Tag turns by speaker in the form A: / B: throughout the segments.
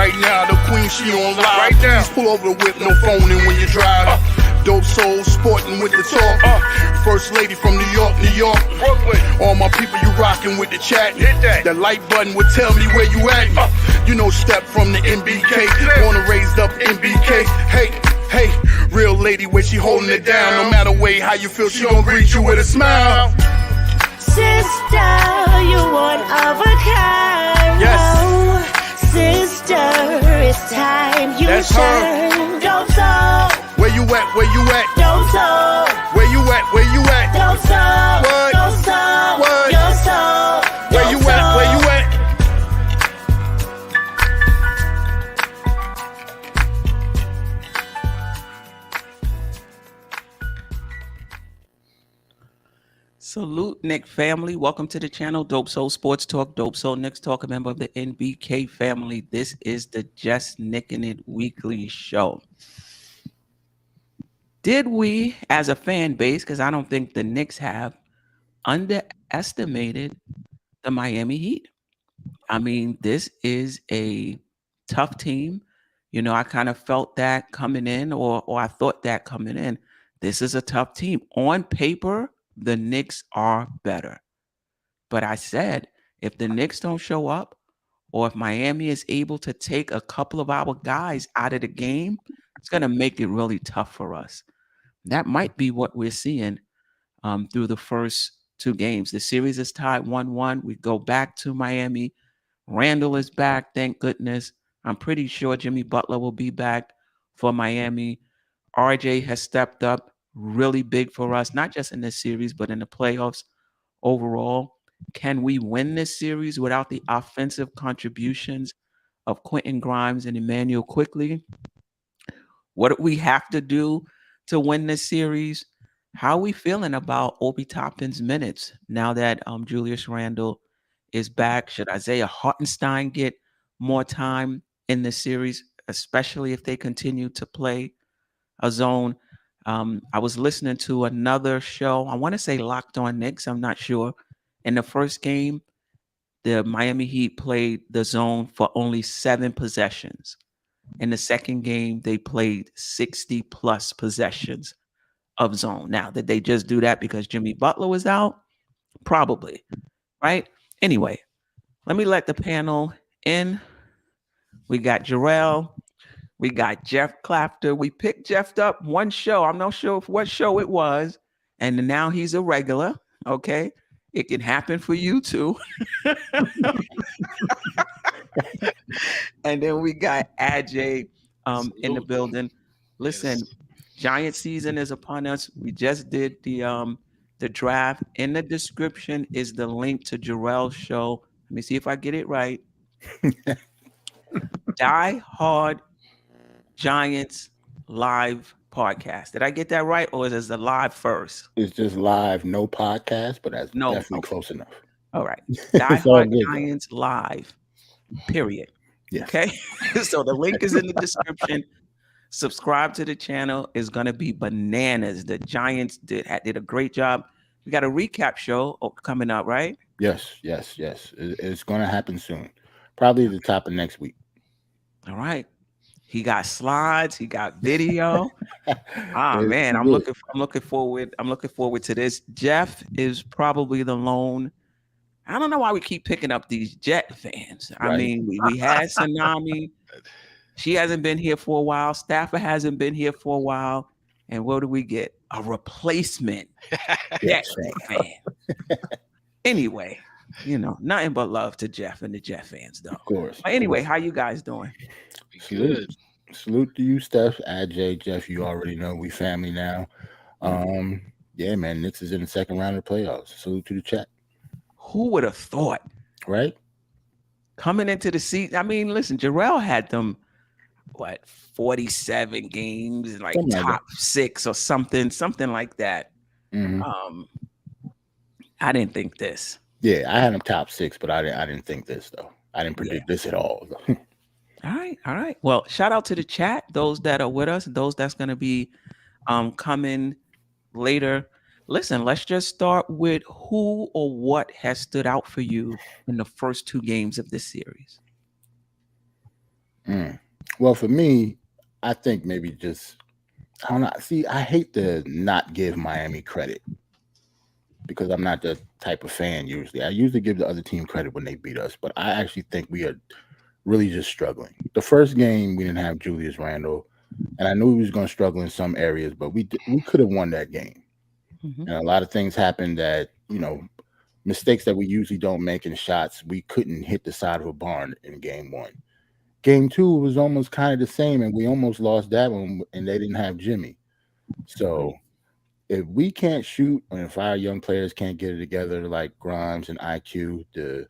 A: Right now, the queen, she on live. Right now. Please pull over the whip, no phoning when you drive. Dope Soul Sporting with the talk. First lady from New York, Brooklyn. All my people, you rocking with the chat. Hit that. The like button would tell me where you at. You know, Step from the NBK. Born and raised up NBK. Hey, real lady where she holding it down. No matter way how you feel, she gon' greet you with a smile.
B: Sister, you one of a kind.
A: Yes.
B: Oh, sister, it's time you
A: That's
B: shine. Dope Soul.
A: Where you at? Where you at?
B: Dope Soul.
A: Where you at? Where you at?
B: Dope Soul.
A: What?
B: Dope Soul.
A: What?
B: Your soul.
A: Where you at? Where you at?
C: Salute, Knick family. Welcome to the channel, Dope Soul Sports Talk. Dope Soul Knicks Talk, a member of the NBK family. This is the Just Nicking It weekly show. Did we, as a fan base, because I don't think the Knicks have, underestimated the Miami Heat? I mean, this is a tough team. You know, I kind of felt that coming in, or I thought that coming in. This is a tough team. On paper, the Knicks are better. But I said, if the Knicks don't show up, or if Miami is able to take a couple of our guys out of the game, it's going to make it really tough for us. That might be what we're seeing through the first two games. The series is tied 1-1. We go back to Miami. Randall is back, thank goodness. I'm pretty sure Jimmy Butler will be back for Miami. RJ has stepped up really big for us, not just in this series, but in the playoffs overall. Can we win this series without the offensive contributions of Quentin Grimes and Emmanuel Quickly? What do we have to do to win this series? How are we feeling about Obi Toppin's minutes now that Julius Randle is back? Should Isaiah Hartenstein get more time in this series, especially if they continue to play a zone? I was listening to another show. I want to say Locked On Knicks. I'm not sure. In the first game, the Miami Heat played the zone for only 7 possessions. In the second game, they played 60 plus possessions of zone. Now, did they just do that because Jimmy Butler was out? Probably, right? Anyway, let me let the panel in. We got Jarrell. We got Jeff Clapter. We picked Jeff up one show. I'm not sure what show it was. And now he's a regular. Okay. It can happen for you too. And then we got Ajay in the building. Listen, yes. Giant season is upon us. We just did the draft. In the description is the link to Jarrell's show. Let me see if I get it right. Die Hard Giants live podcast. Did I get that right, or is it the live first?
D: It's just live, no podcast, but that's definitely close enough.
C: All right. Die Hard Giants live, period.
D: Yes.
C: Okay. So the link is in the description. Subscribe to the channel. It's going to be bananas. The Giants did a great job. We got a recap show coming up, right?
D: Yes. It's going to happen soon. Probably at the top of next week.
C: All right. He got slides. He got video. Man, I'm looking forward to this. Jeff is probably the lone. I don't know why we keep picking up these Jet fans. Right. I mean, we had Tsunami. She hasn't been here for a while. Stafford hasn't been here for a while. And what do we get? A replacement Jet fan. Anyway, you know, nothing but love to Jeff and the Jet fans, though.
D: Of course.
C: But anyway, how you guys doing?
D: Good. Salute to you, Steph, Ajay, Jeff. You already know we family now. Yeah, man. Knicks is in the second round of the playoffs. Salute to the chat.
C: Who would have thought?
D: Right?
C: Coming into the season. I mean, listen, Jarrell had them, 47 games, like top 6 or something like that.
D: Mm-hmm.
C: I didn't think this.
D: Yeah, I had them top 6, but I didn't think this, though. I didn't predict this at all.
C: All right. Well, shout out to the chat, those that are with us, those that's going to be coming later. Listen, let's just start with who or what has stood out for you in the first 2 games of this series.
D: Well, for me, I think maybe just I don't know. See, I hate to not give Miami credit because I'm not the type of fan usually. I usually give the other team credit when they beat us, but I actually think we are really just struggling. The first game we didn't have Julius Randle, and I knew he was going to struggle in some areas, but we could have won that game.
C: Mhm.
D: And a lot of things happened that mistakes that we usually don't make in shots. We couldn't hit the side of a barn in game one. Game two was almost kind of the same, and we almost lost that one, and they didn't have Jimmy. So if we can't shoot, and if our young players can't get it together, like Grimes and IQ, the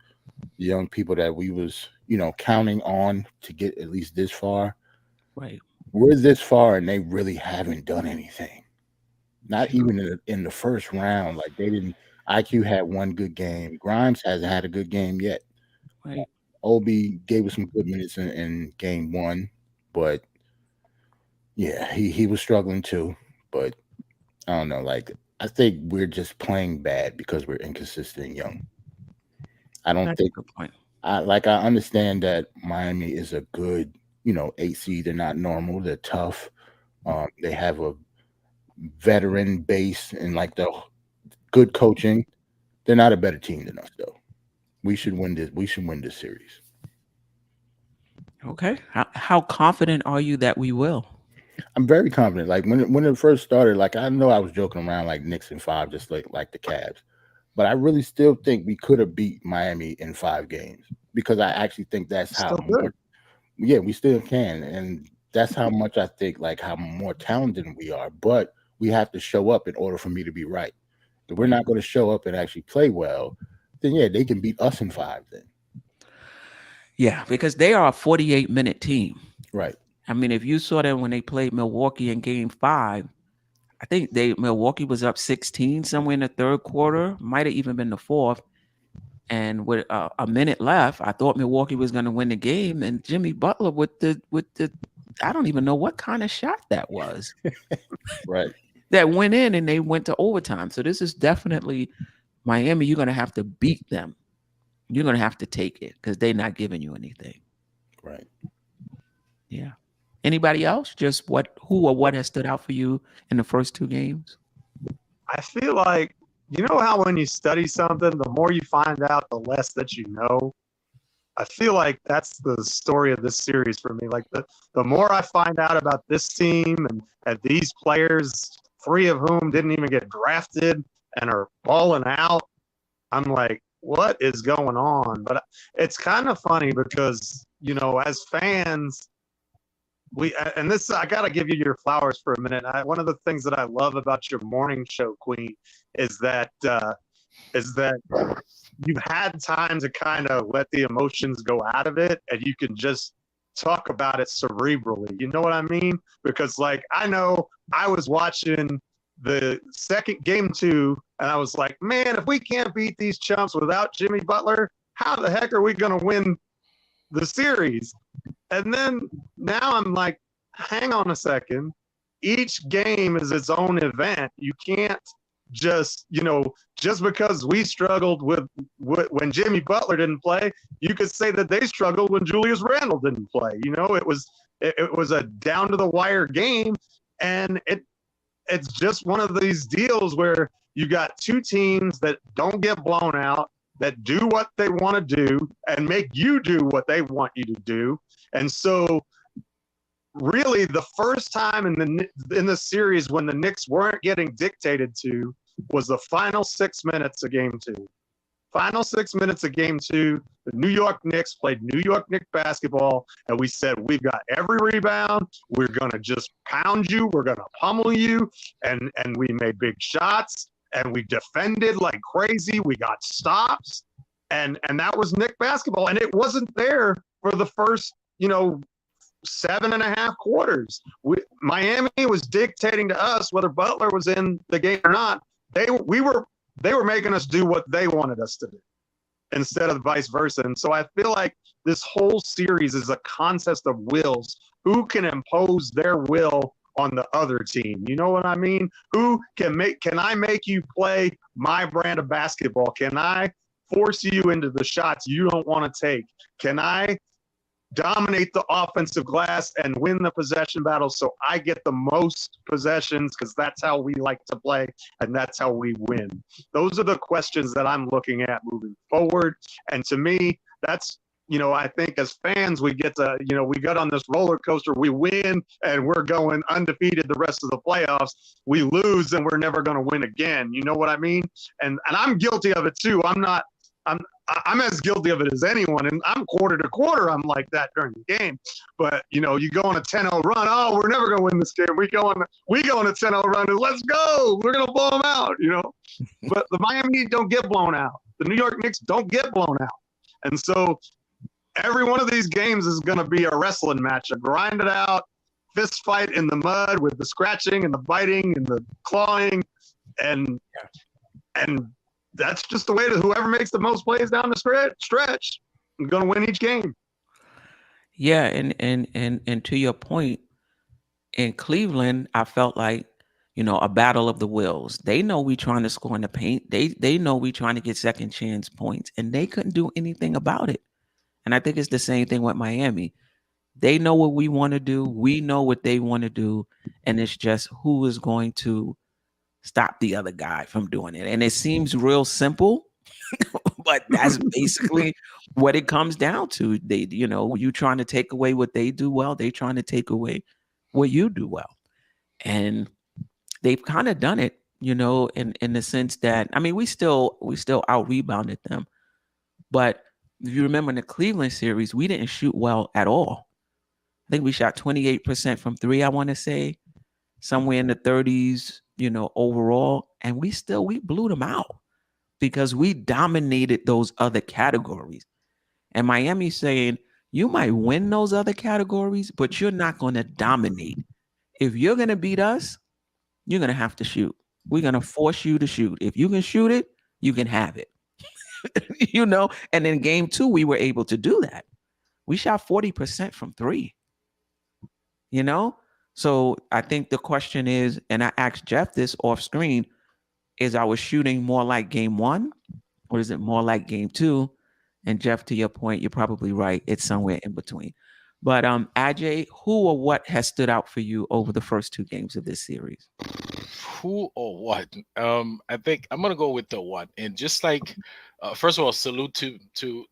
D: young people that we was counting on to get at least this far,
C: Right.
D: we're this far, and they really haven't done anything. Not even in the first round. Like they didn't. IQ had one good game. Grimes hasn't had a good game yet.
C: Right.
D: Obi gave us some good minutes in game one, but yeah, he was struggling too. But I don't know. Like I think we're just playing bad because we're inconsistent and young. I don't
C: That's a
D: think
C: good point.
D: I understand that Miami is a good 8 seed. They're not normal. They're tough. They have a veteran base and like the good coaching. They're not a better team than us though. We should win this. We should win this series.
C: Okay. How confident are you that we will?
D: I'm very confident. Like when it first started, like I know I was joking around like Knicks in 5, just like the Cavs, but I really still think we could have beat Miami in 5 games because I actually think that's how.
B: Still good.
D: Yeah, we still can, and that's how much I think like how more talented we are. But we have to show up in order for me to be right. If we're not going to show up and actually play well, then yeah, they can beat us in 5. Then
C: Yeah, because they are a 48-minute team.
D: right.
C: I mean, if you saw them when they played Milwaukee in game 5, I think Milwaukee was up 16 somewhere in the third quarter, might have even been the fourth. And with a minute left, I thought Milwaukee was going to win the game. And Jimmy Butler with the I don't even know what kind of shot that was.
D: Right.
C: That went in and they went to overtime. So this is definitely Miami. You're going to have to beat them. You're going to have to take it because they're not giving you anything.
D: Right.
C: Yeah. Anybody else? Just who or what has stood out for you in the first 2 games?
B: I feel like, you know how when you study something, the more you find out, the less that you know. I feel like that's the story of this series for me. Like the more I find out about this team and these players, 3 of whom didn't even get drafted and are balling out, I'm like, what is going on? But it's kind of funny because, as fans, I got to give you your flowers for a minute. One of the things that I love about your morning show, Queen, is that you've had time to kind of let the emotions go out of it, and you can just talk about it cerebrally. You know what I mean? Because like I know I was watching the second game 2, and I was like, man, if we can't beat these chumps without Jimmy Butler, how the heck are we going to win the series? And then now I'm like, hang on a second. Each game is its own event. You can't just because we struggled with when Jimmy Butler didn't play, you could say that they struggled when Julius Randle didn't play. It was a down to the wire game, and it's just one of these deals where you got 2 teams that don't get blown out, that do what they want to do and make you do what they want you to do. And so really the first time in the series when the Knicks weren't getting dictated to was the final 6 minutes of game 2. Final 6 minutes of game 2, the New York Knicks played New York Knicks basketball, and we said, we've got every rebound. We're going to just pound you. We're going to pummel you. And we made big shots, and we defended like crazy. We got stops, and that was Knicks basketball. And it wasn't there for the first, 7.5 quarters. Miami was dictating to us whether Butler was in the game or not. They were making us do what they wanted us to do instead of vice versa. And so I feel like this whole series is a contest of wills. Who can impose their will on the other team? You know what I mean? Can I make you play my brand of basketball? Can I force you into the shots you don't want to take? Can I dominate the offensive glass and win the possession battle so I get the most possessions, because that's how we like to play and that's how we win? Those are the questions that I'm looking at moving forward. And to me, that's, I think as fans, we get to, we got on this roller coaster. We win and we're going undefeated the rest of the playoffs. We lose and we're never going to win again. You know what I mean? And I'm guilty of it too. I'm as guilty of it as anyone. And I'm quarter to quarter, I'm like that during the game. But, you go on a 10-0 run. Oh, we're never going to win this game. We go on a 10-0 run and let's go. We're going to blow them out, But the Miami Heat don't get blown out. The New York Knicks don't get blown out. And so every one of these games is going to be a wrestling match, a grind it out, fist fight in the mud with the scratching and the biting and the clawing. And that's just the way that whoever makes the most plays down the stretch is going to win each game.
C: Yeah, and to your point, in Cleveland, I felt like, a battle of the wills. They know we trying to score in the paint. They know we trying to get second chance points, and they couldn't do anything about it. And I think it's the same thing with Miami. They know what we want to do. We know what they want to do, and it's just who is going to stop the other guy from doing it. And it seems real simple, but that's basically what it comes down to. They, you trying to take away what they do well, they trying to take away what you do well. And they've kind of done it, in the sense that, I mean, we still out rebounded them. But if you remember in the Cleveland series, we didn't shoot well at all. I think we shot 28% from three, I want to say, somewhere in the 30s, overall. And we blew them out because we dominated those other categories. And Miami's saying, you might win those other categories, but you're not going to dominate. If you're going to beat us, you're going to have to shoot. We're going to force you to shoot. If you can shoot it, you can have it. And in game 2, we were able to do that. We shot 40% from three, So I think the question is, and I asked Jeff this off screen, is I was shooting more like game 1 or is it more like game 2? And Jeff, to your point, you're probably right. It's somewhere in between. But Ajay, who or what has stood out for you over the first 2 games of this series?
E: Who or what? I think I'm gonna go with the what. And just like, first of all, salute to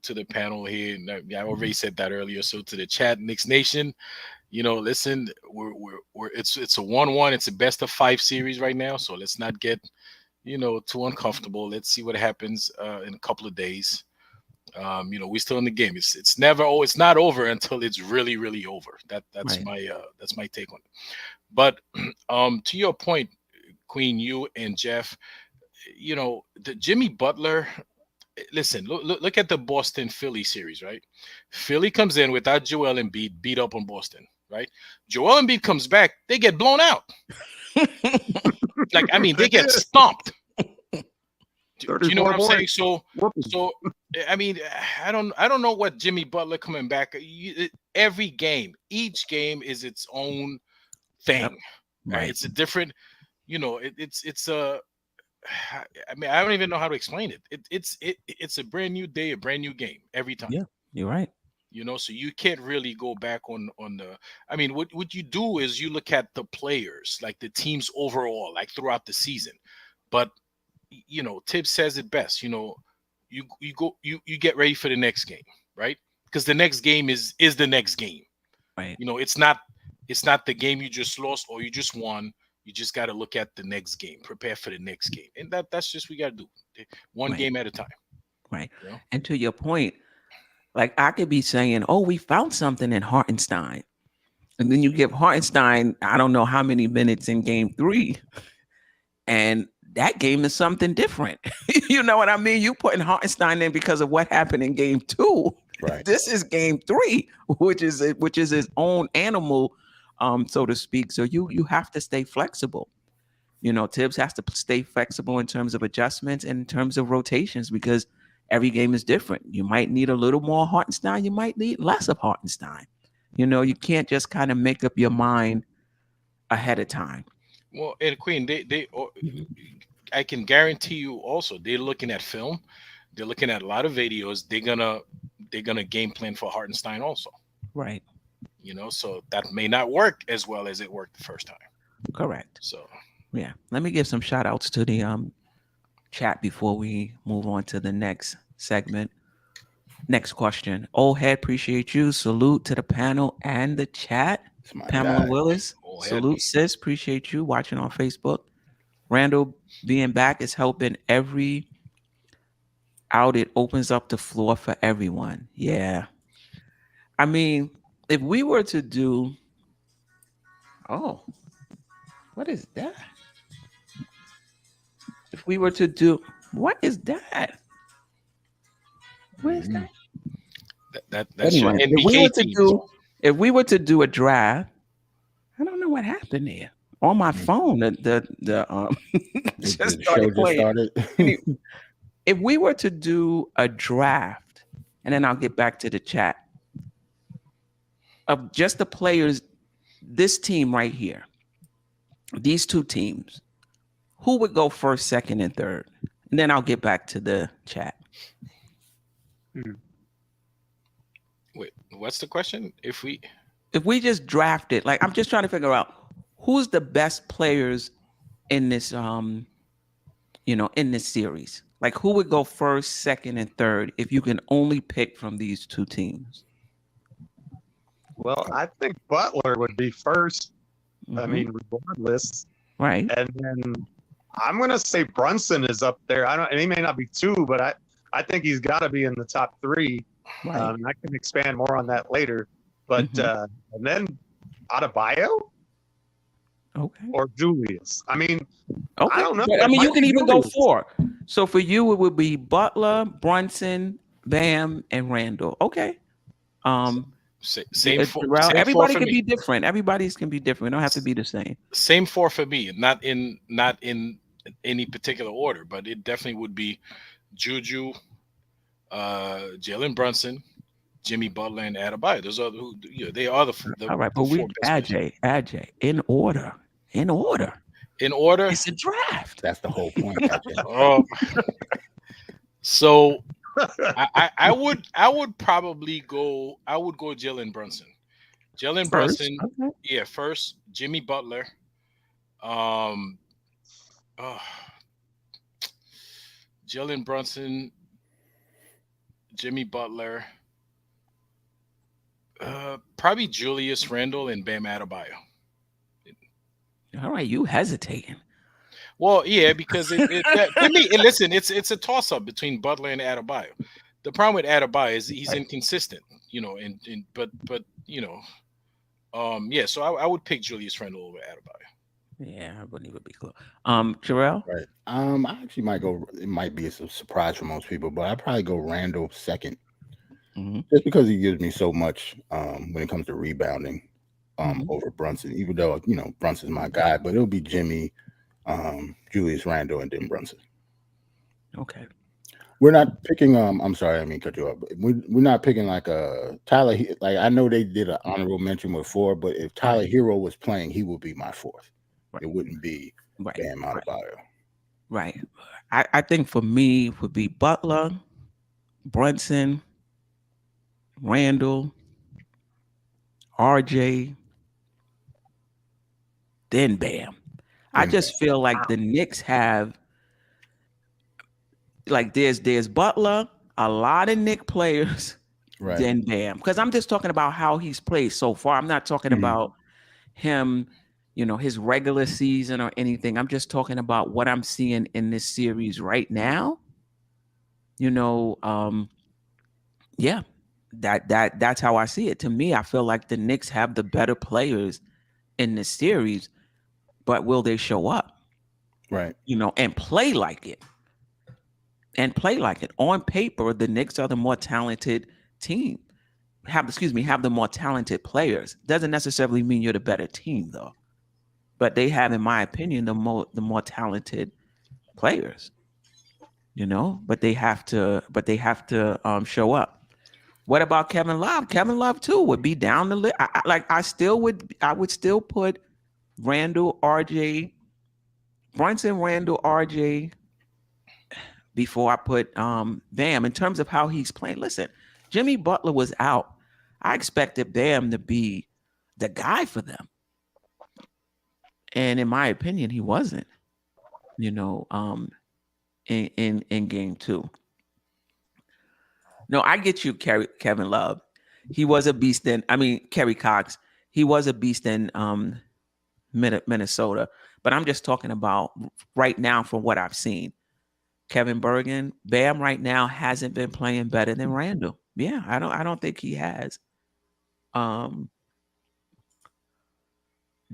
E: the panel here. And I already said that earlier. So to the chat, Knicks Nation, listen, it's a 1-1. It's a best of 5 series right now. So let's not get too uncomfortable. Let's see what happens in a couple of days. We're still in the game. It's not over until it's really, really over. That's right. That's my take on it. But to your point, Queen, you and Jeff, the Jimmy Butler. Listen, look at the Boston Philly series, right? Philly comes in without Joel Embiid, beat up on Boston, right? Joel Embiid comes back, they get blown out. They get stomped. Do you know what I'm saying? So I mean, I don't know what Jimmy Butler coming back. Every game, each game is its own thing. Yep. Right? It's a different, it's a. I mean, I don't even know how to explain it. It's a brand new day, a brand new game every time.
C: Yeah, you're right.
E: So you can't really go back on the. I mean, what you do is you look at the players, like the teams overall, like throughout the season. But Tibbs says it best. You get ready for the next game, right? Because the next game is the next game.
C: Right.
E: It's not the game you just lost or you just won. You just got to look at the next game, prepare for the next game. And that's just what we got to do. One game at a time.
C: Right. And to your point, like I could be saying, oh, we found something in Hartenstein. And then you give Hartenstein, I don't know how many minutes in game 3. And that game is something different. You know what I mean? You putting Hartenstein in because of what happened in game 2.
D: Right.
C: This is game 3, which is his own animal, so to speak. So you have to stay flexible. Tibbs has to stay flexible in terms of adjustments and in terms of rotations because every game is different. You might need a little more Hartenstein. You might need less of Hartenstein. You can't just kind of make up your mind ahead of time.
E: Well, and Queen, I can guarantee you also they're looking at film. They're looking at a lot of videos. They're gonna game plan for Hartenstein also.
C: Right.
E: So that may not work as well as it worked the first time.
C: Correct.
E: So
C: Yeah. Let me give some shout outs to the chat before we move on to the next segment. Next question. Old head, appreciate you. Salute to the panel and the chat.
D: It's my
C: Pamela
D: guy.
C: Willis.
E: Old head.
C: Salute, sis. Appreciate you watching on Facebook. Randall being back is helping every out. It opens up the floor for everyone. Yeah. I mean, if we were to do, oh, what is that? If we were to do, what is that? What is that?
E: that's
C: Anyway,
E: your NBK teams.
C: if we were to do a draft, I don't know what happened there. On my phone, the just
D: The show
C: started
D: just
C: playing.
D: started.
C: If we were to do a draft, and then I'll get back to the chat of just the players, this team right here, these two teams, who would go first, second, and third? And then I'll get back to the chat.
E: Wait, what's the question? If we
C: just drafted, like I'm just trying to figure out who's the best players in this in this series. Like who would go first, second, and third if you can only pick from these two teams?
B: Well, I think Butler would be first. I
C: Mhm.
B: mean, regardless.
C: Right.
B: And then I'm gonna say Brunson is up there. And he may not be two, but I think he's got to be in the top three.
C: Right.
B: I can expand more on that later. But and then Adebayo
C: Okay.
B: or Julius. I mean,
C: Okay.
B: I don't know.
C: But, I
B: It
C: mean, you
B: might
C: can
B: be
C: even go
B: Julius.
C: 4. So for you, it would be Butler, Brunson, Bam, and Randall. Okay.
E: same four.
C: Terrell,
E: Same
C: everybody
E: four for
C: can
E: me.
C: be different. Everybody's can be different. We don't have to be the same.
E: Same 4 for me. Not in any particular order, but it definitely would be Juju, Jalen Brunson, Jimmy Butler, and Adebayo. Those are they are the
C: All right,
E: the
C: but we
E: 4 best players.
C: Ajay, in order.
E: In order.
C: It's a draft.
D: That's the whole point. Ajay.
E: Oh, so I would probably go. I would go Jalen Brunson. Jalen Brunson,
C: Okay.
E: yeah, first. Jimmy Butler, Jalen Brunson, Jimmy Butler, probably Julius Randle and Bam Adebayo.
C: All right, you hesitating.
E: Well, yeah, because to me, listen, it's a toss up between Butler and Adebayo. The problem with Adebayo is he's inconsistent, but yeah. So I would pick Julius Randle over Adebayo.
C: Yeah, I wouldn't even be close. Terrell?
D: Right. I actually might go. It might be a surprise for most people, but I'd probably go Randall second, just because he gives me so much when it comes to rebounding over Brunson. Even though Brunson's my guy, but it'll be Jimmy, Julius Randle, and then Brunson.
C: Okay.
D: We're not picking. I'm sorry, I mean cut you off. But we're not picking like a Tyler. Like I know they did an honorable mention with 4, but if Tyler Hero was playing, he would be my 4th.
C: Right.
D: It wouldn't be Bam Adebayo.
C: Right. I think for me it would be Butler, Brunson, Randall, RJ, then Bam. I just feel like the Knicks have like there's Butler, a lot of Knicks players,
D: Right.
C: then Bam. Because I'm just talking about how he's played so far. I'm not talking about him, his regular season or anything. I'm just talking about what I'm seeing in this series right now. Yeah, that's how I see it. To me, I feel like the Knicks have the better players in this series, but will they show up?
D: Right.
C: And play like it. On paper, the Knicks are the more talented team. Have the more talented players. Doesn't necessarily mean you're the better team, though. But they have, in my opinion, the more talented players. But they have to show up. What about Kevin Love? Kevin Love too would be down the list. I would still put Randall, RJ, Brunson, Randall, RJ before I put Bam in terms of how he's playing. Listen, Jimmy Butler was out. I expected Bam to be the guy for them. And in my opinion, he wasn't, in game 2. No, I get you, Kevin Love. He was a beast Kerry Cox. He was a beast in Minnesota. But I'm just talking about right now from what I've seen. Kevin Bergen, Bam right now hasn't been playing better than Randall. Yeah, I don't think he has.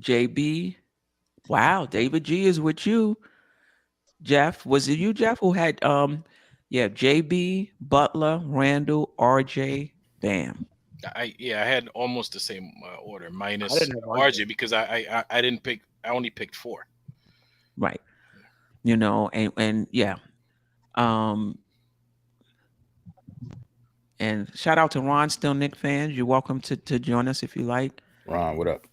C: JB, wow, David G is with you. Jeff, was it you, Jeff, who had JB, Butler, Randall, RJ, Bam.
E: I had almost the same order, minus
B: I didn't have
E: RJ because I didn't pick. I only picked 4.
C: Right. And yeah. And shout out to Ron, still Knicks fans. You're welcome to join us if you like.
D: Ron, what up?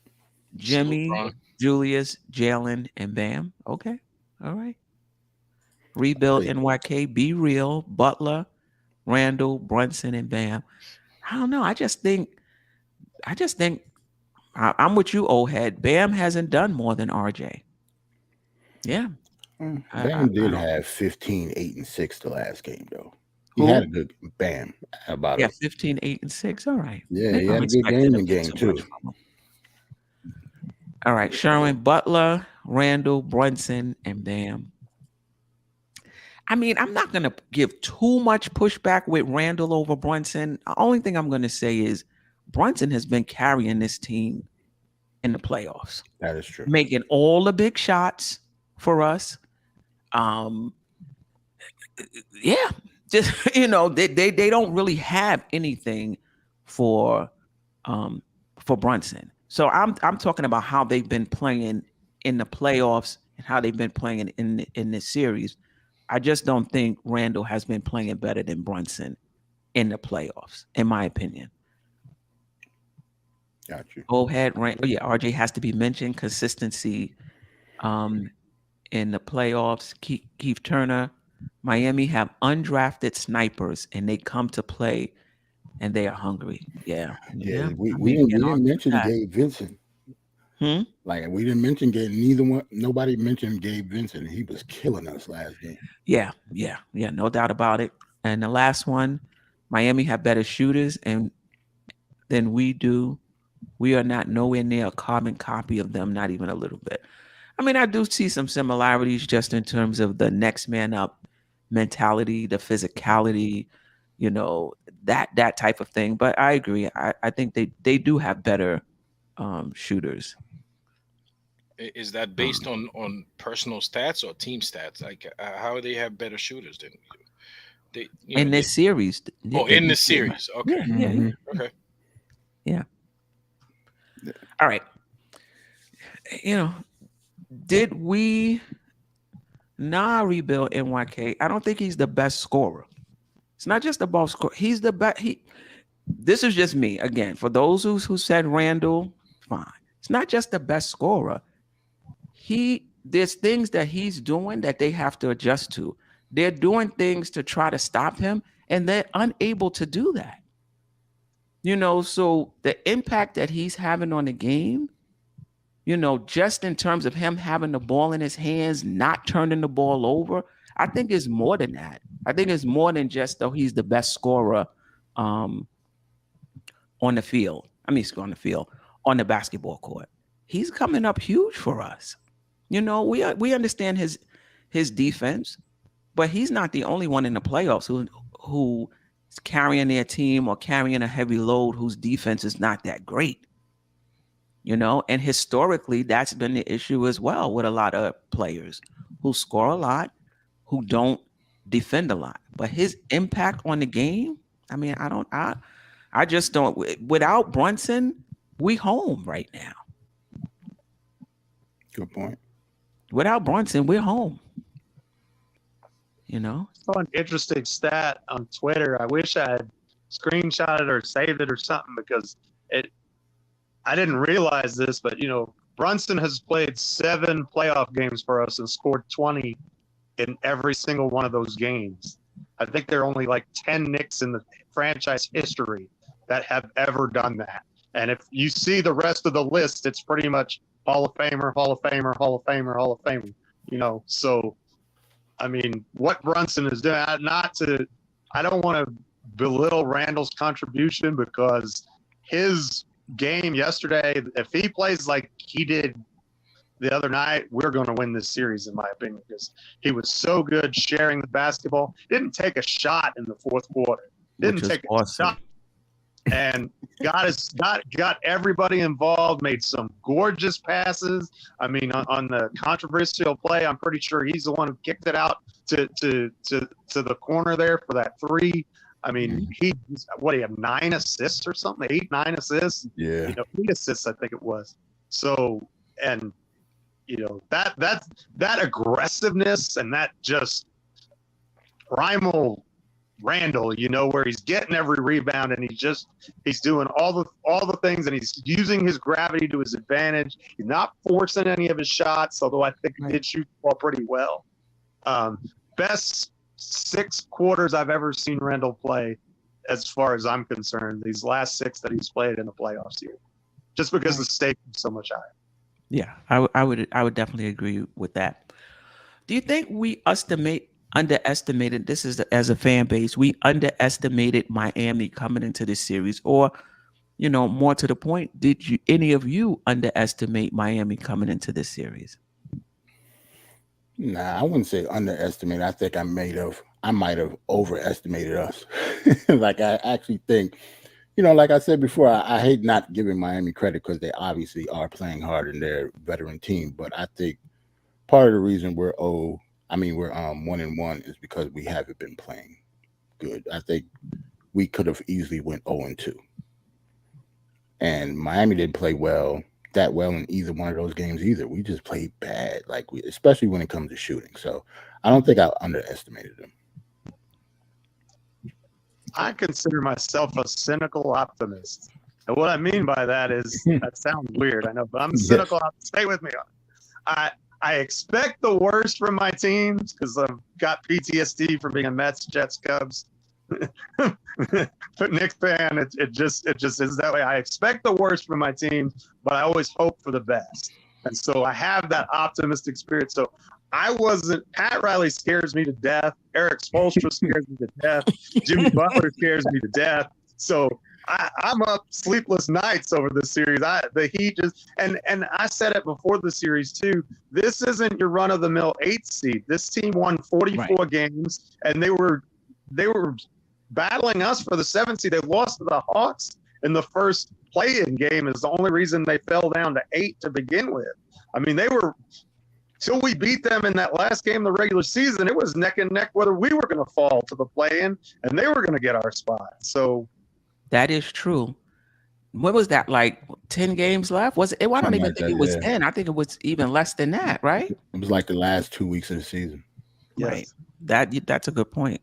C: Jimmy,
E: Salute, Ron.
C: Julius, Jalen, and Bam. Okay. All right. Rebuild NYK, Be Real, Butler, Randall, Brunson, and Bam. I don't know. I just think I'm with you, old head. Bam hasn't done more than RJ. Yeah.
D: Bam did have 15, 8, and 6 the last game, though. He
C: Who?
D: had a good Bam about it.
C: 15, 8, and 6. All right.
D: Yeah, he had a good game in game 2.
C: All right. Sherwin, Butler, Randall, Brunson, and Bam. I mean, I'm not going to give too much pushback with Randall over Brunson. The only thing I'm going to say is Brunson has been carrying this team in the playoffs.
D: That is true.
C: Making all the big shots for us. Yeah. Just, they don't really have anything for Brunson. So I'm talking about how they've been playing in the playoffs and how they've been playing in this series. I just don't think Randall has been playing better than Brunson in the playoffs, in my opinion.
D: Got you.
C: RJ has to be mentioned. Consistency in the playoffs. Keith Turner, Miami have undrafted snipers, and they come to play, and they are hungry. Yeah.
D: We didn't mention Gabe Vincent. Like we didn't mention nobody mentioned Gabe Vincent. He was killing us last game.
C: Yeah, no doubt about it. And the last one, Miami have better shooters than we do. We are not nowhere near a carbon copy of them, not even a little bit. I mean, I do see some similarities just in terms of the next man up mentality, the physicality, that type of thing. But I agree. I think they do have better shooters.
E: Is that based on personal stats or team stats? Like how they have better shooters than you?
C: In this series.
E: In the series. Okay.
C: Yeah.
E: Okay.
C: Yeah. All right. Did we not rebuild NYK? I don't think he's the best scorer. It's not just about score. He's the best. This is just me. Again, for those who said Randall, fine. It's not just the best scorer. There's things that he's doing that they have to adjust to. They're doing things to try to stop him, and they're unable to do that. So the impact that he's having on the game, just in terms of him having the ball in his hands, not turning the ball over, I think it's more than that. I think it's more than just though he's the best scorer on the field. On the basketball court. He's coming up huge for us. We understand his defense, but he's not the only one in the playoffs who is carrying their team or carrying a heavy load whose defense is not that great. And historically, that's been the issue as well with a lot of players who score a lot, who don't defend a lot. But his impact on the game, I just don't. Without Brunson, we home right now.
D: Good point.
C: Without Brunson, we're home.
B: Saw an interesting stat on Twitter. I wish I had screenshotted or saved it or something because I didn't realize this, but Brunson has played 7 playoff games for us and scored 20 in every single one of those games. I think there are only like 10 Knicks in the franchise history that have ever done that. And if you see the rest of the list, it's pretty much Hall of Famer, Hall of Famer, Hall of Famer, Hall of Famer. So I mean, what Brunson is doing, I don't want to belittle Randall's contribution, because his game yesterday, if he plays like he did the other night, we're going to win this series, in my opinion, because he was so good sharing the basketball. Didn't take a shot in the fourth quarter. Didn't take a shot. And got everybody involved, made some gorgeous passes. I mean, on the controversial play, I'm pretty sure he's the one who kicked it out to the corner there for that three. I mean, he had 9 assists or something, 8, 9 assists.
D: Yeah.
B: 8 assists, I think it was. So, and that aggressiveness and that just primal Randall, where he's getting every rebound and he's doing all the things, and he's using his gravity to his advantage. He's not forcing any of his shots, although I think he did shoot the ball pretty well. Best 6 quarters I've ever seen Randall play, as far as I'm concerned, these last 6 that he's played in the playoffs here, just because the stake is so much higher.
C: Yeah, I would definitely agree with that. Do you think we underestimated, this is as a fan base, we underestimated Miami coming into this series? Or, more to the point, did any of you underestimate Miami coming into this series?
D: Nah, I wouldn't say underestimate. I think I might have overestimated us. Like, I actually think, like I said before, I hate not giving Miami credit, because they obviously are playing hard in their veteran team. But I think part of the reason we're 1-1 is because we haven't been playing good. I think we could have easily went 0-2. And Miami didn't play that well in either one of those games either. We just played bad, especially when it comes to shooting. So I don't think I underestimated them.
B: I consider myself a cynical optimist. And what I mean by that is, that sounds weird, I know, but I'm a cynical optimist. Stay with me. I expect the worst from my teams, because I've got PTSD from being a Mets, Jets, Cubs, Knicks fan. It just is that way. I expect the worst from my teams, but I always hope for the best. And so I have that optimistic spirit. So Pat Riley scares me to death. Eric Spoelstra scares me to death. Jimmy Butler scares me to death. So I'm up sleepless nights over this series. The Heat and I said it before the series too. This isn't your run of the mill 8th seed. This team won 44 games, and they were battling us for the 7th seed. They lost to the Hawks in the first play-in game. Is the only reason they fell down to 8 to begin with. I mean, they were, till we beat them in that last game of the regular season, it was neck and neck whether we were going to fall to the play-in and they were going to get our spot. So
C: that is true. What was that, like 10 games left? Was it? I don't even think it was 10. I think it was even less than that, right?
D: It was like the last 2 weeks of the season.
C: Right. That's a good point.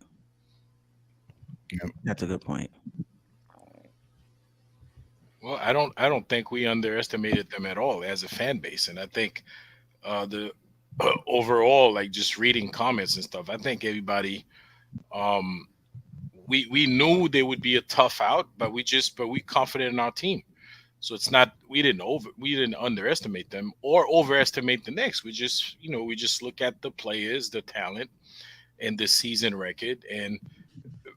D: Yep.
C: That's a good point.
E: Well, I don't think we underestimated them at all as a fan base, and I think the overall, like just reading comments and stuff, I think everybody, we knew they would be a tough out, but we confident in our team. So it's not, we didn't underestimate them or overestimate the Knicks. We just look at the players, the talent, and the season record, and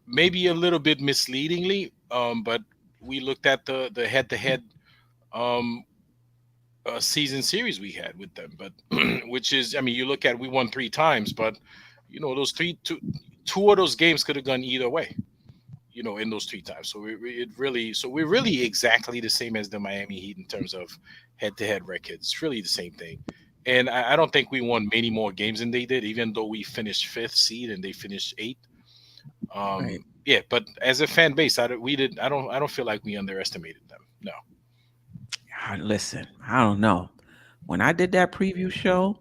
E: maybe a little bit misleadingly, but we looked at the head-to-head season series we had with them, but which is, I mean, you look at, we won 3 times, but those two of those games could have gone either way, in those 3 times. So we're really exactly the same as the Miami Heat in terms of head-to-head records. It's really the same thing. And I don't think we won many more games than they did, even though we finished 5th seed and they finished 8th.
C: Right.
E: Yeah, but as a fan base, I don't feel like we underestimated them. No.
C: Listen, I don't know. When I did that preview show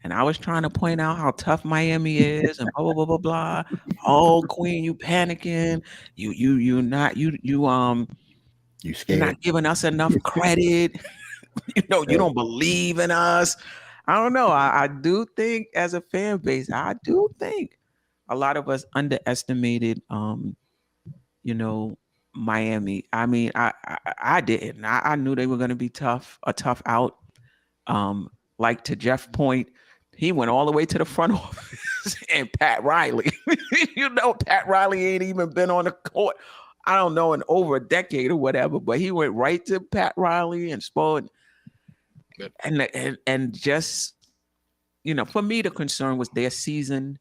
C: and I was trying to point out how tough Miami is and blah blah blah blah blah. Oh, Queen, you panicking. You're
D: scared.
C: not giving us enough credit. You don't believe in us. I don't know. I do think, as a fan base, I do think a lot of us underestimated Miami. I mean, I didn't. I knew they were going to be a tough out. Like to Jeff's point, he went all the way to the front office and Pat Riley. Pat Riley ain't even been on the court, I don't know, in over a decade or whatever, but he went right to Pat Riley and spoke. And just, for me, the concern was their season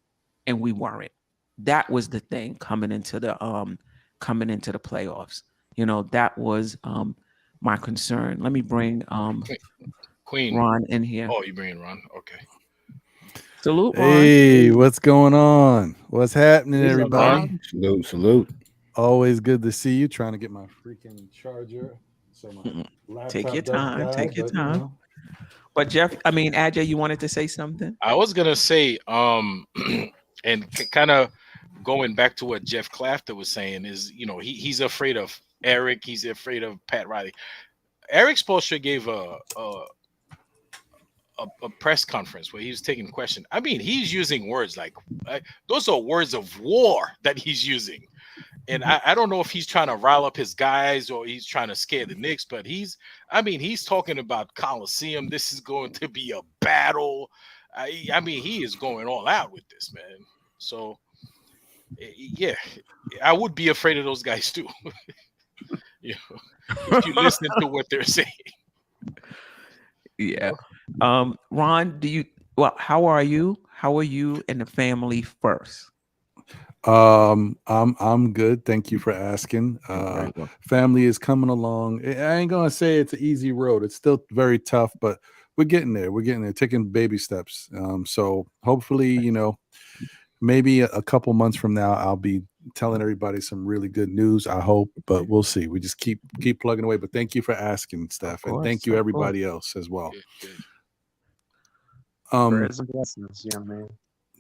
C: and we weren't. That was the thing coming into the playoffs. That was my concern. Let me bring
E: Queen
C: Ron in here.
E: Oh, you bringing Ron? Okay.
C: Salute, Ron.
F: Hey, what's going on? What's happening,
C: What's up,
F: everybody?
C: Ron?
D: Salute.
F: Always good to see you. Trying to get my freaking charger. So my laptop
C: Take your
F: doesn't
C: time.
F: die,
C: Take your
F: but,
C: time. But Jeff, Ajay, you wanted to say something?
E: I was gonna say, and kind of going back to what Jeff Clafter was saying is, he's afraid of Eric. He's afraid of Pat Riley. Eric Spoelstra gave a press conference where he was taking questions. I mean, he's using words like those are words of war that he's using. And I don't know if he's trying to rile up his guys or he's trying to scare the Knicks, but he's talking about Coliseum. This is going to be a battle. I mean, he is going all out with this, man. So, yeah, I would be afraid of those guys too. If you listen to what they're saying.
C: Yeah. Ron, how are you? How are you and the family first?
F: I'm good. Thank you for asking. Family is coming along. I ain't gonna say it's an easy road. It's still very tough, but we're getting there. We're getting there, taking baby steps. So hopefully, maybe a couple months from now, I'll be telling everybody some really good news. I hope, but we'll see. We just keep plugging away. But thank you for asking, Steph, and thank you everybody else as well.
B: Prayers and blessings, young man.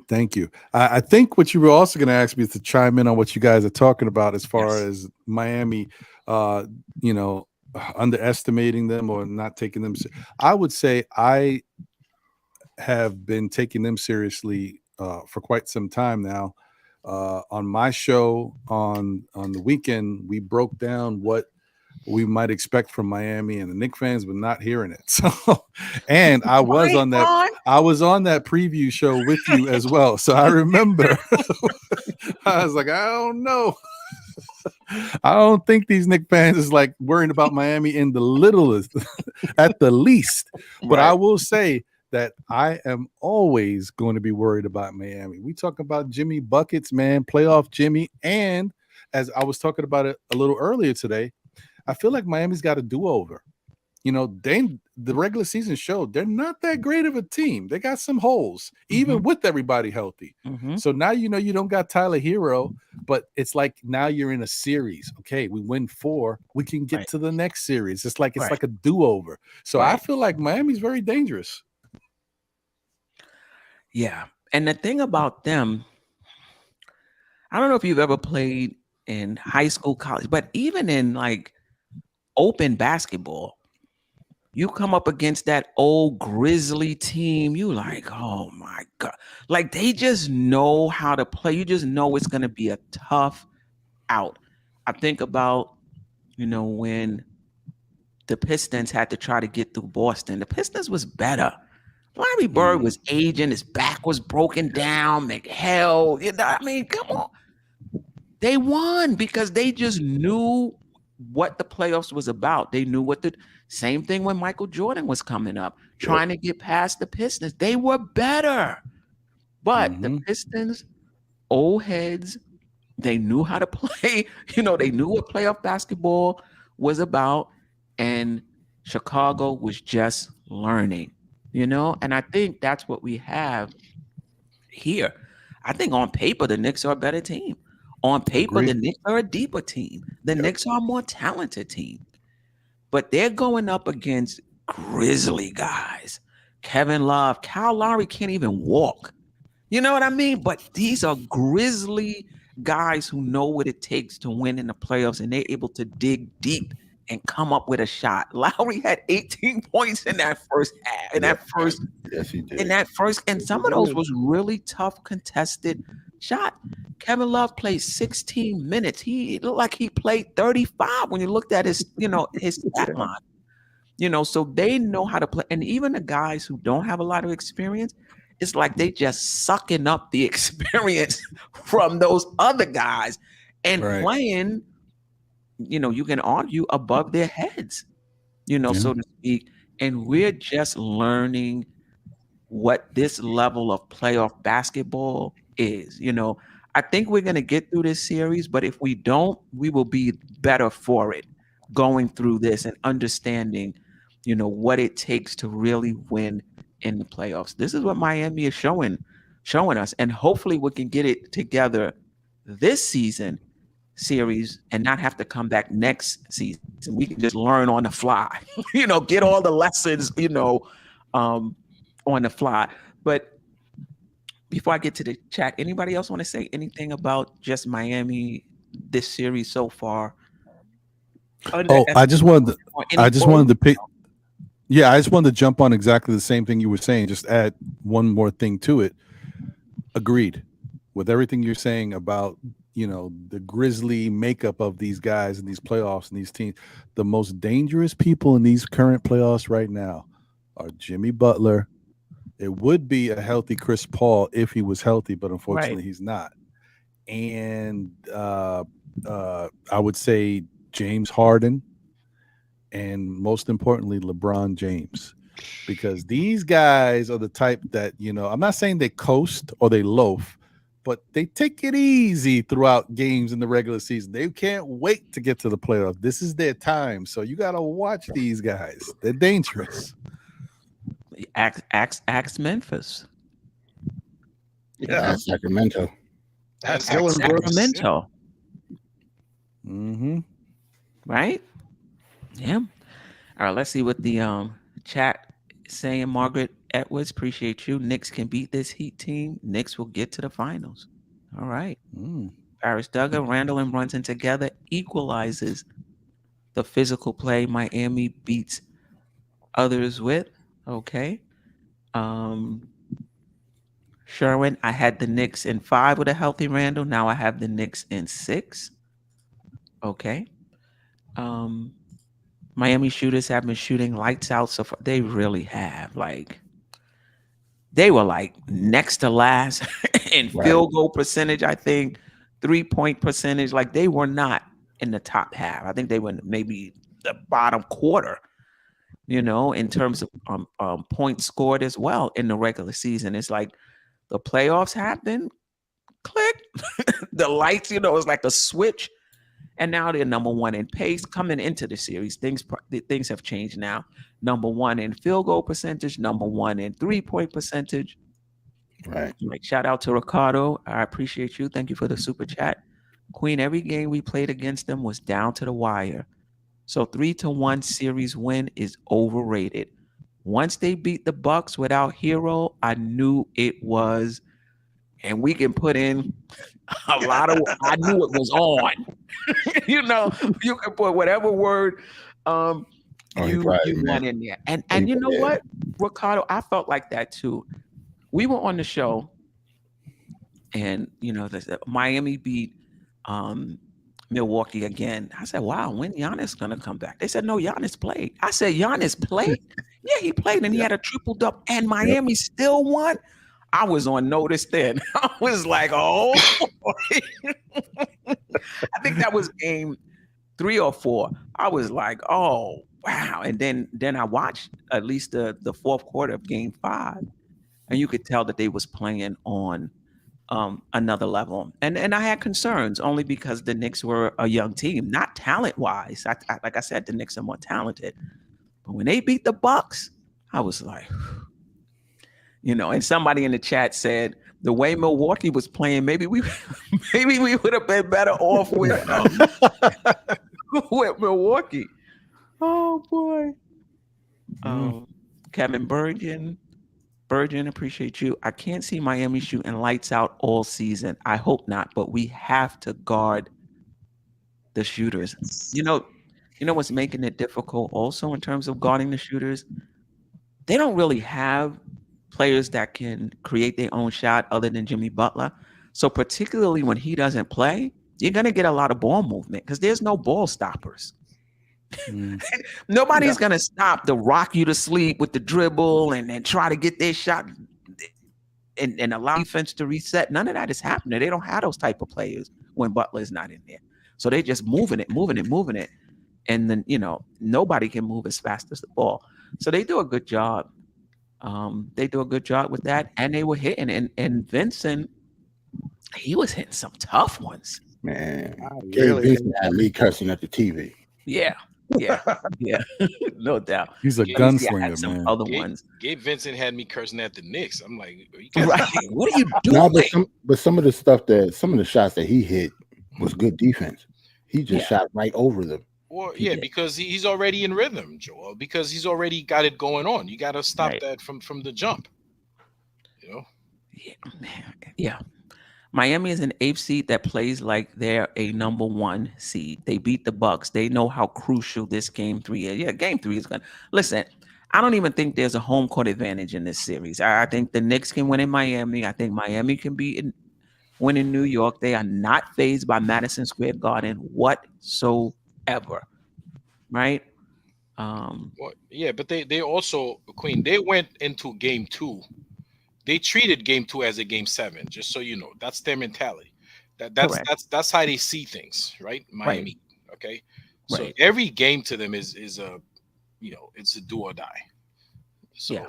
F: Thank you. I think what you were also going to ask me is to chime in on what you guys are talking about as far as Miami, underestimating them or not taking them. I would say I have been taking them seriously for quite some time now. On my show on the weekend, we broke down what we might expect from Miami, and the Knicks fans were not hearing it. So, and I was on that preview show with you as well. So I remember I was like, I don't know. I don't think these Knicks fans is like worrying about Miami in the littlest, at the least. But I will say that I am always going to be worried about Miami. We talk about Jimmy Buckets, man, playoff Jimmy. And as I was talking about it a little earlier today, I feel like Miami's got a do-over. The regular season showed they're not that great of a team. They got some holes, even with everybody healthy. So now you don't got Tyler Hero, but it's like now you're in a series. Okay, we win 4, we can get to the next series. It's like a do-over. So I feel like Miami's very dangerous.
C: Yeah, and the thing about them, I don't know if you've ever played in high school, college, but even in like open basketball, you come up against that old Grizzly team, you like, oh my God. Like they just know how to play. You just know it's going to be a tough out. I think about, when the Pistons had to try to get through Boston. The Pistons was better. Larry Bird was aging. His back was broken down. Hell, come on. They won because they just knew what the playoffs was about. They knew what the same thing when Michael Jordan was coming up, trying to get past the Pistons. They were better. But the Pistons, old heads, they knew how to play. They knew what playoff basketball was about. And Chicago was just learning, and I think that's what we have here. I think on paper, the Knicks are a better team. On paper, the Knicks are a deeper team. The Knicks are a more talented team. But they're going up against Grizzly guys. Kevin Love, Kyle Lowry can't even walk. You know what I mean? But these are Grizzly guys who know what it takes to win in the playoffs, and they're able to dig deep and come up with a shot. Lowry had 18 points in that first half.
D: Yes, he did.
C: And some of those was really tough contested shot. Kevin Love played 16 minutes. He looked like he played 35 when you looked at his, his stat line. So they know how to play. And even the guys who don't have a lot of experience, it's like they just sucking up the experience from those other guys and playing, you can argue above their heads, so to speak. And we're just learning what this level of playoff basketball is. I think we're going to get through this series, but if we don't, we will be better for it going through this and understanding, what it takes to really win in the playoffs. This is what Miami is showing us, and hopefully we can get it together this series and not have to come back next season. We can just learn on the fly, get all the lessons, on the fly. But before I get to the chat, anybody else want to say anything about just Miami this series so far?
F: I just wanted to pick. Yeah, I just wanted to jump on exactly the same thing you were saying. Just add one more thing to it. Agreed with everything you're saying about, the grisly makeup of these guys and these playoffs and these teams. The most dangerous people in these current playoffs right now are Jimmy Butler. It would be a healthy Chris Paul if he was healthy, but unfortunately he's not. And I would say James Harden, and most importantly, LeBron James, because these guys are the type that, I'm not saying they coast or they loaf, but they take it easy throughout games in the regular season. They can't wait to get to the playoffs. This is their time. So you got to watch these guys. They're dangerous.
C: Axe Memphis.
D: Yeah, Sacramento.
E: That's
C: Sacramento.
F: Mm-hmm.
C: Right? Yeah. All right, let's see what the chat is saying. Margaret Edwards, appreciate you. Knicks can beat this Heat team. Knicks will get to the finals. All right. Paris Duggar, Randall and Brunson together equalizes the physical play Miami beats others with. Okay. Sherwin, I had the Knicks in 5 with a healthy Randall. Now I have the Knicks in 6. Okay. Miami shooters have been shooting lights out so far. They really have. They were next to last in field goal percentage, I think, 3-point percentage. They were not in the top half. I think they were maybe the bottom quarter, in terms of points scored as well in the regular season. It's like the playoffs happen, click, the lights, it's like a switch. And now they're number 1 in pace coming into the series. Things have changed now. Number 1 in field goal percentage, number 1 in 3-point percentage.
D: Right.
C: Shout out to Ricardo. I appreciate you. Thank you for the super chat. Queen, every game we played against them was down to the wire. So 3-1 series win is overrated. Once they beat the Bucks without Hero, I knew it was, and we can put in a lot of, I knew it was on. You can put whatever word you want in there. And you know what, Ricardo, I felt like that too. We were on the show, and the Miami beat Milwaukee again. I said, wow, when Giannis gonna come back? They said, no, Giannis played. I said, Giannis played? Yeah, he played, and he had a triple-double, and Miami still won. I was on notice then. I was like, oh, boy. I think that was game 3 or 4. I was like, oh, wow. And then I watched at least the fourth quarter of game 5, and you could tell that they was playing on another level. And I had concerns only because the Knicks were a young team, not talent-wise. Like I said, the Knicks are more talented. But when they beat the Bucks, I was like, and somebody in the chat said the way Milwaukee was playing, maybe we would have been better off with Milwaukee. Oh boy. Kevin Bergen, appreciate you. I can't see Miami shooting lights out all season. I hope not, but we have to guard the shooters. You know what's making it difficult also in terms of guarding the shooters? They don't really have players that can create their own shot other than Jimmy Butler. So particularly when he doesn't play, you're going to get a lot of ball movement because there's no ball stoppers. Nobody's going to stop to rock you to sleep with the dribble and try to get their shot and allow defense to reset. None of that is happening. They don't have those type of players when Butler's not in there. So they're just moving it. And then, nobody can move as fast as the ball. So they do a good job. They do a good job with that. And they were hitting. And Vincent, he was hitting some tough ones.
D: Man, Gabe Vincent had me cussing at the TV.
C: Yeah. No doubt.
F: He's a gunslinger,
C: some
F: man.
C: Other ones.
E: Gabe Vincent had me cursing at the Knicks. I'm like,
C: right. What are you doing?
D: No, but some of the shots that he hit was good defense. He just shot right over them.
E: Well, because he's already in rhythm, Joel. Because he's already got it going on. You got to stop that from the jump.
C: Yeah. Miami is an 8th seed that plays like they're a number 1 seed. They beat the Bucks. They know how crucial this game 3 is. Yeah, game 3 is going to listen. I don't even think there's a home court advantage in this series. I think the Knicks can win in Miami. I think Miami can win in New York. They are not fazed by Madison Square Garden whatsoever. Right?
E: But they also, Queen, they went into game 2. They treated game 2 as a game 7, just so you know. That's their mentality. That's how they see things, right? Miami. Right. Okay. So every game to them is a it's a do or die. So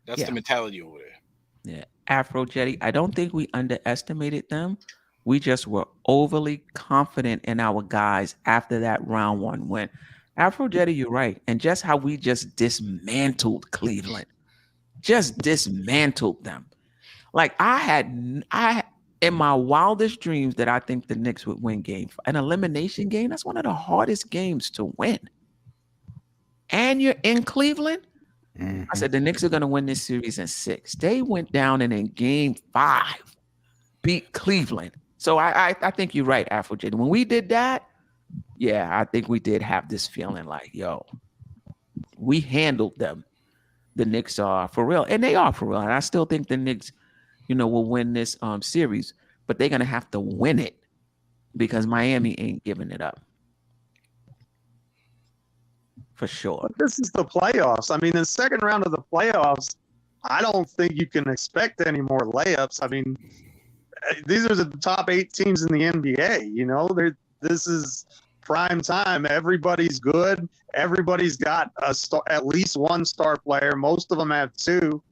E: that's the mentality over there.
C: Yeah. Afro Jetty, I don't think we underestimated them. We just were overly confident in our guys after that round 1 win. Afro Jetty, you're right. And just how we just dismantled Cleveland. Just dismantled them. Like I had in my wildest dreams that I think the Knicks would win an elimination game. That's one of the hardest games to win. And you're in Cleveland. Mm-hmm. I said the Knicks are going to win this series in 6. They went down and in game 5 beat Cleveland. So I think you're right, Afro J. When we did that, I think we did have this feeling like, we handled them. The Knicks are for real, and they are for real. And I still think the Knicks, will win this series, but they're gonna have to win it because Miami ain't giving it up for sure.
B: But this is the playoffs. I mean, the second round of the playoffs, I don't think you can expect any more layups. I mean, these are the top 8 teams in the NBA. This is prime time. Everybody's good. Everybody's got at least 1 star player. Most of them have 2,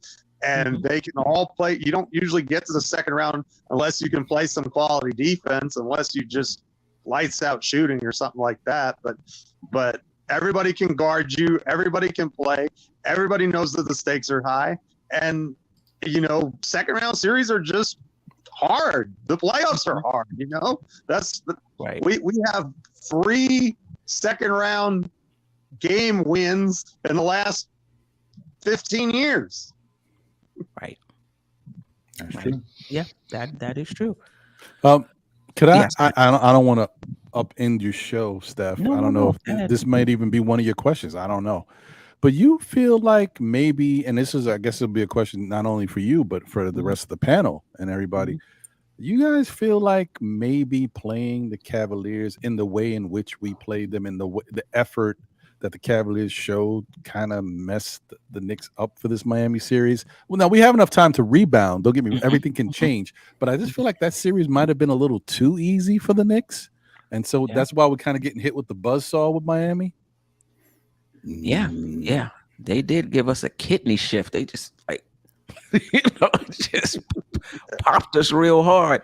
B: and they can all play. You don't usually get to the second round unless you can play some quality defense, unless you just lights out shooting or something like that. But everybody can guard you. Everybody can play. Everybody knows that the stakes are high, and second round series are just hard. The playoffs are hard. That's
C: right.
B: We have 3 second round game wins in the last 15 years.
C: Right.
D: That's true.
C: Yeah, that is true.
F: Could I? Yes. I don't want to upend your show, Steph. I don't know if this might even be one of your questions. I don't know, but you feel like maybe, and this is, I guess, it'll be a question not only for you but for the rest of the panel and everybody. You guys feel like maybe playing the Cavaliers in the way in which we played them, in the effort that the Cavaliers showed, kind of messed the Knicks up for this Miami series? Well, now we have enough time to rebound. Don't get me wrong, everything can change, but I just feel like that series might have been a little too easy for the Knicks, and so that's why we're kind of getting hit with the buzzsaw with Miami.
C: Yeah, they did give us a kidney shift. They just just popped us real hard.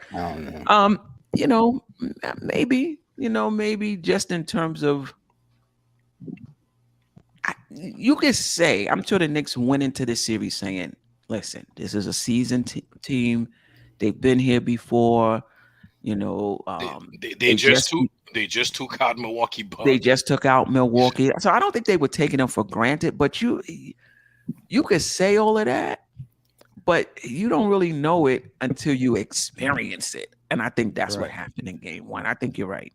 C: Maybe just in terms of, you could say, I'm sure the Knicks went into this series saying, listen, this is a seasoned team. They've been here before.
E: They just took out Milwaukee Bucks.
C: They just took out Milwaukee. So I don't think they were taking them for granted, but you could say all of that, but you don't really know it until you experience it. And I think that's what happened in game 1. I think you're right.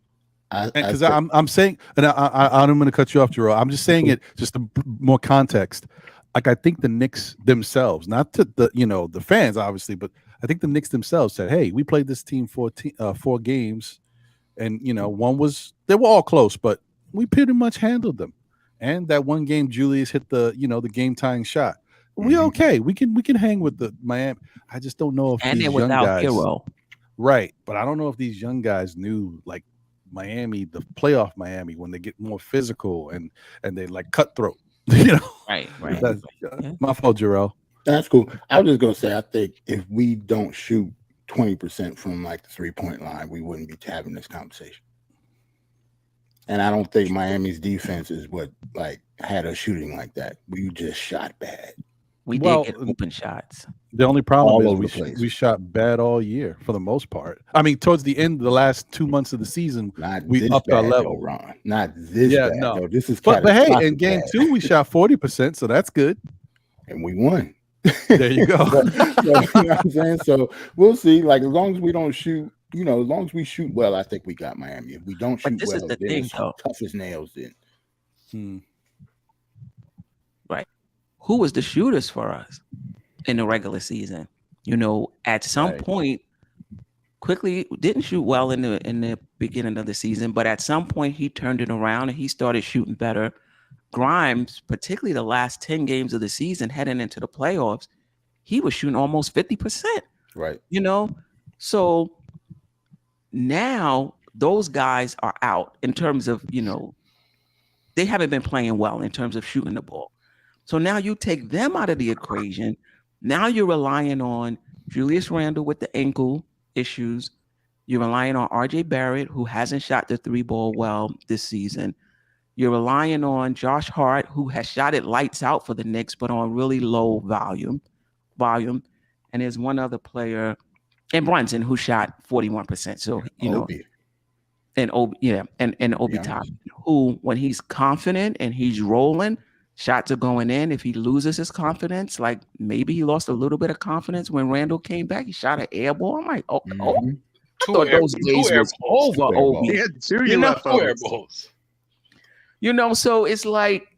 F: Because I'm saying, and I'm going to cut you off, Jerome. I'm just saying it just more context. Like, I think the Knicks themselves, not to the fans obviously, but I think the Knicks themselves said, "Hey, we played this team 4 games, and they were all close, but we pretty much handled them." And that one game, Julius hit the game tying shot. We okay. We can hang with the Miami. I just don't know if
C: And
F: these
C: they're
F: young
C: without
F: guys,
C: Hero.
F: right? But I don't know if these young guys knew like Miami, the playoff Miami, when they get more physical and they like cutthroat.
C: Right.
F: That's, my fault, Jarrell.
D: That's cool. I was just gonna say, I think if we don't shoot 20% from like the 3-point line, we wouldn't be having this conversation. And I don't think Miami's defense is what like had us shooting like that. We just shot bad.
C: We did get open shots.
F: The only problem
D: All
F: is
D: over the place.
F: we shot bad all year for the most part. I mean, towards the end, the last 2 months of the season, we upped our level.
D: Though, Ron. Not this bad.
F: No.
D: Though. This is
F: but hey,
D: catastrophic
F: in game
D: bad.
F: 2, we shot 40%, so that's good.
D: And we won.
F: There you go.
D: You know what I'm saying? So we'll see. Like as long as we don't shoot, as long as we shoot well, I think we got Miami. If we don't shoot
C: this
D: well,
C: is the
D: then
C: thing,
D: it's
C: though.
D: tough as nails then.
C: Right. Who was the shooters for us in the regular season? At some point, quickly didn't shoot well in the beginning of the season, but at some point he turned it around and he started shooting better. Grimes, particularly the last 10 games of the season heading into the playoffs, he was shooting almost 50%.
D: Right.
C: So now those guys are out in terms of, they haven't been playing well in terms of shooting the ball. So now you take them out of the equation. Now you're relying on Julius Randle with the ankle issues. You're relying on RJ Barrett, who hasn't shot the 3-ball well this season. You're relying on Josh Hart, who has shot it lights out for the Knicks, but on really low volume. And there's one other player, and Brunson, who shot 41%. So,
D: Obi.
C: And Obi Toppin, who, when he's confident and he's rolling, shots are going in. If he loses his confidence, like maybe he lost a little bit of confidence when Randall came back, he shot an air ball. I'm like, I thought those days was over, Obi.
B: He had 2
E: Two
B: UFOs.
E: air balls.
C: So it's like,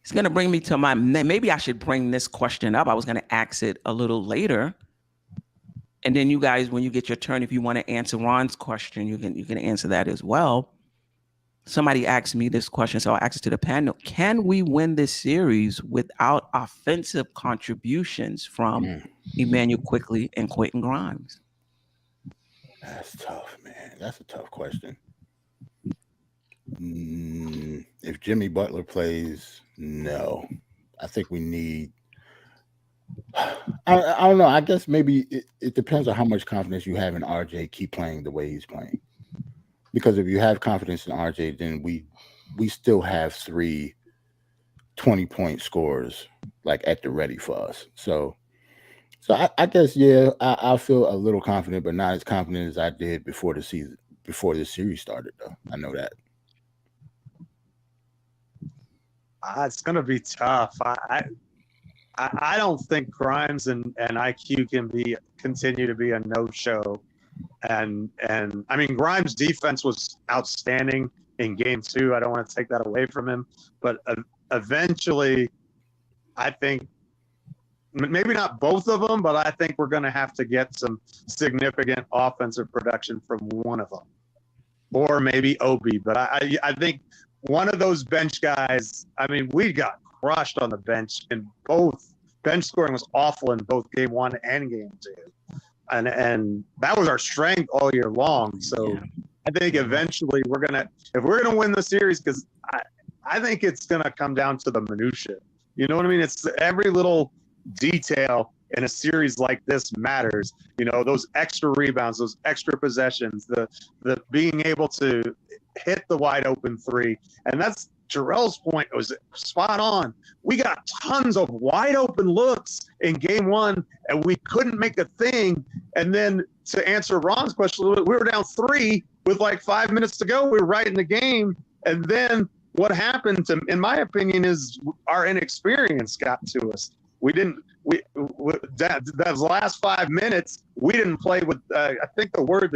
C: it's going to bring me to maybe I should bring this question up. I was going to ask it a little later. And then you guys, when you get your turn, if you want to answer Ron's question, you can answer that as well. Somebody asked me this question, so I'll ask it to the panel. Can we win this series without offensive contributions from Emmanuel Quickley and Quentin Grimes?
D: That's tough, man. That's a tough question. If Jimmy Butler plays, no. I think we need. I don't know. I guess maybe it depends on how much confidence you have in RJ keep playing the way he's playing. Because if you have confidence in RJ, then we still have 3 20-point scorers like at the ready for us. So I guess I feel a little confident, but not as confident as I did before the series started. Though I know that.
B: It's going to be tough. I don't think Grimes and IQ can continue to be a no-show. And I mean, Grimes' defense was outstanding in game 2. I don't want to take that away from him, but eventually, I think maybe not both of them, but I think we're going to have to get some significant offensive production from one of them, or maybe Obi. But I think one of those bench guys. I mean, we got crushed on the bench in both. Bench scoring was awful in both game 1 and game 2. And that was our strength all year long. So I think eventually if we're gonna win the series, because I think it's gonna come down to the minutia. You know what I mean? It's every little detail in a series like this matters. Those extra rebounds, those extra possessions, the being able to hit the wide open 3, and that's Jarrell's point was spot on. We got tons of wide open looks in game 1, and we couldn't make a thing. And then to answer Ron's question, we were down 3 with like 5 minutes to go. We were right in the game. And then what happened, in my opinion, is our inexperience got to us. Those last 5 minutes, we didn't play with, I think the word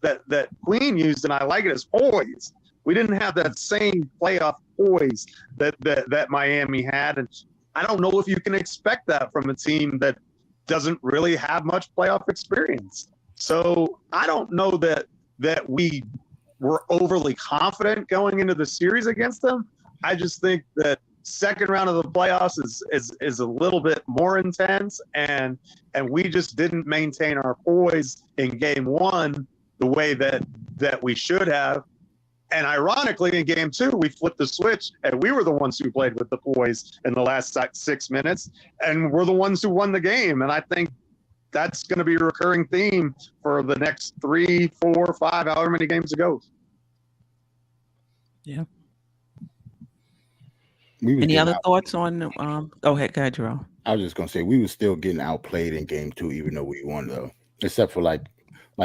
B: that Queen used, and I like it, is poise. We didn't have that same playoff poise that Miami had. I don't know if you can expect that from a team that doesn't really have much playoff experience. So I don't know that we were overly confident going into the series against them. I just think that second round of the playoffs is a little bit more intense, and we just didn't maintain our poise in game one the way that we should have. And ironically, in game two, we flipped the switch, and we were the ones who played with the poise in the last 6 minutes, and we're the ones who won the game. And I think that's going to be a recurring theme for the next 3, 4, 5, however many games it goes.
C: Yeah. Any other thoughts on? Go ahead, Jerome.
D: I was just gonna say we were still getting outplayed in game two, even though we won, though. Except for like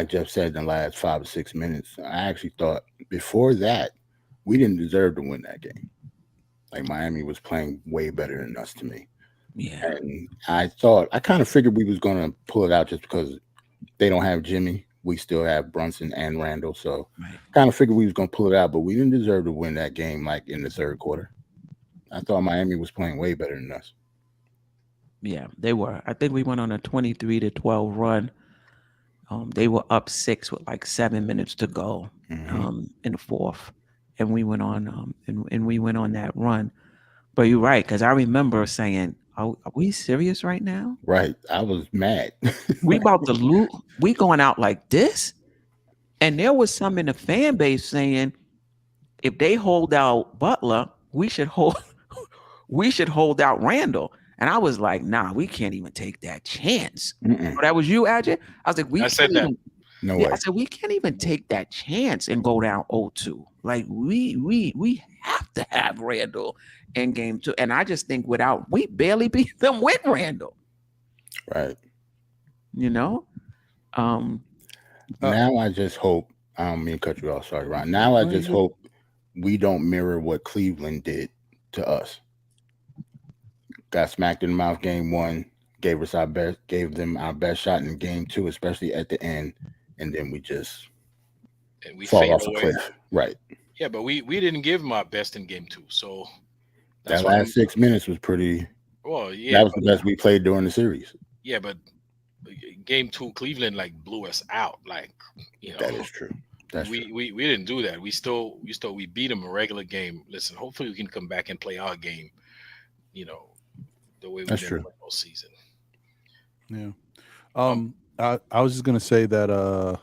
D: Jeff said, in the last 5 or 6 minutes, I actually thought before that we didn't deserve to win that game. Like Miami was playing way better than us to me.
C: Yeah.
D: And I kind of figured we was gonna pull it out just because they don't have Jimmy. We still have Brunson and Randall, so kind of figured we was gonna pull it out, but we didn't deserve to win that game like in the third quarter. I thought Miami was playing way better than us.
C: Yeah, they were. I think we went on a 23-12 run. They were up 6 with like 7 minutes to go in the fourth, and we went on and we went on that run. But you're right, because I remember saying, "Are we serious right now?"
D: Right. I was mad.
C: We about to lose. We going out like this, and there was some in the fan base saying, if they hold out Butler, we should hold out Randall. And I was like, nah, we can't even take that chance. Oh, that was you, Ajay? I was like,
E: I said that.
D: No way.
C: I said, we can't even take that chance and go down 0-2. Like, we have to have Randall in game 2. And I just think we barely beat them with Randall.
D: Right.
C: You know?
D: Now I just hope, I don't mean to cut you off, sorry, Ron. Now I just hope we don't mirror what Cleveland did to us. Got smacked in the mouth game 1, gave them our best shot in game 2, especially at the end, and then we just fall off a cliff. Right.
E: Yeah, but we didn't give them our best in game 2. So
D: that last 6 minutes was pretty.
E: Well, yeah,
D: that was the best we played during the series.
E: Yeah, but game 2, Cleveland like blew us out. Like, you know,
D: that is true.
E: We didn't do that. We beat them a regular game. Listen, hopefully we can come back and play our game, you know, the way we did play all season.
F: Yeah. I was just gonna say that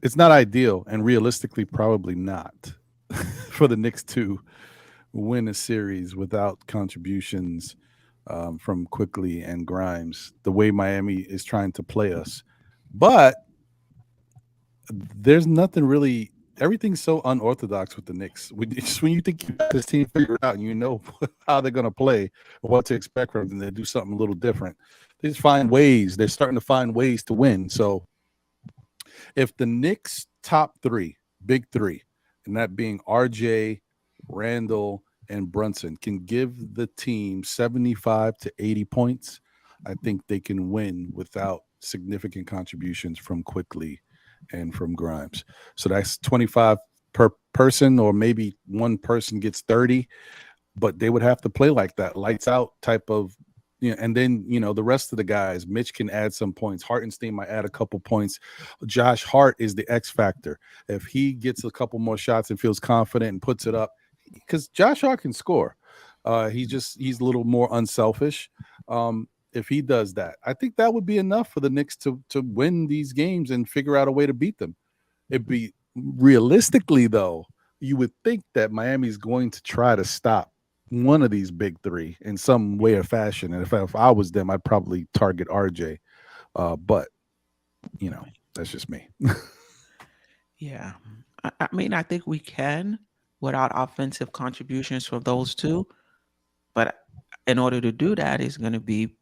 F: it's not ideal, and realistically probably not for the Knicks to win a series without contributions from Quickly and Grimes, the way Miami is trying to play us. But there's nothing really. Everything's so unorthodox with the Knicks. Just when you think you got this team figured out and you know how they're going to play or what to expect from them, they do something a little different. They just find ways. They're starting to find ways to win. So if the Knicks top 3, big 3, and that being RJ, Randall, and Brunson, can give the team 75 to 80 points, I think they can win without significant contributions from Quickly and from Grimes. So that's 25 per person, or maybe one person gets 30, but they would have to play like that, lights out type of, you know, and then, you know, the rest of the guys, Mitch can add some points. Hartenstein might add a couple points. Josh Hart is the X factor. If he gets a couple more shots and feels confident and puts it up, because Josh Hart can score. He's a little more unselfish. If he does that, I think that would be enough for the Knicks to win these games and figure out a way to beat them. It'd be realistically, though, you would think that Miami's going to try to stop one of these big 3 in some way or fashion. And if I was them, I'd probably target RJ. But, you know, that's just me.
C: Yeah. I mean, I think we can without offensive contributions from those two. But in order to do that, it's going to be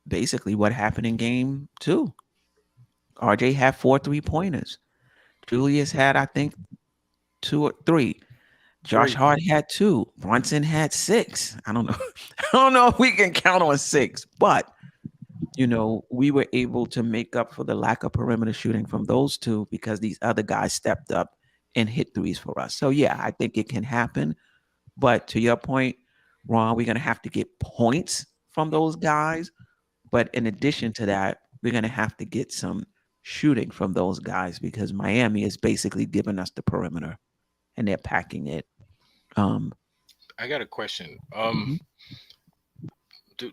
C: basically what happened in game 2. RJ had 4 3-pointers. Julius had, I think, 2 or 3. Josh Hart had 2. Brunson had 6. I don't know. I don't know if we can count on 6, but you know, we were able to make up for the lack of perimeter shooting from those 2 because these other guys stepped up and hit threes for us. So yeah, I think it can happen. But to your point, Ron, we're going to have to get points from those guys. But in addition to that, we're going to have to get some shooting from those guys because Miami is basically giving us the perimeter and they're packing it.
E: I got a question.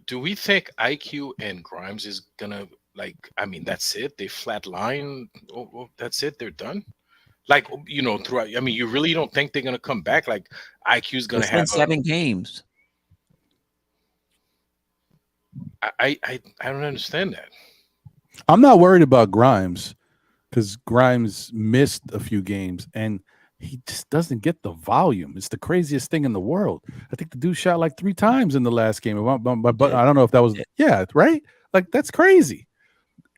E: Do we think IQ and Grimes is gonna that's it? They flat line. Oh, that's it. They're done. Like throughout. I mean, you really don't think they're gonna come back? Like IQ's gonna have
C: 7 games.
E: I don't understand that.
F: I'm not worried about Grimes because Grimes missed a few games and he just doesn't get the volume. It's the craziest thing in the world. I think the dude shot like 3 times in the last game. But I don't know if that was right. Like that's crazy.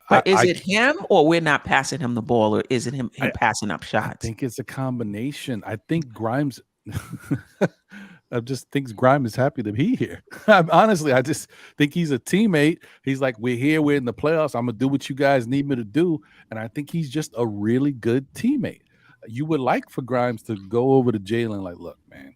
C: But is it him or we're not passing him the ball or is it him passing up shots?
F: I think it's a combination. I think Grimes I just think Grimes is happy to be here. Honestly, I just think he's a teammate. He's like, we're here, we're in the playoffs. I'm gonna do what you guys need me to do. And I think he's just a really good teammate. You would like for Grimes to go over to Jalen, like, look, man,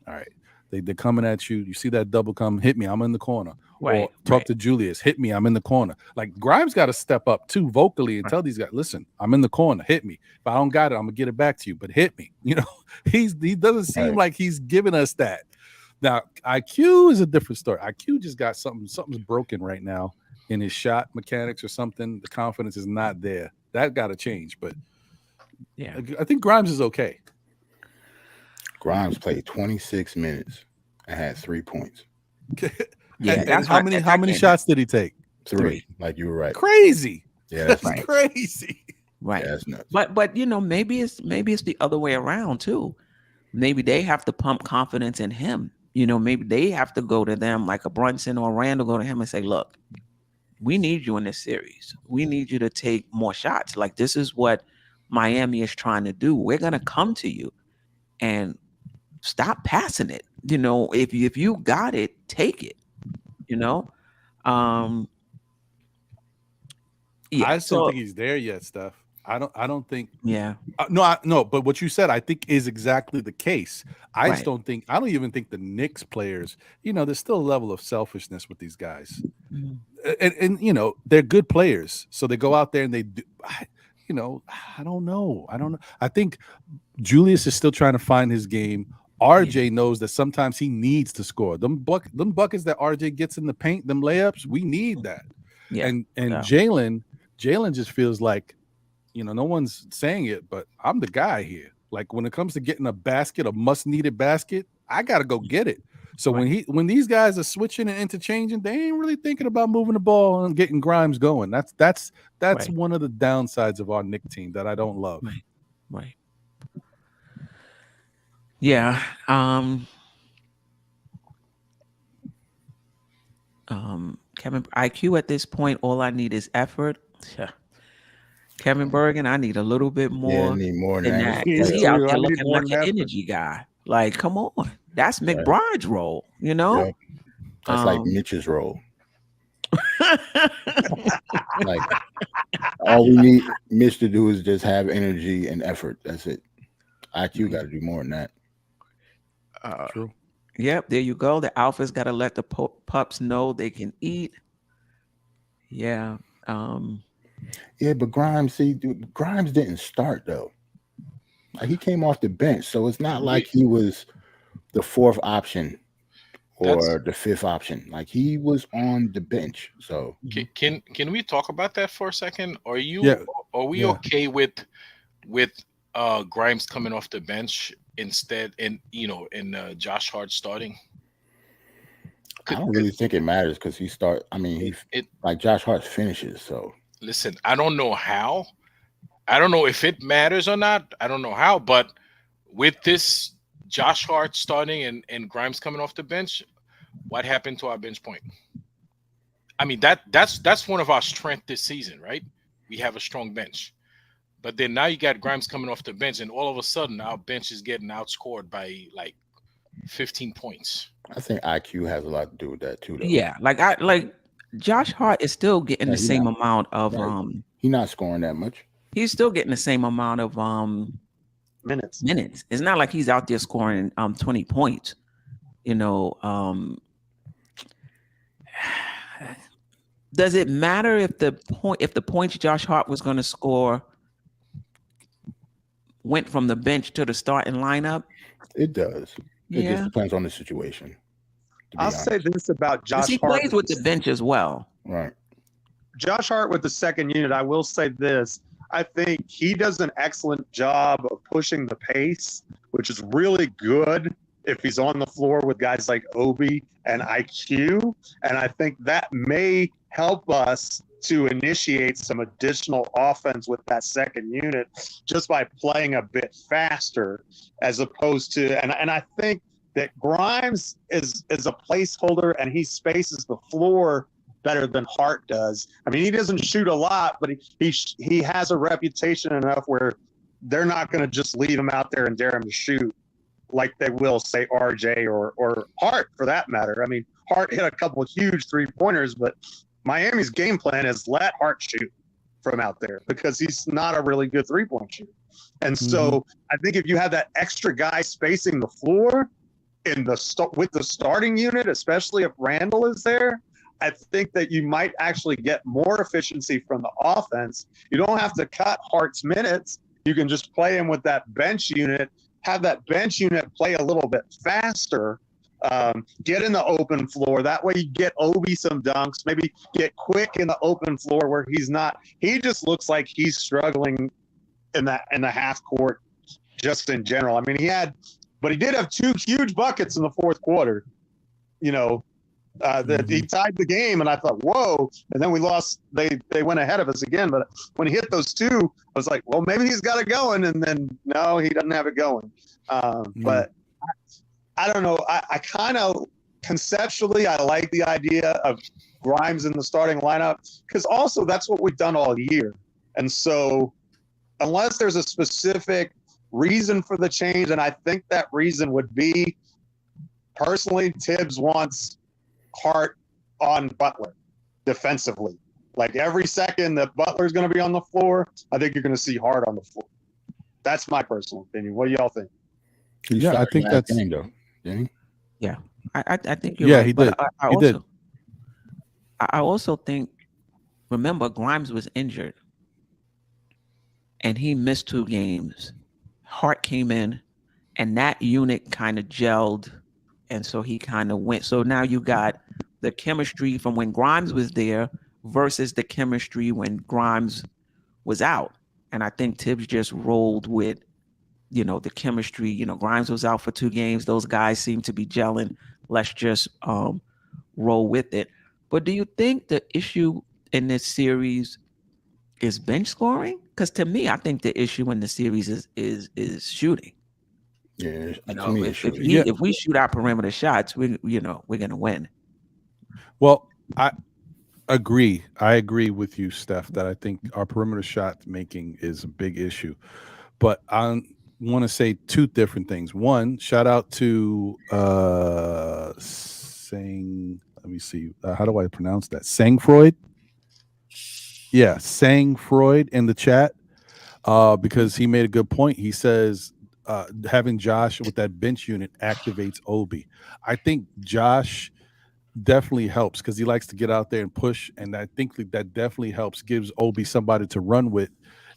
F: all right, they're coming at you. You see that double come, hit me, I'm in the corner. Or talk to Julius, hit me, I'm in the corner. Like Grimes got to step up too vocally and tell these guys, listen, I'm in the corner, hit me. If I don't got it, I'm gonna get it back to you, but hit me. He doesn't seem like he's giving us that. Now, IQ is a different story. IQ just got something's broken right now in his shot mechanics or something. The confidence is not there. That got to change, but yeah, I think Grimes is okay.
D: Grimes played 26 minutes and had 3 points.
F: Yeah, and how many shots did he take?
D: 3. Like you were right.
F: Crazy.
D: Yeah, that's
F: right. Crazy.
C: Right.
D: Yeah, that's nuts.
C: But maybe it's the other way around too. Maybe they have to pump confidence in him. Maybe they have to go to them like a Brunson or Randall, go to him and say, look, we need you in this series. We need you to take more shots. Like this is what Miami is trying to do. We're gonna come to you and stop passing it. If you got it, take it.
F: I still think he's there yet, Steph. I don't think.
C: Yeah.
F: No. But what you said, I think, is exactly the case. I just don't think. I don't even think the Knicks players. There's still a level of selfishness with these guys, and they're good players, so they go out there and they do. I don't know. I think Julius is still trying to find his game. RJ knows that sometimes he needs to score. Them buckets that RJ gets in the paint, them layups, we need that. Yeah. And Jalen just feels like, no one's saying it, but I'm the guy here. Like when it comes to getting a must-needed basket, I gotta go get it. So when these guys are switching and interchanging, they ain't really thinking about moving the ball and getting Grimes going. That's one of the downsides of our Knicks team that I don't love.
C: Right. Yeah. Kevin IQ at this point, all I need is effort. Yeah. Kevin Bergen, I need a little bit more.
D: Yeah, I need more than that.
C: He out there looking like an energy guy. Like, come on. That's McBride's role,
D: Yeah. That's like Mitch's role. Like all we need Mitch to do is just have energy and effort. That's it. IQ got to do more than that.
F: True.
C: Yep, there you go. The alphas got to let the pups know they can eat. Yeah.
D: Yeah, but Grimes didn't start though. Like, he came off the bench, so it's not like he was the 4th option or the 5th option. Like he was on the bench. So
E: can we talk about that for a second? Are we okay with Grimes coming off the bench instead and Josh Hart starting?
D: I don't really think it matters because like Josh Hart finishes. So
E: listen, I don't know how. I don't know if it matters or not. I don't know how, but with this Josh Hart starting and Grimes coming off the bench, what happened to our bench point? I mean, that's one of our strengths this season, right? We have a strong bench. But then now you got Grimes coming off the bench, and all of a sudden our bench is getting outscored by like 15 points.
D: I think IQ has a lot to do with that too, though.
C: Yeah, like Josh Hart is still getting the same amount of
D: he's not scoring that much.
C: He's still getting the same amount of minutes. It's not like he's out there scoring 20 points. you know, does it matter if the points Josh Hart was going to score went from the bench to the starting lineup?
D: It does. It
C: Yeah.
D: just depends on the situation. To be
B: I'll
D: honest.
B: say this about
C: 'Cause
B: Josh
C: he
B: Hart.
C: plays with the bench as well.
D: Right.
B: Josh Hart with the second unit, I will say this. I think he does an excellent job of pushing the pace, which is really good if he's on the floor with guys like Obi and IQ. And I think that may help us to initiate some additional offense with that second unit just by playing a bit faster, as opposed to, and I think that Grimes is a placeholder and he spaces the floor better than Hart does. I mean, he doesn't shoot a lot, but he has a reputation enough where they're not going to just leave him out there and dare him to shoot like they will, say, RJ or Hart for that matter. I mean, Hart hit a couple of huge 3-pointers, but Miami's game plan is let Hart shoot from out there because he's not a really good 3-point shooter. And so I think if you have that extra guy spacing the floor with the starting unit, especially if Randall is there, I think that you might actually get more efficiency from the offense. You don't have to cut Hart's minutes. You can just play him with that bench unit, have that bench unit play a little bit faster, get in the open floor. That way you get Obi some dunks, maybe get Quick in the open floor where he just looks like he's struggling in the half court just in general. I mean, he did have 2 huge buckets in the fourth quarter, that he tied the game, and I thought, whoa, and then we lost. They went ahead of us again, but when he hit those 2, I was like, well, maybe he's got it going, and then no, he doesn't have it going. But I don't know. I kind of conceptually, I like the idea of Grimes in the starting lineup because also that's what we've done all year, and so unless there's a specific reason for the change, and I think that reason would be, personally, Tibbs wants Hart on Butler defensively. Like every second that Butler's going to be on the floor, I think you're going to see Hart on the floor. That's my personal opinion. What do y'all think?
F: Yeah, I think that's
D: game, though. Didn't he?
C: Yeah, I think you're
F: yeah,
C: right.
F: he
C: But
F: did.
C: I
F: He
C: also,
F: did.
C: I also think, remember, Grimes was injured and he missed 2 games. Hart came in and that unit kind of gelled. And so he kind of went. So now you got the chemistry from when Grimes was there versus the chemistry when Grimes was out. And I think Tibbs just rolled with, the chemistry. Grimes was out for 2 games. Those guys seem to be gelling. Let's just roll with it. But do you think the issue in this series is bench scoring? Because to me, I think the issue in the series is shooting.
D: Yeah, to me,
C: If we shoot our perimeter shots, we're gonna win.
F: Well, I agree. I agree with you, Steph, that I think our perimeter shot making is a big issue. But I want to say 2 different things. One, shout out to Sang. Let me see. How do I pronounce that? Sangfreud. Yeah, Sangfreud in the chat because he made a good point. He says having Josh with that bench unit activates Obi. I think Josh definitely helps because he likes to get out there and push, and I think that definitely helps, gives Obi somebody to run with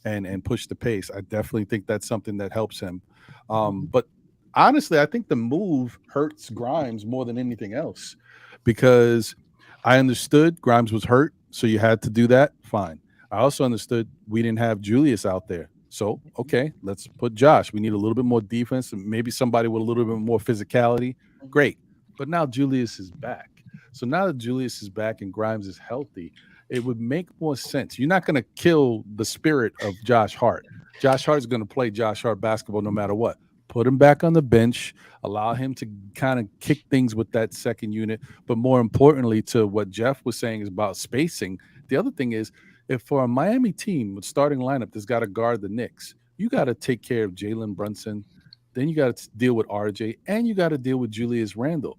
F: and push the pace. I definitely think that's something that helps him. But honestly, I think the move hurts Grimes more than anything else because I understood Grimes was hurt, so you had to do that. Fine. I also understood we didn't have Julius out there. So, okay, let's put Josh. We need a little bit more defense and maybe somebody with a little bit more physicality. Great. But now Julius is back. So now that Julius is back and Grimes is healthy, it would make more sense. You're not going to kill the spirit of Josh Hart. Josh Hart is going to play Josh Hart basketball no matter what. Put him back on the bench, allow him to kind of kick things with that second unit. But more importantly, to what Jeff was saying is about spacing. The other thing is, if for a Miami team with starting lineup that's got to guard the Knicks, you got to take care of Jalen Brunson. Then you got to deal with RJ, and you got to deal with Julius Randle.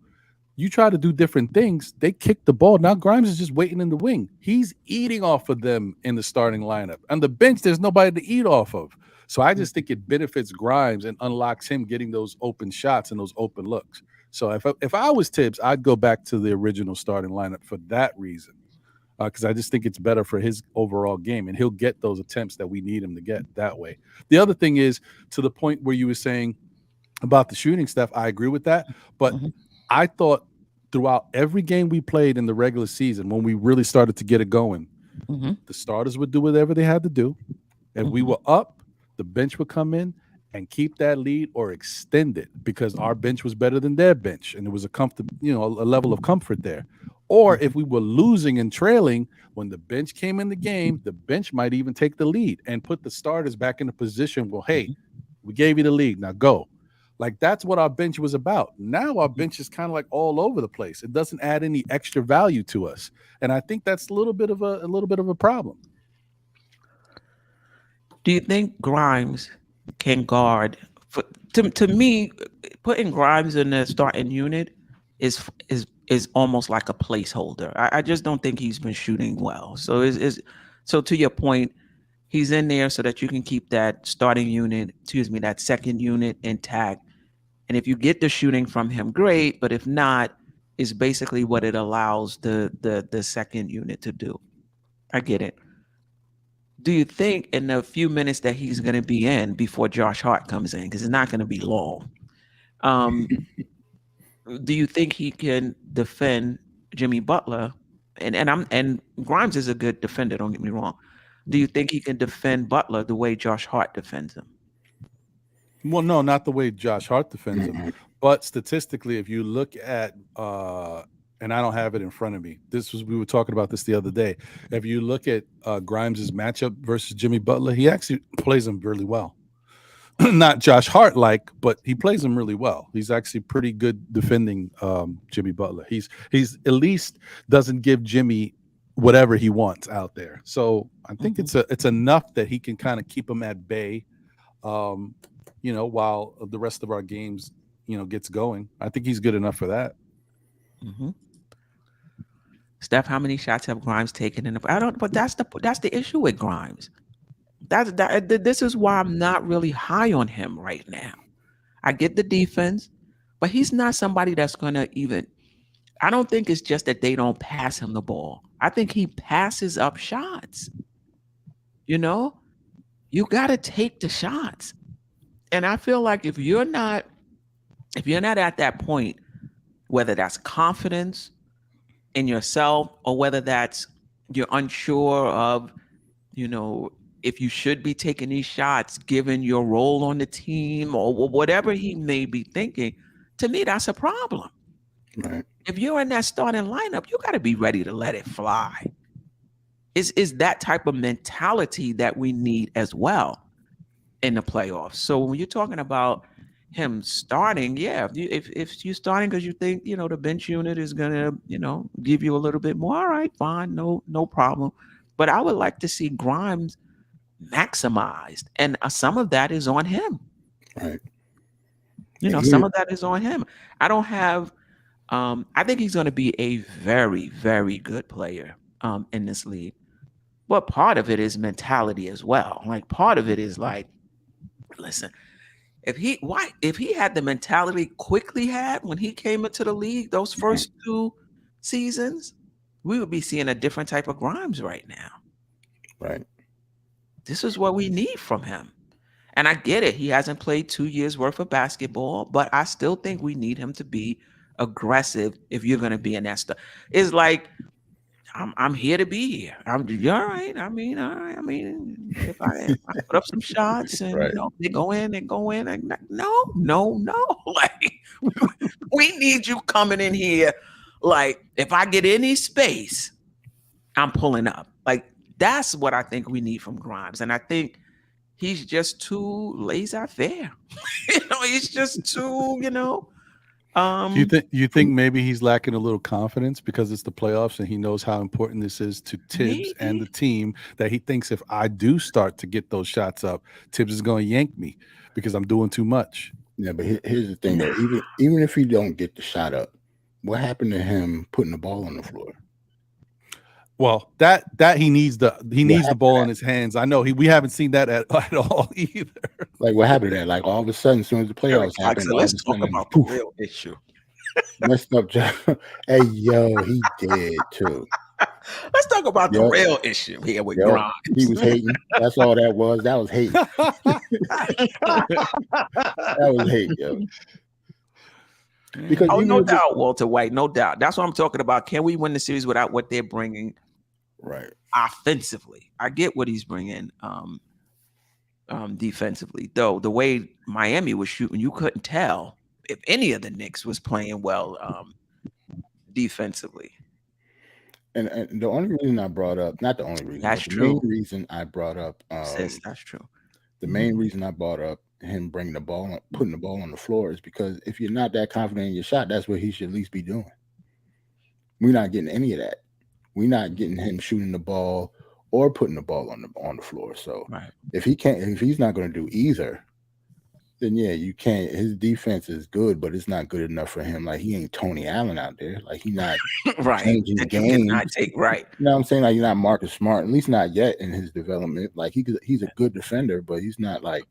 F: You try to do different things, they kick the ball. Now Grimes is just waiting in the wing. He's eating off of them in the starting lineup. On the bench, there's nobody to eat off of. So I just think it benefits Grimes and unlocks him getting those open shots and those open looks. So if I was Tibbs, I'd go back to the original starting lineup for that reason, because I just think it's better for his overall game, and he'll get those attempts that we need him to get that way. The other thing is, to the point where you were saying about the shooting stuff, I agree with that. But I thought throughout every game we played in the regular season, when we really started to get it going, the starters would do whatever they had to do. If we were up, the bench would come in and keep that lead or extend it, because our bench was better than their bench, and it was a comfortable, a level of comfort there. Or if we were losing and trailing, when the bench came in the game, the bench might even take the lead and put the starters back in a position. Well, hey, we gave you the lead, now go. Like, that's what our bench was about. Now our bench is kind of like all over the place. It doesn't add any extra value to us, and I think that's a little bit of a problem.
C: Do you think Grimes can guard? To me, putting Grimes in the starting unit is almost like a placeholder. I just don't think he's been shooting well. So so to your point, he's in there so that you can keep that starting unit, that second unit intact. And if you get the shooting from him, great. But if not, it's basically what it allows the second unit to do. I get it. Do you think in the few minutes that he's going to be in before Josh Hart comes in, because it's not going to be long, do you think he can defend Jimmy Butler? And Grimes is a good defender, don't get me wrong. Do you think he can defend Butler the way Josh Hart defends him?
F: Well, no, not the way Josh Hart defends him. But statistically, if you look at and I don't have it in front of me. We were talking about this the other day. If you look at Grimes' matchup versus Jimmy Butler, he actually plays him really well. Not Josh Hart like, but he plays him really well. He's actually pretty good defending Jimmy Butler. He's at least doesn't give Jimmy whatever he wants out there. So I think it's enough that he can kind of keep him at bay, while the rest of our games, gets going. I think he's good enough for that.
C: Steph, how many shots have Grimes taken but that's the issue with Grimes. This is why I'm not really high on him right now. I get the defense, but he's not somebody that's gonna I don't think it's just that they don't pass him the ball. I think he passes up shots. You gotta take the shots. And I feel like if you're not at that point, whether that's confidence in yourself or whether that's you're unsure of, if you should be taking these shots given your role on the team or whatever he may be thinking, to me, that's a problem.
D: Right.
C: If you're in that starting lineup, you got to be ready to let it fly. Is that type of mentality that we need as well in the playoffs. So when you're talking about him starting, if you're starting because you think the bench unit is gonna give you a little bit more, all right, fine, no problem. But I would like to see Grimes maximized, and some of that is on him.
D: Right.
C: Some of that is on him. I don't have. I think he's going to be a very, very good player in this league. But part of it is mentality as well. Like part of it is like, listen. If he had the mentality Quickly had when he came into the league, those first 2 seasons, we would be seeing a different type of Grimes right now.
D: Right.
C: This is what we need from him. And I get it. He hasn't played 2 years worth of basketball, but I still think we need him to be aggressive if you're going to be in that stuff. It's like, I'm here to be here. You're all right. I mean, all right. I mean, if I put up some shots and
D: right.
C: They go in. No. Like we need you coming in here. Like if I get any space, I'm pulling up. Like that's what I think we need from Grimes, and I think he's just too laissez-faire. He's just too.
F: You think maybe he's lacking a little confidence because it's the playoffs and he knows how important this is to Tibbs and the team, that he thinks if I do start to get those shots up, Tibbs is going to yank me because I'm doing too much.
D: Yeah, but here's the thing though. Even if he don't get the shot up, what happened to him putting the ball on the floor?
F: Well, that he needs the ball in his hands. I know we haven't seen that at all either.
D: Like what happened to that? Like all of a sudden, as soon as the playoffs happened,
C: let's talk about the real issue.
D: Messed up job. Hey, yo, he did too.
C: Let's talk about the
D: Yep.
C: real issue here with
D: Yep.
C: Grimes.
D: He was hating. That's all that was. That was hate. That was hate, yo. Because
C: Oh,
D: even
C: no
D: if it-
C: doubt, Walter White, no doubt. That's what I'm talking about. Can we win the series without what they're bringing
D: right.
C: offensively? I get what he's bringing defensively, though. The way Miami was shooting, you couldn't tell if any of the Knicks was playing well defensively.
D: And the only reason I brought up, not the only reason,
C: That's
D: but the
C: true.
D: main reason I brought up,
C: Sis, that's true.
D: the main reason I brought up him bringing the ball, putting the ball on the floor is because if you're not that confident in your shot, that's what he should at least be doing. We're not getting any of that. We're not getting him shooting the ball or putting the ball on the floor. So
C: Right.
D: if he's not going to do either, then yeah, you can't. His defense is good, but it's not good enough for him. Like he ain't Tony Allen out there. Like he's not
C: Right.
D: changing the
C: That you
D: game.
C: cannot take right.
D: You know what I'm saying? Like, you're not Marcus Smart, at least not yet in his development. Like, he's a good defender, but he's not like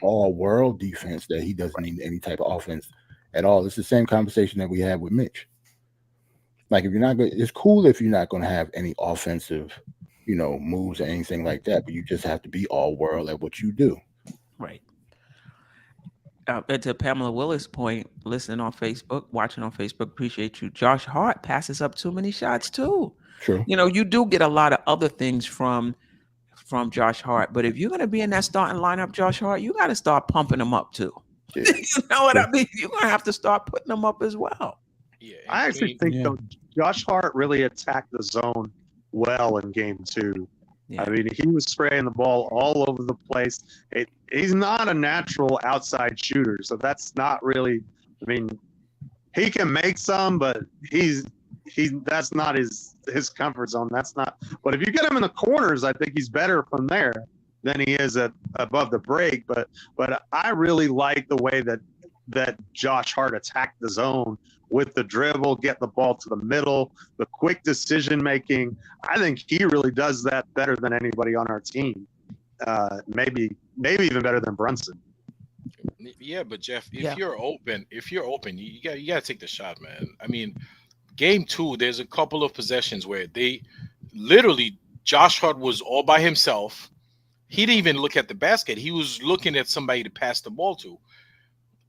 D: all world defense that he doesn't need any type of offense at all. It's the same conversation that we had with Mitch. Like, if you're not good, it's cool if you're not going to have any offensive, moves or anything like that, but you just have to be all world at what you do.
C: Right. And to Pamela Willis' point, listening on Facebook, watching on Facebook, appreciate you. Josh Hart passes up too many shots too.
D: True.
C: You do get a lot of other things from Josh Hart, but if you're going to be in that starting lineup, Josh Hart, you got to start pumping them up too.
D: Yeah.
C: You know what I mean? You're going to have to start putting them up as well.
E: Yeah,
B: I actually think though, Josh Hart really attacked the zone well in game 2.
C: Yeah.
B: I mean, he was spraying the ball all over the place. He's not a natural outside shooter, so that's not really. I mean, he can make some, but that's not his comfort zone. That's not. But if you get him in the corners, I think he's better from there than he is above the break. But I really like the way that Josh Hart attacked the zone with the dribble, get the ball to the middle, the quick decision making. I think he really does that better than anybody on our team. Maybe even better than Brunson.
E: Yeah, but Jeff, if you're open, you got to take the shot, man. I mean, game 2, there's a couple of possessions where they literally Josh Hart was all by himself. He didn't even look at the basket. He was looking at somebody to pass the ball to.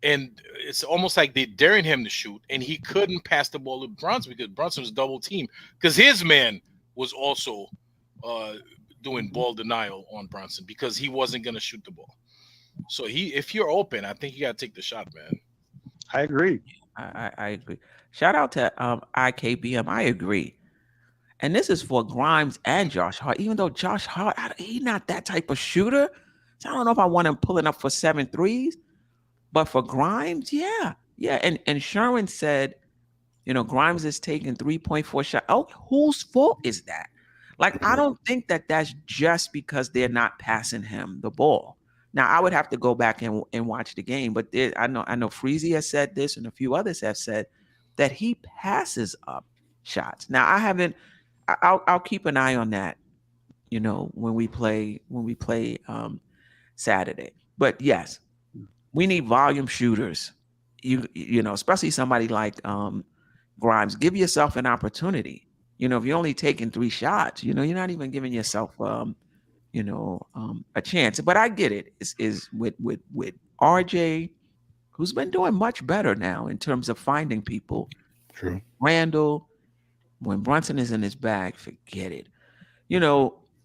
E: And it's almost like they're daring him to shoot, and he couldn't pass the ball to Brunson because Brunson was double teamed because his man was also doing ball denial on Brunson because he wasn't going to shoot the ball. So if you're open, I think you got to take the shot, man.
B: I agree.
C: I agree. Shout out to IKBM. I agree. And this is for Grimes and Josh Hart. Even though Josh Hart, he's not that type of shooter. So I don't know if I want him pulling up for 7 threes. But for Grimes, yeah. And Sherwin said, Grimes is taking 3.4 shots. Oh, whose fault is that? Like, I don't think that that's just because they're not passing him the ball. Now, I would have to go back and watch the game, but I know Freezy has said this, and a few others have said that he passes up shots. Now, I'll keep an eye on that, when we play Saturday. But yes, we need volume shooters. Especially somebody like Grimes. Give yourself an opportunity. If you're only taking 3 shots, you're not even giving yourself a chance. But I get it. Is with RJ, who's been doing much better now in terms of finding people.
D: True.
C: Randall, when Brunson is in his bag, forget it.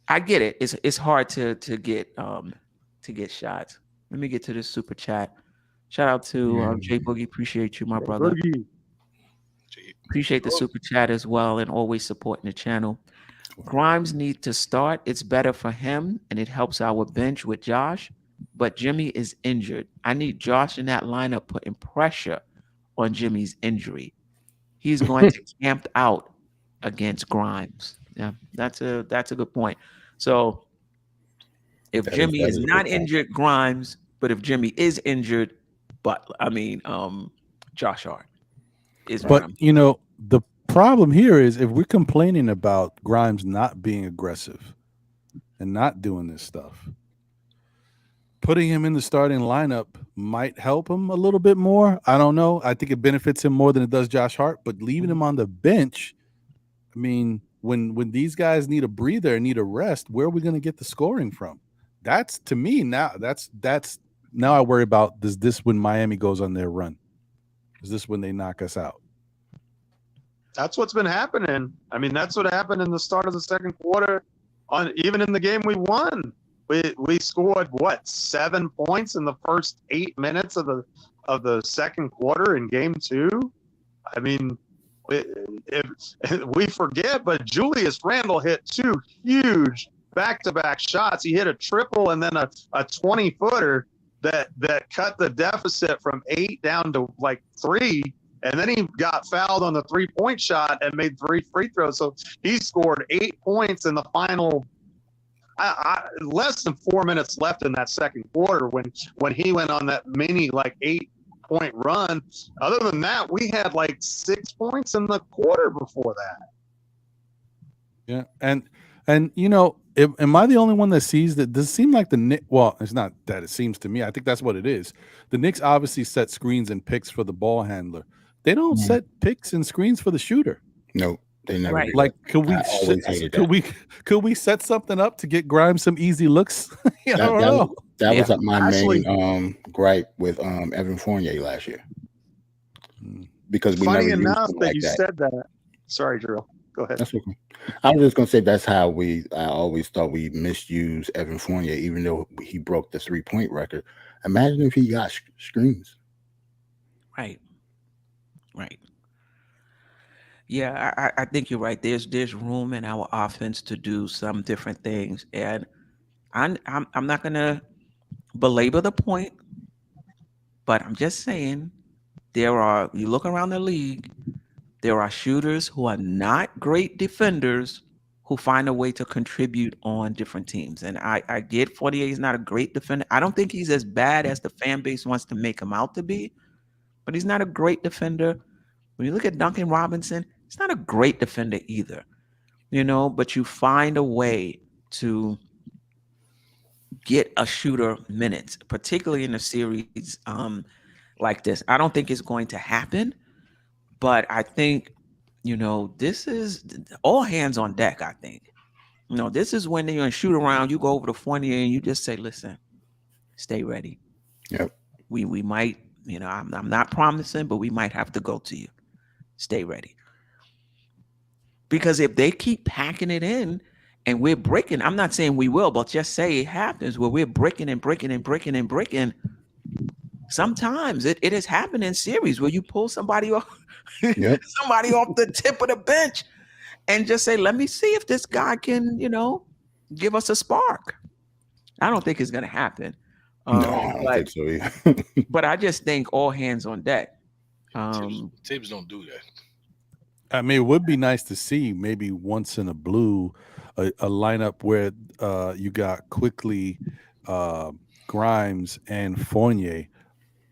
C: I get it. It's hard to get shots. Let me get to this super chat. Shout out to Jay Boogie. Appreciate you, my brother.
B: Boogie.
C: Appreciate the super chat as well, and always supporting the channel. Grimes needs to start. It's better for him, and it helps our bench with Josh. But Jimmy is injured. I need Josh in that lineup putting pressure on Jimmy's injury. He's going to camp out against Grimes. Yeah, that's a good point. So if Jimmy is not injured, Grimes. But if Jimmy is injured, Josh Hart is.
F: But the problem here is if we're complaining about Grimes not being aggressive and not doing this stuff, putting him in the starting lineup might help him a little bit more. I don't know. I think it benefits him more than it does Josh Hart, but leaving him on the bench, I mean, when these guys need a breather and need a rest, where are we going to get the scoring from? That's, to me, now now I worry about, does this when Miami goes on their run? Is this when they knock us out?
B: That's what's been happening. I mean, that's what happened in the start of the second quarter. Even in the game we won, we scored 7 points in the first 8 minutes of the second quarter in game 2. I mean, if we forget, but Julius Randle hit 2 huge back-to-back shots. He hit a triple and then a 20-footer that cut the deficit from 8 down to 3. And then he got fouled on the 3-point shot and made 3 free throws. So he scored 8 points in the final, less than 4 minutes left in that second quarter when he went on that mini 8-point run. Other than that, we had 6 points in the quarter before that.
F: Yeah, and am I the only one that sees that? Does it seem like the Knicks? Well, it's not that it seems to me. I think that's what it is. The Knicks obviously set screens and picks for the ball handler. They don't set picks and screens for the shooter.
D: No, they never.
C: Right.
D: do.
F: Like, could we set something up to get Grimes some easy looks? I don't know.
D: That was my main gripe with Evan Fournier last year. Because we
B: Funny
D: never
B: enough
D: used him
B: that
D: like
B: you
D: that.
B: said that. Sorry, Drew. Go ahead.
D: That's okay. I was just gonna say that's how I always thought we misused Evan Fournier, even though he broke the 3-point record. Imagine if he got screens.
C: Right. Yeah, I think you're right. There's room in our offense to do some different things, and I'm not gonna belabor the point, but I'm just saying you look around the league, there are shooters who are not great defenders who find a way to contribute on different teams. And I get Fournier is not a great defender. I don't think he's as bad as the fan base wants to make him out to be, but he's not a great defender. When you look at Duncan Robinson, he's not a great defender either, but you find a way to get a shooter minutes, particularly in a series like this. I don't think it's going to happen, but I think, this is all hands on deck, I think. This is when you're in shoot around, you go over to Fournier and you just say, listen, stay ready.
D: Yep.
C: We might, I'm not promising, but we might have to go to you. Stay ready. Because if they keep packing it in and we're breaking, I'm not saying we will, but just say it happens where we're breaking and breaking and breaking and breaking. Sometimes it has happened in series where you pull somebody off, somebody off the tip of the bench and just say, let me see if this guy can, give us a spark. I don't think it's going to happen.
D: No, I don't think so either.
C: But I just think all hands on deck.
E: Tibbs don't do that.
F: I mean, it would be nice to see maybe once in a blue a lineup where you got quickly Grimes and Fournier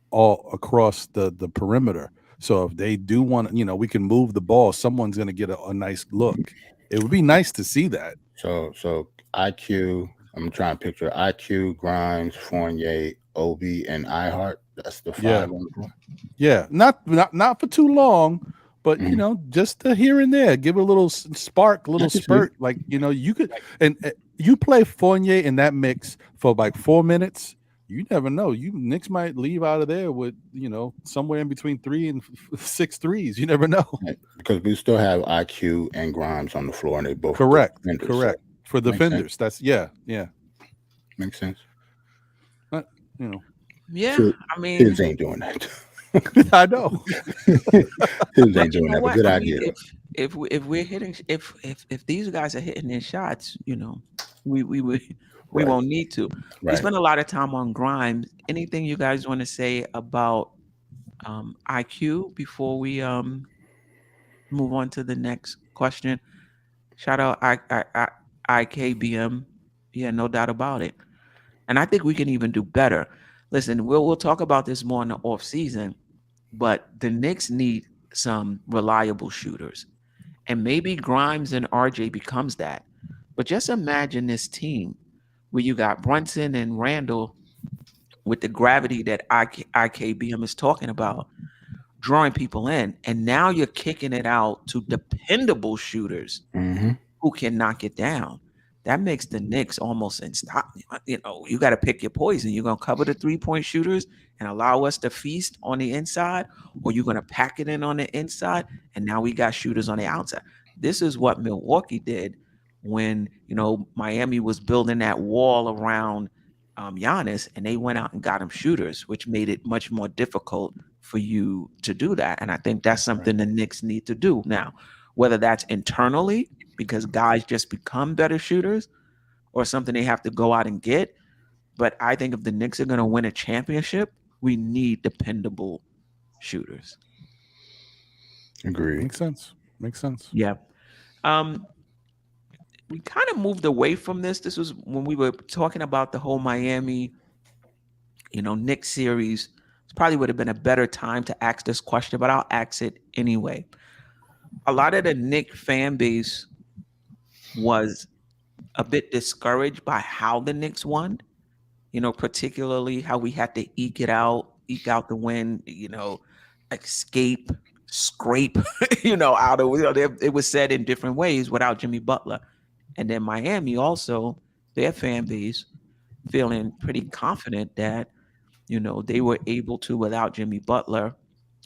F: all across the perimeter. So if they do want, we can move the ball. Someone's going to get a nice look. It would be nice to see that.
D: So IQ, I'm trying to picture IQ, Grimes, Fournier, Obi, and iHeart. That's the 5 on the floor.
F: Yeah, not for too long, but just here and there, give it a little spark, a little spurt. You could, and you play Fournier in that mix for 4 minutes. You never know. Knicks might leave out of there with somewhere in between 3 and 6 threes. You never know.
D: Right. Because we still have IQ and Grimes on the floor, and they both
F: correct.
D: Defenders,
F: so for defenders. That's yeah.
D: Makes sense.
F: But
C: Yeah, I mean,
D: Tibbs ain't doing that.
F: I know.
D: Tibbs ain't doing that. But good idea.
C: If we're hitting, if these guys are hitting their shots, we won't need to. We spend a lot of time on Grimes. Anything you guys want to say about IQ before we move on to the next question? Shout out IKBM. Yeah, no doubt about it. And I think we can even do better. Listen, we'll talk about this more in the off season, but the Knicks need some reliable shooters. And maybe Grimes and RJ becomes that. But just imagine this team where you got Brunson and Randall with the gravity that IKBM is talking about, drawing people in, and now you're kicking it out to dependable shooters
D: Mm-hmm.
C: who can knock it down. That makes the Knicks almost unstoppable. You know, you got to pick your poison. You're going to cover the 3-point shooters and allow us to feast on the inside, or you're going to pack it in on the inside, and now we got shooters on the outside. This is what Milwaukee did when, you know, Miami was building that wall around Giannis, and they went out and got him shooters, which made it much more difficult for you to do that. And I think that's something the Knicks need to do now, whether that's internally because guys just become better shooters, or something they have to go out and get. But I think if the Knicks are going to win a championship, we need dependable shooters.
D: Agreed.
F: Makes sense. Makes sense.
C: Yeah. We kind of moved away from this. This was when we were talking about the whole Miami, you know, Knicks series. It probably would have been a better time to ask this question, but I'll ask it anyway. A lot of the Knicks fan base was a bit discouraged by how the Knicks won, you know, particularly how we had to eke out the win, you know, scrape, you know, out of, you know, it was said in different ways without Jimmy Butler. And then Miami also, their fan base feeling pretty confident that, you know, they were able to, without Jimmy Butler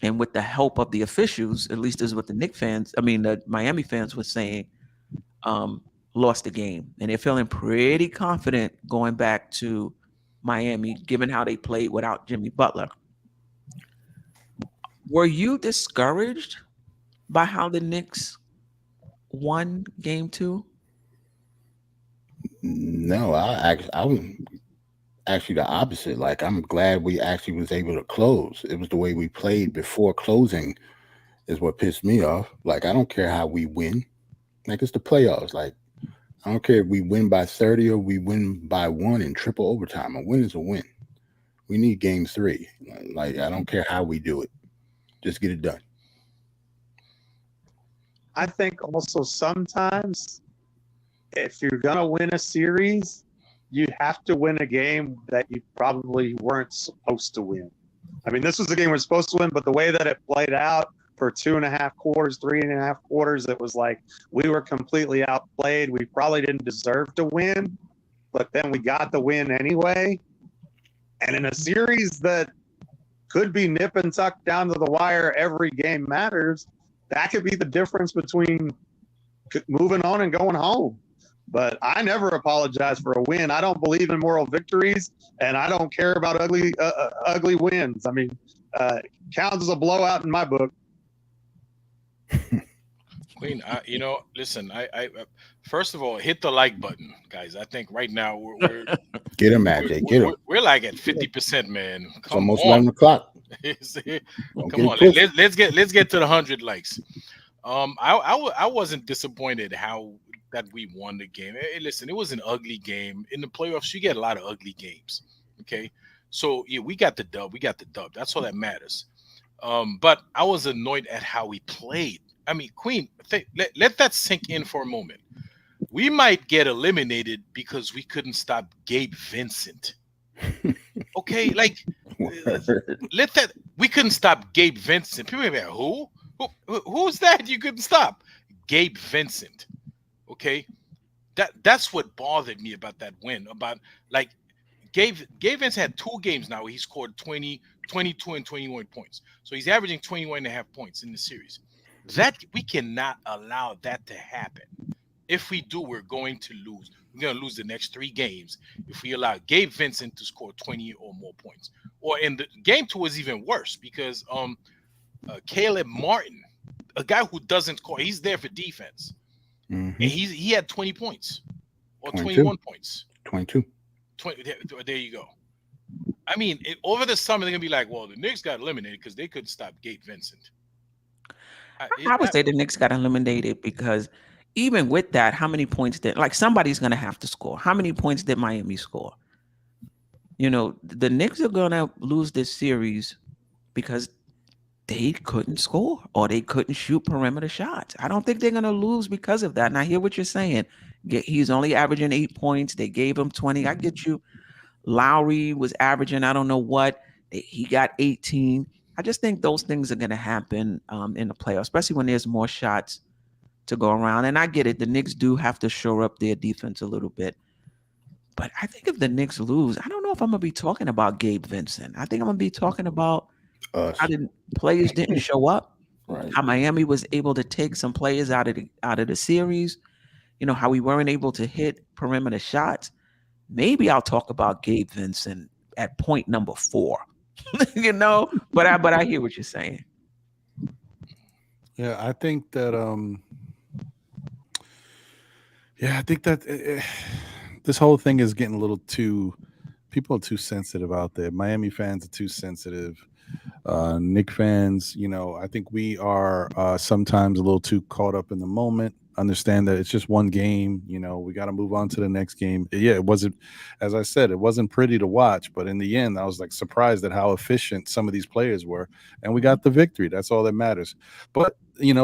C: and with the help of the officials, at least is what the Miami fans were saying, lost the game. And they're feeling pretty confident going back to Miami, given how they played without Jimmy Butler. Were you discouraged by how the Knicks won game 2?
D: No, I was actually the opposite. Like, I'm glad we actually was able to close. It was the way we played before closing is what pissed me off. Like, I don't care how we win. Like, it's the playoffs. Like, I don't care if we win by 30 or we win by 1 in triple overtime. A win is a win. We need game 3. Like, I don't care how we do it. Just get it done.
B: I think also sometimes if you're going to win a series, you have to win a game that you probably weren't supposed to win. I mean, this was a game we're supposed to win, but the way that it played out for 2.5 quarters, 3.5 quarters, it was like we were completely outplayed. We probably didn't deserve to win, but then we got the win anyway. And in a series that could be nip and tuck down to the wire, every game matters. That could be the difference between moving on and going home. But I never apologize for a win. I don't believe in moral victories, and I don't care about ugly wins. I mean, counts as a blowout in my book.
E: Queen, you know, listen, I first of all, hit the like button, guys. I think right now we're
D: Get him, Matt. Get him.
E: We're like at 50%, man.
D: It's almost 11 o'clock.
E: Come on, let's get to the 100 likes. I wasn't disappointed how that we won the game. Hey, listen, it was an ugly game. In the playoffs, you get a lot of ugly games. Okay, so yeah, we got the dub. That's all that matters. But I was annoyed at how we played. I mean, Queen, let that sink in for a moment. We might get eliminated because we couldn't stop Gabe Vincent. Okay, like we couldn't stop Gabe Vincent. People are like, who's that? You couldn't stop Gabe Vincent. Okay, that's what bothered me about that win. About like Gabe Vincent had 2 games now where he scored 20, 22, and 21 points. So he's averaging 21.5 points in the series. That we cannot allow that to happen. If we do, we're going to lose. We're going to lose the next 3 games if we allow Gabe Vincent to score 20 or more points. Or in the game 2 was even worse because Caleb Martin, a guy who doesn't score, he's there for defense.
D: Mm-hmm.
E: And he had 20 points or
D: 22.
E: 21 points.
D: 22.
E: 20, there you go. I mean, over the summer, they're going to be like, well, the Knicks got eliminated because they couldn't stop Gabe Vincent.
C: I would say the Knicks got eliminated because even with that, how many points somebody's going to have to score? How many points did Miami score? You know, the Knicks are going to lose this series because they couldn't score or they couldn't shoot perimeter shots. I don't think they're going to lose because of that. And I hear what you're saying. He's only averaging 8 points. They gave him 20. I get you. Lowry was averaging, I don't know what, he got 18. I just think those things are going to happen in the playoffs, especially when there's more shots to go around. And I get it. The Knicks do have to shore up their defense a little bit. But I think if the Knicks lose, I don't know if I'm going to be talking about Gabe Vincent. I think I'm going to be talking about how players didn't show up,
D: Right.
C: how Miami was able to take some players out of the series, how we weren't able to hit perimeter shots. Maybe I'll talk about Gabe Vincent at point number 4, but I hear what you're saying.
F: Yeah, I think that this whole thing is getting a little people are too sensitive out there. Miami fans are too sensitive. Knick fans, I think we are sometimes a little too caught up in the moment. Understand that it's just one game. We got to move on to the next game. Yeah, it wasn't, as I said, it wasn't pretty to watch, but in the end, I was like surprised at how efficient some of these players were, and we got the victory. That's all that matters. But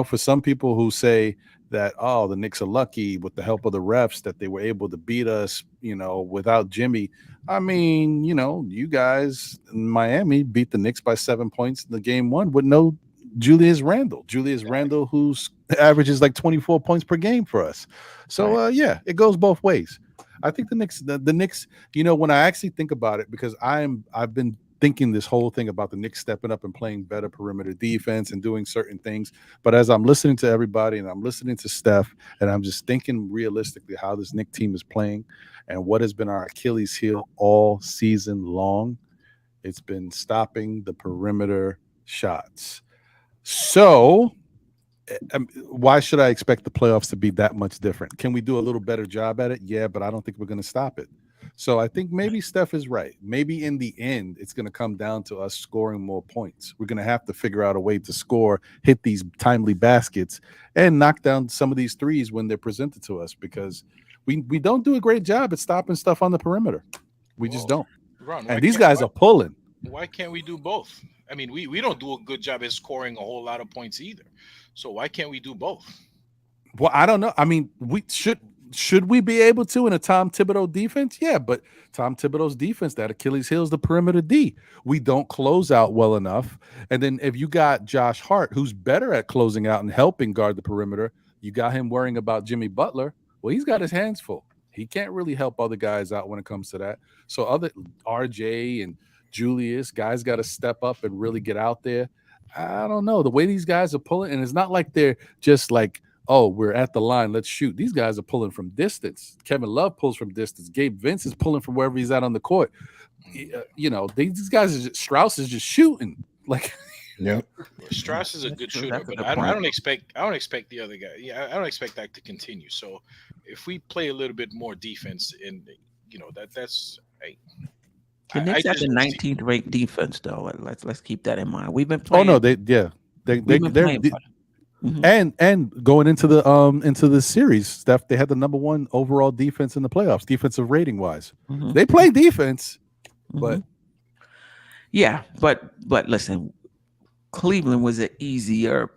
F: for some people who say that, oh, the Knicks are lucky with the help of the refs that they were able to beat us, without Jimmy. I mean, you guys in Miami beat the Knicks by 7 points in the game 1 with no Julius Randle. Randle, whose average is like 24 points per game for us. So, yeah, it goes both ways. I think the Knicks, when I actually think about it, because I've been thinking this whole thing about the Knicks stepping up and playing better perimeter defense and doing certain things. But as I'm listening to everybody and I'm listening to Steph, and I'm just thinking realistically how this Knicks team is playing and what has been our Achilles heel all season long, it's been stopping the perimeter shots. So why should I expect the playoffs to be that much different? Can we do a little better job at it? Yeah, but I don't think we're going to stop it. So I think maybe Steph is right. Maybe in the end, it's going to come down to us scoring more points. We're going to have to figure out a way to score, hit these timely baskets, and knock down some of these threes when they're presented to us, because we don't do a great job at stopping stuff on the perimeter. We just don't.
E: Ron,
F: and these guys are pulling.
E: Why can't we do both? I mean, we don't do a good job at scoring a whole lot of points either. So why can't we do both?
F: Well, I don't know. I mean, we should we be able to in a Tom Thibodeau defense? Yeah, but Tom Thibodeau's defense, that Achilles heel is the perimeter D. We don't close out well enough. And then if you got Josh Hart, who's better at closing out and helping guard the perimeter, you got him worrying about Jimmy Butler. Well, he's got his hands full. He can't really help other guys out when it comes to that. So other RJ and Julius, guys got to step up and really get out there. I don't know. The way these guys are pulling, and it's not like they're just like, oh, we're at the line, let's shoot. These guys are pulling from distance. Kevin Love pulls from distance. Gabe Vince is pulling from wherever he's at on the court. These guys Strauss is just shooting. Like,
D: yeah,
E: Strauss is a good shooter, but I don't expect the other guy. Yeah, I don't expect that to continue. So if we play a little bit more defense, and that's.
C: The Knicks have the 19th ranked defense, though. Let's keep that in mind. We've been playing.
F: Oh no, they're
C: Mm-hmm.
F: And going into the series, Steph, they had the number 1 overall defense in the playoffs, defensive rating wise.
C: Mm-hmm.
F: They play defense, but
C: yeah, but listen, Cleveland was an easier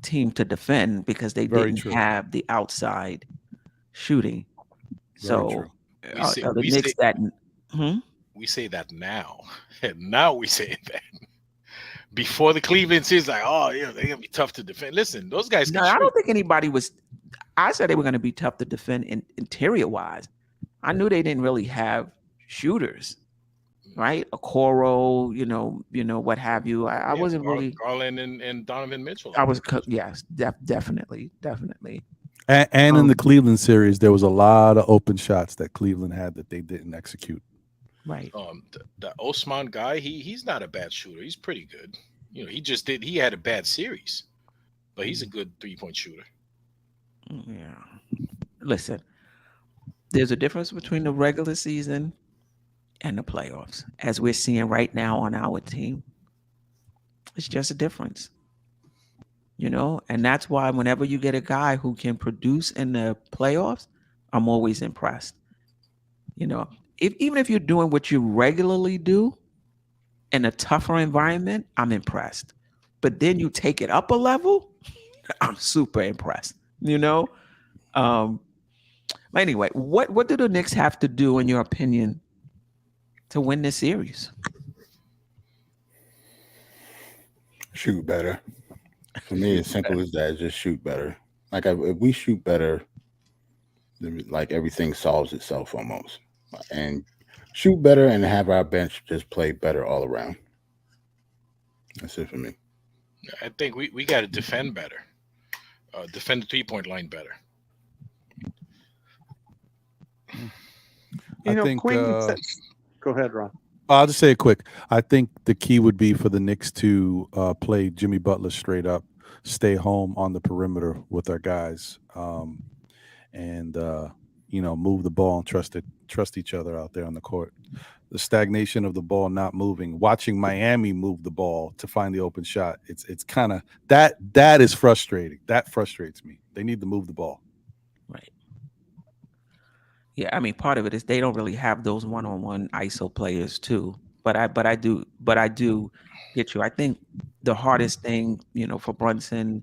C: team to defend because they didn't have the outside shooting. So
E: we say that now, and now we say that. Before the Cleveland series, like, oh, yeah, they're gonna be tough to defend. Listen, those guys.
C: No, I don't think anybody was. I said they were going to be tough to defend interior wise. I knew they didn't really have shooters, right? Okoro, what have you. I wasn't really.
E: Garland and Donovan Mitchell.
C: I was, yes, definitely.
F: And in the Cleveland series, there was a lot of open shots that Cleveland had that they didn't execute.
C: Right.
E: The Osman guy, he's not a bad shooter. He's pretty good. He had a bad series, but he's a good 3-point shooter.
C: Yeah. Listen, there's a difference between the regular season and the playoffs, as we're seeing right now on our team. It's just a difference. And that's why whenever you get a guy who can produce in the playoffs, I'm always impressed. Even if you're doing what you regularly do in a tougher environment, I'm impressed. But then you take it up a level, I'm super impressed. Anyway, what do the Knicks have to do, in your opinion, to win this series?
D: Shoot better. For me, as simple as that. Just shoot better. Like if we shoot better, then, like everything solves itself almost. And shoot better and have our bench just play better all around. That's it for me.
E: I think we got to defend better. Defend the 3-point line better.
F: I think,
B: Queen go ahead, Ron.
F: I'll just say it quick. I think the key would be for the Knicks to play Jimmy Butler straight up, stay home on the perimeter with our guys, and move the ball and trust each other out there on the court. The stagnation of the ball not moving, watching Miami move the ball to find the open shot. It's kind of that is frustrating. That frustrates me. They need to move the ball.
C: Right. Yeah, I mean, part of it is they don't really have those one-on-one ISO players too. But I do get you. I think the hardest thing, for Brunson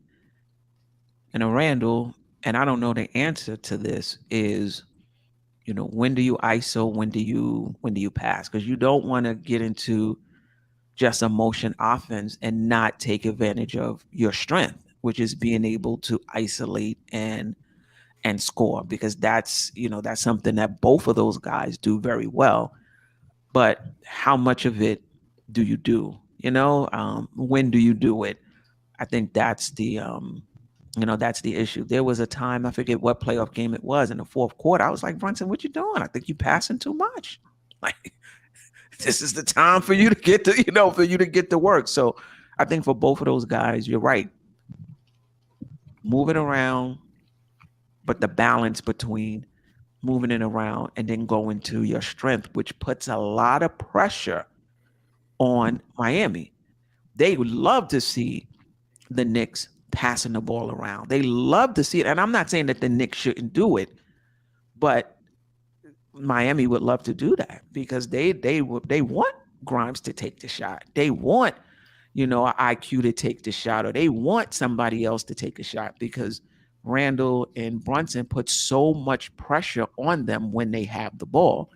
C: and Randall, and I don't know the answer to this, is when do you ISO, when do you pass? Because you don't want to get into just a motion offense and not take advantage of your strength, which is being able to isolate and score, because that's something that both of those guys do very well. But how much of it do you do? When do you do it? I think that's the that's the issue. There was a time, I forget what playoff game it was, in the fourth quarter, I was like, Brunson, what you doing? I think you passing too much. Like, this is the time for you to get to work. So I think for both of those guys, you're right. Moving around, but the balance between moving it around and then going to your strength, which puts a lot of pressure on Miami. They would love to see the Knicks passing the ball around. They love to see it. And I'm not saying that the Knicks shouldn't do it, but Miami would love to do that because they want Grimes to take the shot. They want, an IQ to take the shot, or they want somebody else to take a shot, because Randall and Brunson put so much pressure on them when they have the ball.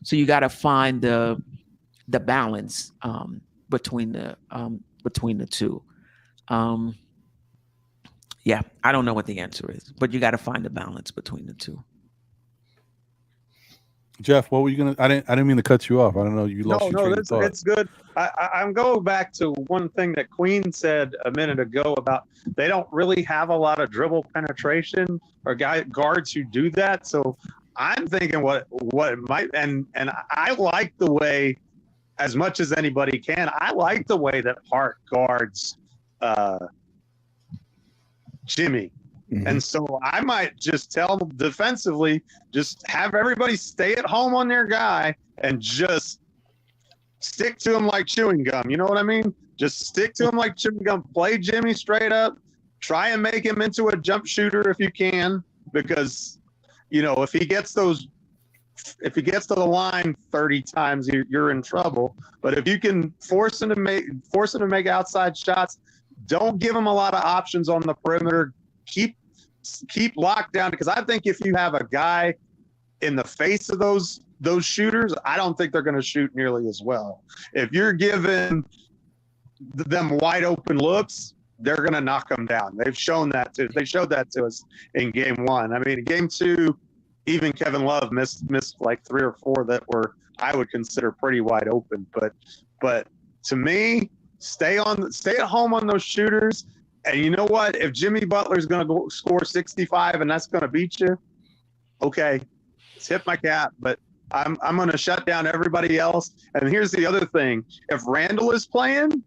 C: So you got to find the balance between the two. Yeah, I don't know what the answer is, but you got to find the balance between the two.
F: Jeff, what were you gonna? I didn't mean to cut you off. I don't know. You lost your train of thought.
B: It's good. I'm going back to one thing that Queen said a minute ago about they don't really have a lot of dribble penetration or guards who do that. So I'm thinking what it might, and I like the way, as much as anybody can, I like the way that Hart guards Jimmy. Mm-hmm. And so I might just tell them defensively, just have everybody stay at home on their guy and just stick to him like chewing gum. You know what I mean? Just stick to him like chewing gum. Play Jimmy straight up. Try and make him into a jump shooter if you can, because, if he gets to the line 30 times, you're in trouble. But if you can force him to make outside shots, don't give him a lot of options on the perimeter. Keep locked down, because I think if you have a guy in the face of those shooters, I don't think they're going to shoot nearly as well. If you're giving them wide open looks, they're going to knock them down. They've shown that too. They showed that to us in game one. I mean, in game two, even Kevin Love missed like 3 or 4 that were, I would consider, pretty wide open. But to me, stay at home on those shooters. And you know what? If Jimmy Butler's going to go score 65 and that's going to beat you, okay, tip my cap. But I'm going to shut down everybody else. And here's the other thing: if Randall is playing,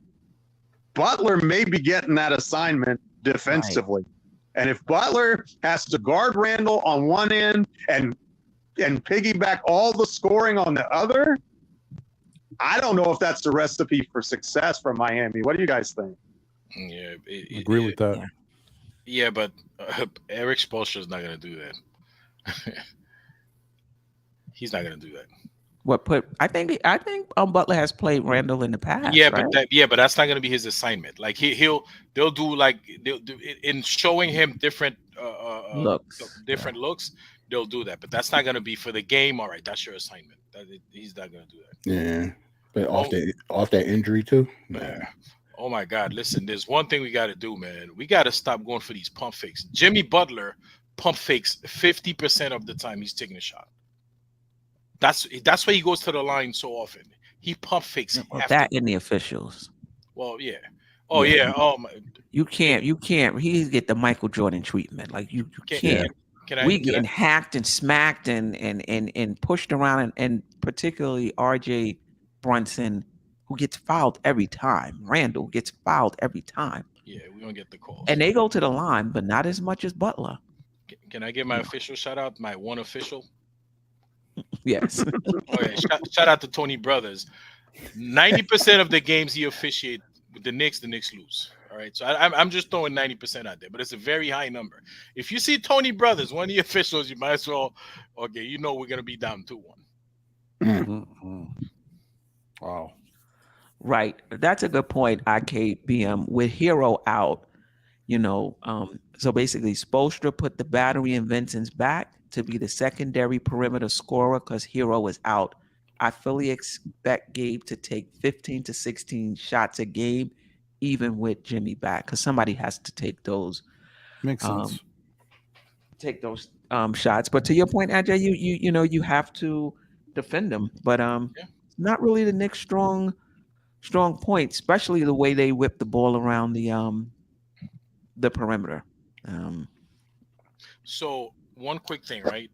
B: Butler may be getting that assignment defensively. Right. And if Butler has to guard Randall on one end and piggyback all the scoring on the other, I don't know if that's the recipe for success for Miami. What do you guys think?
E: Yeah,
F: agree with that.
E: Yeah, but Eric Spoelstra is not going to do that. He's not going to do that.
C: I think Butler has played Randall in the past.
E: Yeah,
C: right?
E: but that's not going to be his assignment. Like they'll do in showing him different looks. they'll do that. But that's not going to be for the game. All right, that's your assignment. He's not going to do that.
D: Yeah, but off that injury too.
E: Yeah. Oh my God! Listen, there's one thing we got to do, man. We got to stop going for these pump fakes. Jimmy Butler pump fakes 50% of the time he's taking a shot. That's why he goes to the line so often. He pump fakes.
C: Well, that in the officials.
E: Well, yeah. Oh yeah. Oh my.
C: You can't. He get the Michael Jordan treatment. Like you can't. We getting hacked and smacked and pushed around, and particularly R.J. Brunson, who gets fouled every time. Randall gets fouled every time.
E: Yeah, we don't get the calls.
C: And they go to the line, but not as much as Butler.
E: Can I give my official shout out? My one official.
C: Yes.
E: Okay. Shout out to Tony Brothers. 90% of the games he officiates with the Knicks lose. All right, so I'm just throwing 90% out there, but it's a very high number. If you see Tony Brothers, one of the officials, you might as well, okay, you know we're gonna be down 2-1.
F: Mm-hmm. Wow.
C: Right, that's a good point. IKBM with Hero out, so basically Spoelstra put the battery in Vincent's back to be the secondary perimeter scorer because Hero is out. I fully expect Gabe to take 15 to 16 shots a game, even with Jimmy back, because somebody has to take those.
F: Makes sense.
C: Take those shots. But to your point, Ajay, you have to defend them. But not really the Knicks' strong point, especially the way they whip the ball around the perimeter.
E: So one quick thing, right?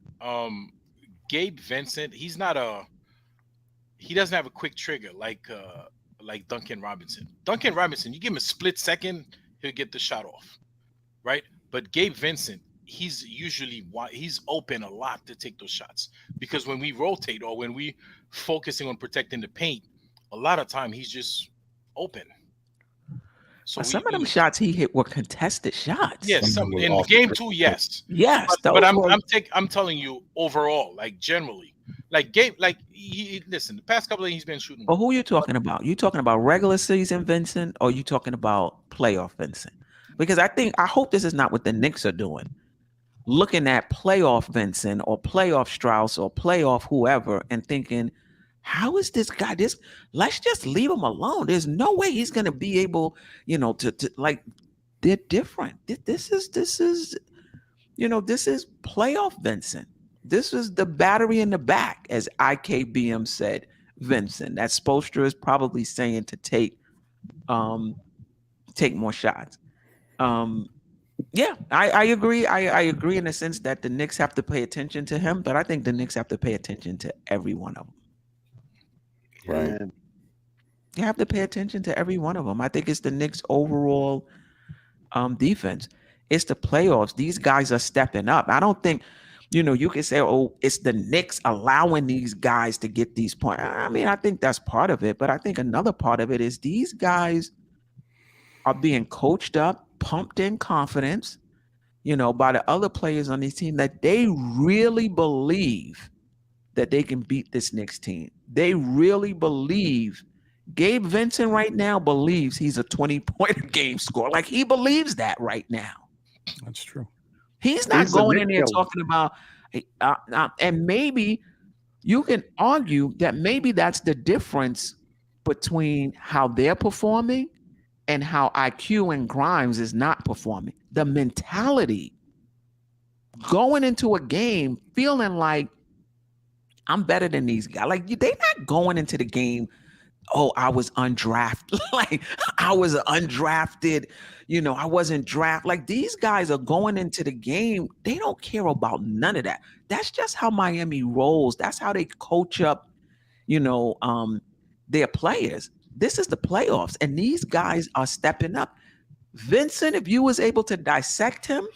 E: Gabe Vincent, he doesn't have a quick trigger like Duncan Robinson. Duncan Robinson, you give him a split second, he'll get the shot off, right? But Gabe Vincent, he's open a lot to take those shots because when we rotate or when we focusing on protecting the paint, a lot of time he's just open. So
C: some of them shots he hit were contested shots.
E: Yes, in game 2, yes.
C: Yes,
E: but I'm telling you overall, like generally. Like Gabe, listen, the past couple of he's been shooting.
C: But who are you talking about? You talking about regular season Vincent, or you talking about playoff Vincent? Because I hope this is not what the Knicks are doing. Looking at playoff Vincent or playoff Strauss or playoff whoever and thinking, how is this guy let's just leave him alone. There's no way he's gonna be able, to like they're different. This is playoff Vincent. This is the battery in the back, as IKBM said, Vincent. That Spoelstra is probably saying to take more shots. Yeah, I agree. I agree in the sense that the Knicks have to pay attention to him, but I think the Knicks have to pay attention to every one of them.
D: Right.
C: You have to pay attention to every one of them. I think it's the Knicks' overall defense. It's the playoffs. These guys are stepping up. I don't think, you can say, oh, it's the Knicks allowing these guys to get these points. I mean, I think that's part of it, but I think another part of it is these guys are being coached up, pumped in confidence, by the other players on this team that they really believe that they can beat this Knicks team. They really believe. Gabe Vincent right now believes he's a 20-point game scorer. Like, he believes that right now.
F: That's true.
C: He's not going in there talking about, and maybe you can argue that maybe that's the difference between how they're performing and how IQ and Grimes is not performing. The mentality going into a game feeling like I'm better than these guys. Like, they're not going into the game, oh, I was undrafted. Like, I was undrafted. I wasn't drafted. Like, these guys are going into the game. They don't care about none of that. That's just how Miami rolls. That's how they coach up, their players. This is the playoffs, and these guys are stepping up. Vincent, if you was able to dissect him,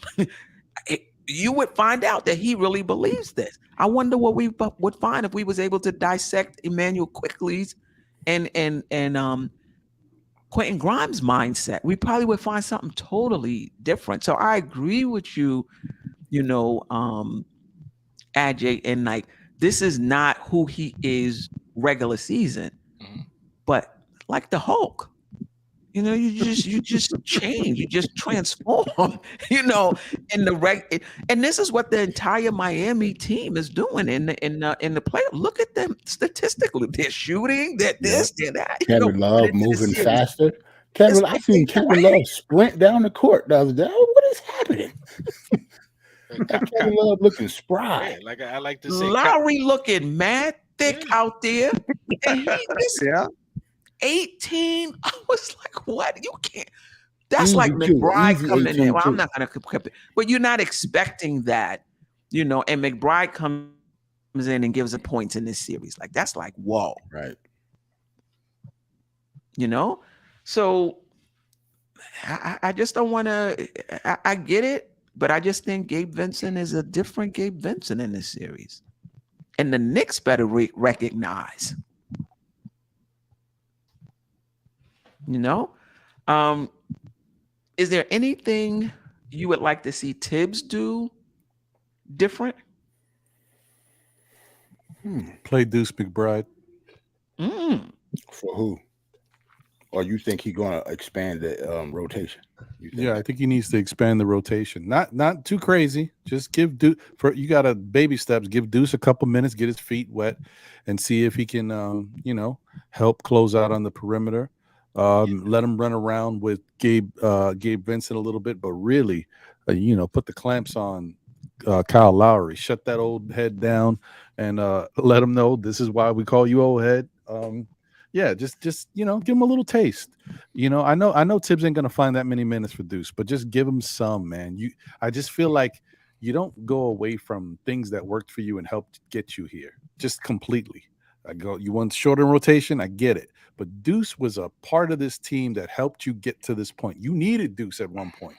C: you would find out that he really believes this. I wonder what we would find if we was able to dissect Emmanuel Quickley's and Quentin Grimes' mindset. We probably would find something totally different. So I agree with you, Ajay, and like, this is not who he is regular season, but like the Hulk, You know, you just change, you just transform, you know, in the and this is what the entire Miami team is doing in the play. Look at them statistically. They're shooting, they're this, they're that, you know,
D: Kevin Love
C: into the
D: moving
C: series.
D: faster.
C: It's
D: I seen Kevin Love sprint down the court the other day. Oh, what is happening? Kevin Love looking spry.
E: Yeah, like I like to say,
C: Lowry looking mad thick out there, and he just 18. I was like, what? You can't. That's
D: Easy
C: like
D: too,
C: McBride
D: easy
C: coming in.
D: 18
C: Well, I'm
D: too.
C: not going to compare, but you're not expecting that, you know. And McBride comes in and gives a points in this series. Like that's like whoa,
D: Right.
C: you know. So I just don't want to. I get it, but I just think Gabe Vincent is a different Gabe Vincent in this series, and the Knicks better recognize. You know, is there anything you would like to see Tibbs do different?
F: Play Deuce McBride.
D: For who? Or you think he's going to expand the rotation?
F: Yeah, I think he needs to expand the rotation. Not too crazy. Just give Deuce you got to baby steps. Give Deuce a couple minutes, get his feet wet, and see if he can, you know, help close out on the perimeter. Let him run around with Gabe Vincent a little bit, but really, you know, put the clamps on Kyle Lowry. Shut that old head down, and let him know this is why we call you old head. Yeah, just you know, give him a little taste. You know, I know Tibbs ain't gonna find that many minutes for Deuce, but just give him some, man. I just feel like you don't go away from things that worked for you and helped get you here just completely. You want shorter rotation, I get it, but Deuce was a part of this team that helped you get to this point. You needed Deuce at one point,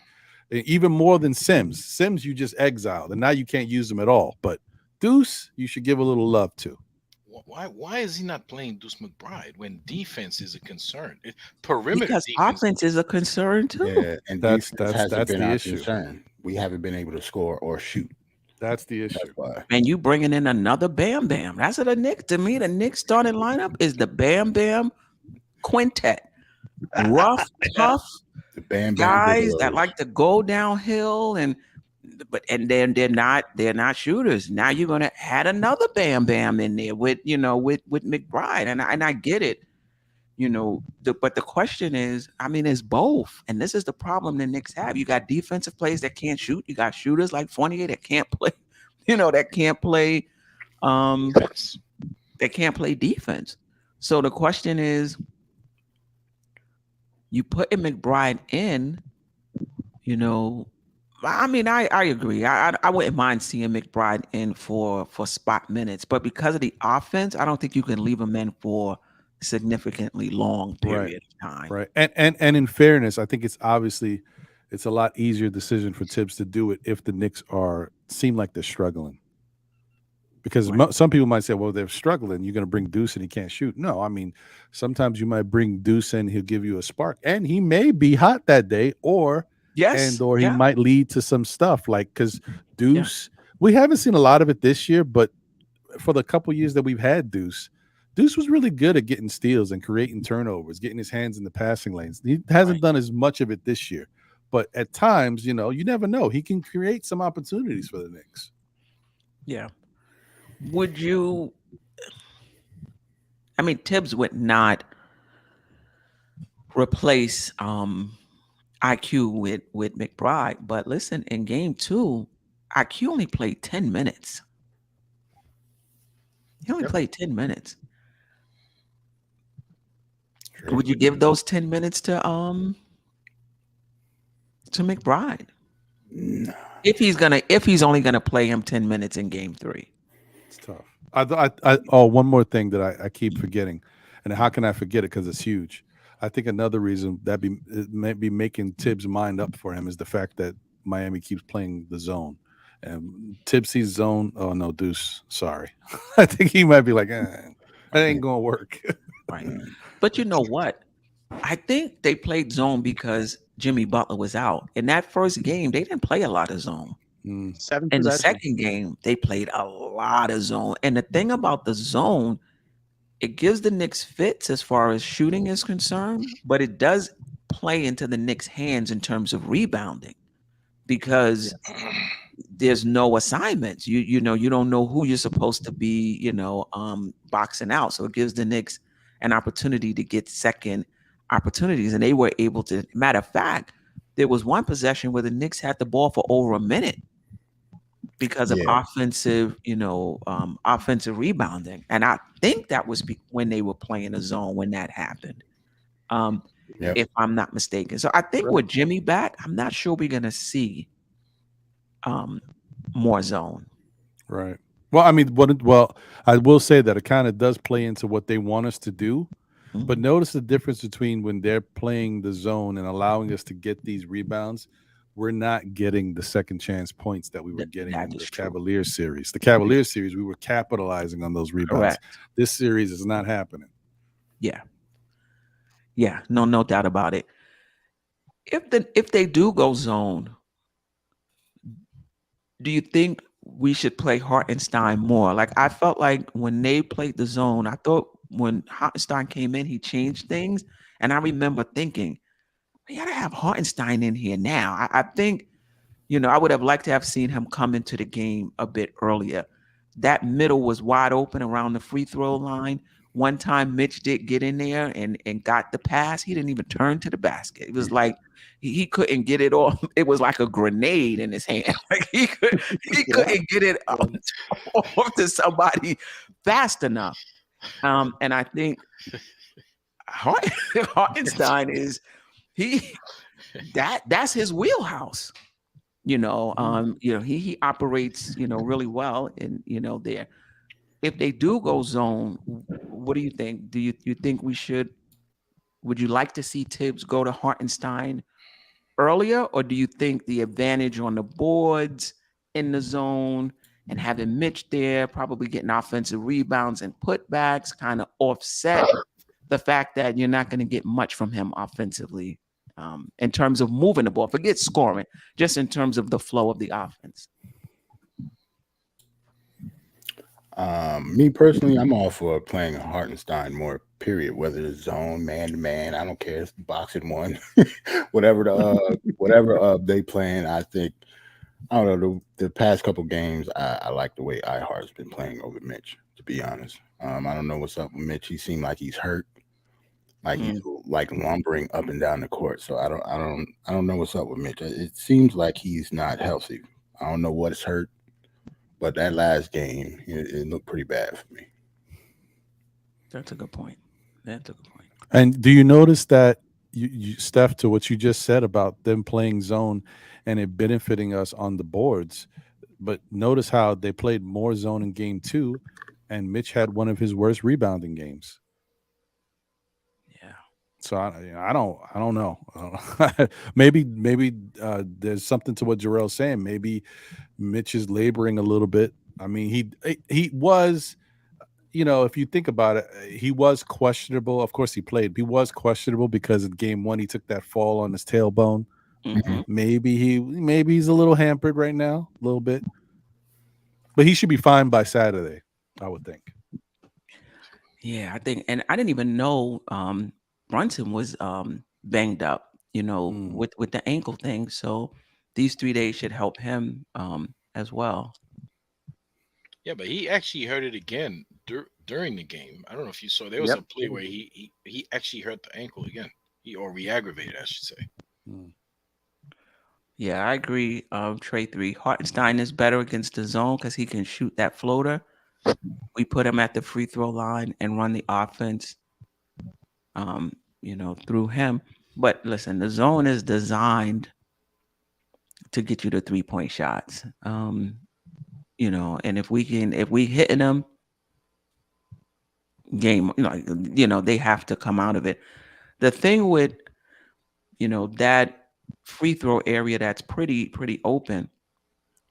F: even more than Sims. Sims you just exiled, and now you can't use him at all. But Deuce, you should give a little love to.
E: Why is he not playing Deuce McBride when defense is a concern? Perimeter
C: Because
E: defense.
C: offense is a concern too.
D: Yeah, and
F: that's
D: hasn't been
F: the
D: our
F: issue.
D: concern. We haven't been able to score or shoot.
F: That's the issue.
D: That's why.
C: And you bringing in another Bam Bam. That's what the Knicks. To me, the Knicks starting lineup is the Bam Bam quintet. Rough, tough
D: The Bam Bam
C: guys
D: Bigelows.
C: that like to go downhill, and then they're not shooters. Now you're gonna add another Bam Bam in there with McBride, and I get it. You know, but the question is, I mean, it's both, and this is the problem the Knicks have. You got defensive players that can't shoot. You got shooters like Fournier that can't play. You know, that can't play.
E: Defense.
C: They can't play defense. So the question is, you put McBride in. You know, I mean, I agree. I wouldn't mind seeing McBride in for spot minutes, but because of the offense, I don't think you can leave him in for significantly long period of time.
F: Right. And in fairness, I think it's a lot easier decision for Tibbs to do it if the Knicks seem like they're struggling. Because some people might say, well, they're struggling. You're going to bring Deuce and he can't shoot. No, I mean, sometimes you might bring Deuce and he'll give you a spark, and he may be hot that day, or he might lead to some stuff like, because Deuce, we haven't seen a lot of it this year, but for the couple years that we've had Deuce was really good at getting steals and creating turnovers, getting his hands in the passing lanes. He hasn't done as much of it this year, but at times, you know, you never know. He can create some opportunities for the Knicks.
C: Yeah. Would you? I mean, Tibbs would not replace IQ with McBride, but listen, in game 2, IQ only played 10 minutes. He only played 10 minutes. Sure. Would you give those 10 minutes to McBride?
D: No.
C: If he's only gonna play him 10 minutes in game 3.
F: It's tough. One more thing that I keep forgetting, and how can I forget it? Because it's huge. I think another reason that may be making Tibbs' mind up for him is the fact that Miami keeps playing the zone. And Tibbs sees zone. Oh no, Deuce. Sorry. I think he might be like, that ain't gonna work.
C: Right. But you know what? I think they played zone because Jimmy Butler was out. In that first game, they didn't play a lot of zone. In the second game, they played a lot of zone. And the thing about the zone, it gives the Knicks fits as far as shooting is concerned, but it does play into the Knicks' hands in terms of rebounding because there's no assignments. You know, you don't know who you're supposed to be, boxing out. So it gives the Knicks an opportunity to get second opportunities. And they were able to, matter of fact, there was one possession where the Knicks had the ball for over a minute because of offensive rebounding. And I think that was when they were playing a zone when that happened. If I'm not mistaken. So I think with Jimmy back, I'm not sure we're going to see more zone.
F: Right. Well, I mean, I will say that it kind of does play into what they want us to do.
C: Mm-hmm.
F: But notice the difference between when they're playing the zone and allowing us to get these rebounds. We're not getting the second chance points that we were getting in the Cavaliers series. The Cavaliers series, we were capitalizing on those rebounds.
C: Correct.
F: This series is not happening.
C: Yeah. Yeah, no doubt about it. If they do go zone, do you think we should play Hartenstein more? Like I felt like when they played the zone, I thought when Hartenstein came in, he changed things. And I remember thinking, we gotta have Hartenstein in here now. I think, I would have liked to have seen him come into the game a bit earlier. That middle was wide open around the free throw line. One time Mitch did get in there and got the pass. He didn't even turn to the basket. It was like he couldn't get it off. It was like a grenade in his hand. Like he couldn't get it off to somebody fast enough. And I think Hartenstein is that's his wheelhouse. He operates, really well in, there. If they do go zone, what do you think? Do you think would you like to see Tibbs go to Hartenstein earlier, or do you think the advantage on the boards in the zone and having Mitch there, probably getting offensive rebounds and putbacks kind of offset the fact that you're not going to get much from him offensively in terms of moving the ball? Forget scoring, just in terms of the flow of the offense.
D: Me personally, I'm all for playing Hartenstein more, period. Whether it's zone, man to man, I don't care. It's boxing one, whatever they playing. I think, I don't know, the past couple games, I like the way Ihart's been playing over Mitch, to be honest. I don't know what's up with Mitch. He seemed like he's hurt, like he's like lumbering up and down the court. So I don't know what's up with Mitch. It seems like he's not healthy. I don't know what's hurt. But that last game, it looked pretty bad for me.
C: That's a good point.
F: And do you notice that, you Steph, to what you just said about them playing zone and it benefiting us on the boards, but notice how they played more zone in game 2, and Mitch had one of his worst rebounding games.
C: Yeah.
F: So I don't know. Maybe there's something to what Jarrell's saying. Maybe Mitch is laboring a little bit. I mean, he was, if you think about it, he was questionable. Of course, he played. He was questionable because in game 1 he took that fall on his tailbone.
C: Mm-hmm.
F: Maybe he's a little hampered right now, a little bit, but he should be fine by Saturday, I would think.
C: Yeah, I think, and I didn't even know Brunson was banged up, with the ankle thing. So these 3 days should help him as well.
E: Yeah, but he actually hurt it again during the game. I don't know if you saw. There was a play where he actually hurt the ankle again. Or re-aggravated, I should say.
C: Yeah, I agree. Trey 3. Hartenstein is better against the zone because he can shoot that floater. We put him at the free throw line and run the offense, through him. But listen, the zone is designed to get you the 3-point shots. And if we hitting them, game, they have to come out of it. The thing with, that free throw area that's pretty open,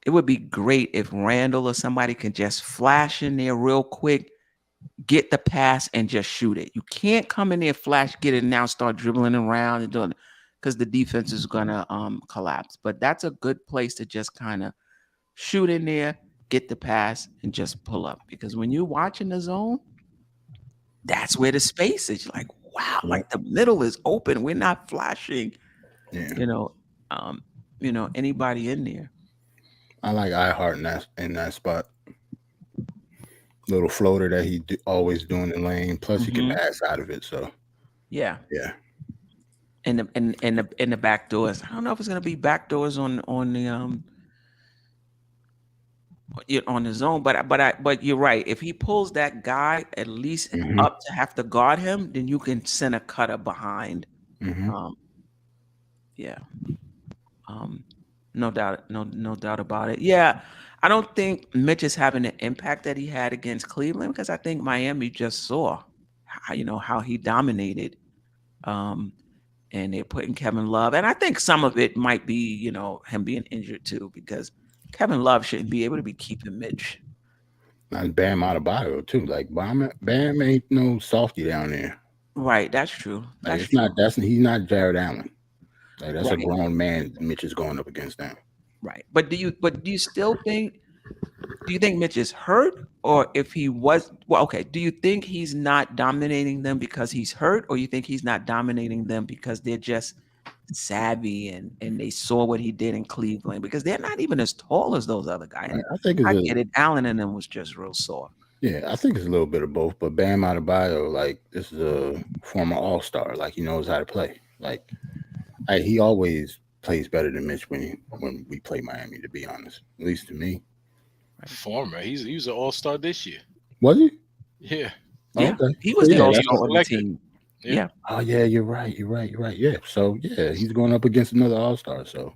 C: it would be great if Randall or somebody can just flash in there real quick, get the pass, and just shoot it. You can't come in there, flash, get it, and now start dribbling around and doing it because the defense is gonna collapse. But that's a good place to just kind of shoot in there, get the pass, and just pull up. Because when you're watching the zone, that's where the space is. You're like, wow, like the middle is open. We're not flashing,
D: Yeah.
C: Anybody in there.
D: I like iHeart in that spot. Little floater that he always doing the lane. Plus, he can pass out of it. So
C: yeah.
D: In
C: the back doors. I don't know if it's gonna be back doors on the zone, but you're right. If he pulls that guy at least up to have to guard him, then you can send a cutter behind. No doubt, no doubt about it. Yeah, I don't think Mitch is having the impact that he had against Cleveland because I think Miami just saw how he dominated. And they're putting Kevin Love, and I think some of it might be him being injured too, because Kevin Love shouldn't be able to be keeping Mitch.
D: And Bam Adebayo too. Like Bam ain't no softy down there.
C: Right, that's true.
D: Like he's not Jared Allen. Like that's a grown man Mitch is going up against now.
C: Right. But do you still think Mitch is hurt, or if he was do you think he's not dominating them because he's hurt, or you think he's not dominating them because they're just savvy and they saw what he did in Cleveland, because they're not even as tall as those other guys. Right.
D: I think
C: get it. Allen and them was just real soft.
D: Yeah, I think it's a little bit of both. But Bam Adebayo, like, this is a former All-Star. Like, he knows how to play. Like, he always plays better than Mitch when we play Miami, to be honest. At least to me.
E: Former. He was an All-Star this year.
D: Was he?
E: Yeah.
C: Yeah.
D: Okay.
C: He was the All-Star on the team.
E: Yeah.
D: Oh, yeah, you're right. Yeah. So, yeah, he's going up against another All-Star. So,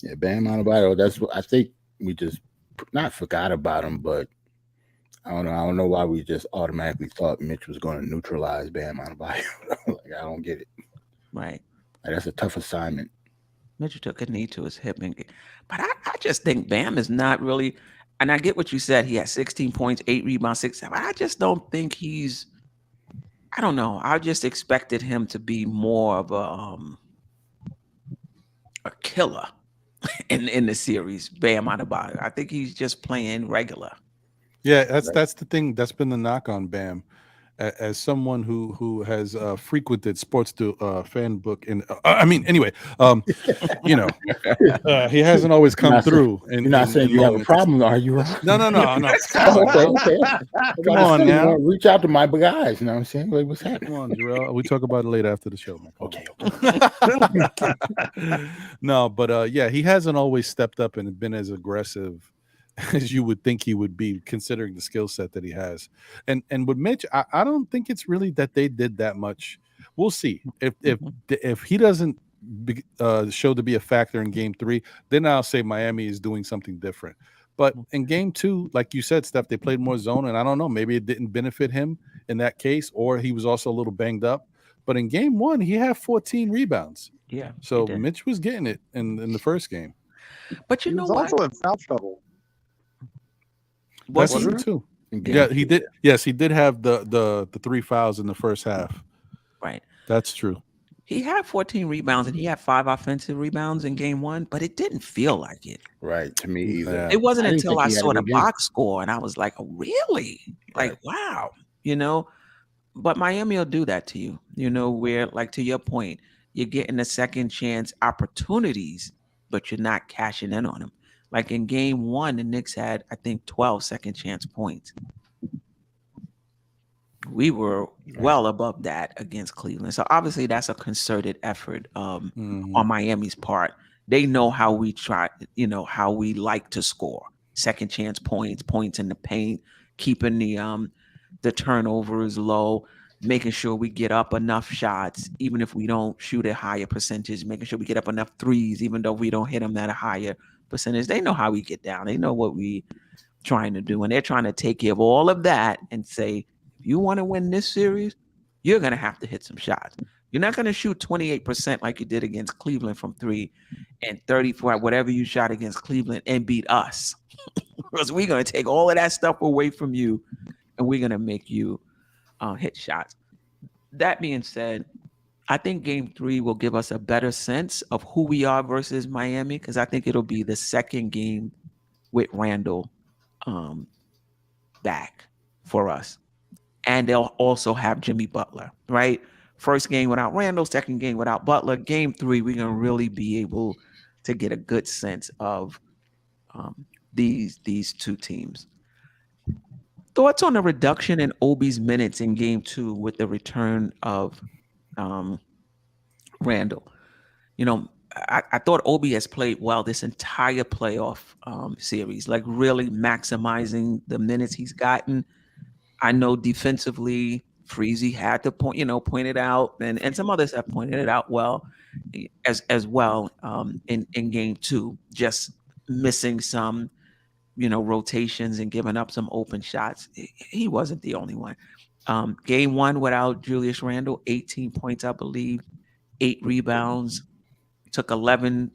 D: yeah, Bam Adebayo, that's what I think we just not forgot about him, but I don't know why we just automatically thought Mitch was going to neutralize Bam Adebayo. Like, I don't get it.
C: Right.
D: Like, that's a tough assignment.
C: Mitch took a knee to his hip. But I just think Bam is not really, and I get what you said. He had 16 points, 8 rebounds, 6. I just don't think he's, I don't know. I just expected him to be more of a killer in the series, Bam Adebayo. I think he's just playing regular.
F: Yeah, that's the thing. That's been the knock on Bam. As someone who has frequented sports fan book, and anyway, he hasn't always come through.
D: You're not saying you have a problem, are you?
F: No.
D: Okay.
F: Come on now.
D: Reach out to my guys. You know what I'm saying? Like, what's happening?
F: Come on, Jarrell. We talk about it later after the show, man.
D: Okay.
F: No, but yeah, he hasn't always stepped up and been as aggressive as you would think he would be, considering the skill set that he has. And with Mitch, I don't think it's really that they did that much. We'll see if he doesn't show to be a factor in Game 3, then I'll say Miami is doing something different. But in Game 2, like you said, Steph, they played more zone, and I don't know, maybe it didn't benefit him in that case, or he was also a little banged up. But in Game 1, he had 14 rebounds.
C: Yeah.
F: So Mitch was getting it in the first game.
C: But you know
B: what? He was also in foul trouble.
F: That's true too. Yeah, he did. Yes, he did have the 3 fouls in the first half.
C: Right.
F: That's true.
C: He had 14 rebounds and he had 5 offensive rebounds in Game 1, but it didn't feel like it.
D: Right, to me either.
F: Yeah.
C: It wasn't until I saw the box score and I was like, really? Like, wow. But Miami will do that to you. Where, like, to your point, you're getting the second chance opportunities, but you're not cashing in on them. Like in Game 1, the Knicks had, I think, 12 second chance points. We were well above that against Cleveland. So obviously that's a concerted effort on Miami's part. They know how we try, how we like to score. Second chance points in the paint, keeping the turnovers low, making sure we get up enough shots, even if we don't shoot a higher percentage, making sure we get up enough threes, even though we don't hit them at a higher percentage. They know how we get down. They know what we trying to do. And they're trying to take care of all of that and say, if you want to win this series, you're going to have to hit some shots. You're not going to shoot 28% like you did against Cleveland from 3 and 34, whatever you shot against Cleveland, and beat us. Because we're going to take all of that stuff away from you and we're going to make you hit shots. That being said, I think Game 3 will give us a better sense of who we are versus Miami, because I think it'll be the second game with Randall back for us. And they'll also have Jimmy Butler, right? First game without Randall, second game without Butler. Game 3, we're gonna really be able to get a good sense of these two teams. Thoughts on the reduction in Obi's minutes in game 2 with the return of Randall? You know, I thought Obi has played well this entire playoff series, like really maximizing the minutes he's gotten. I know defensively, Freezy had to point it out, and some others have pointed it out well as well in game 2, just missing some rotations and giving up some open shots. He wasn't the only one. Game 1 without Julius Randle, 18 points, I believe, 8 rebounds, took 11.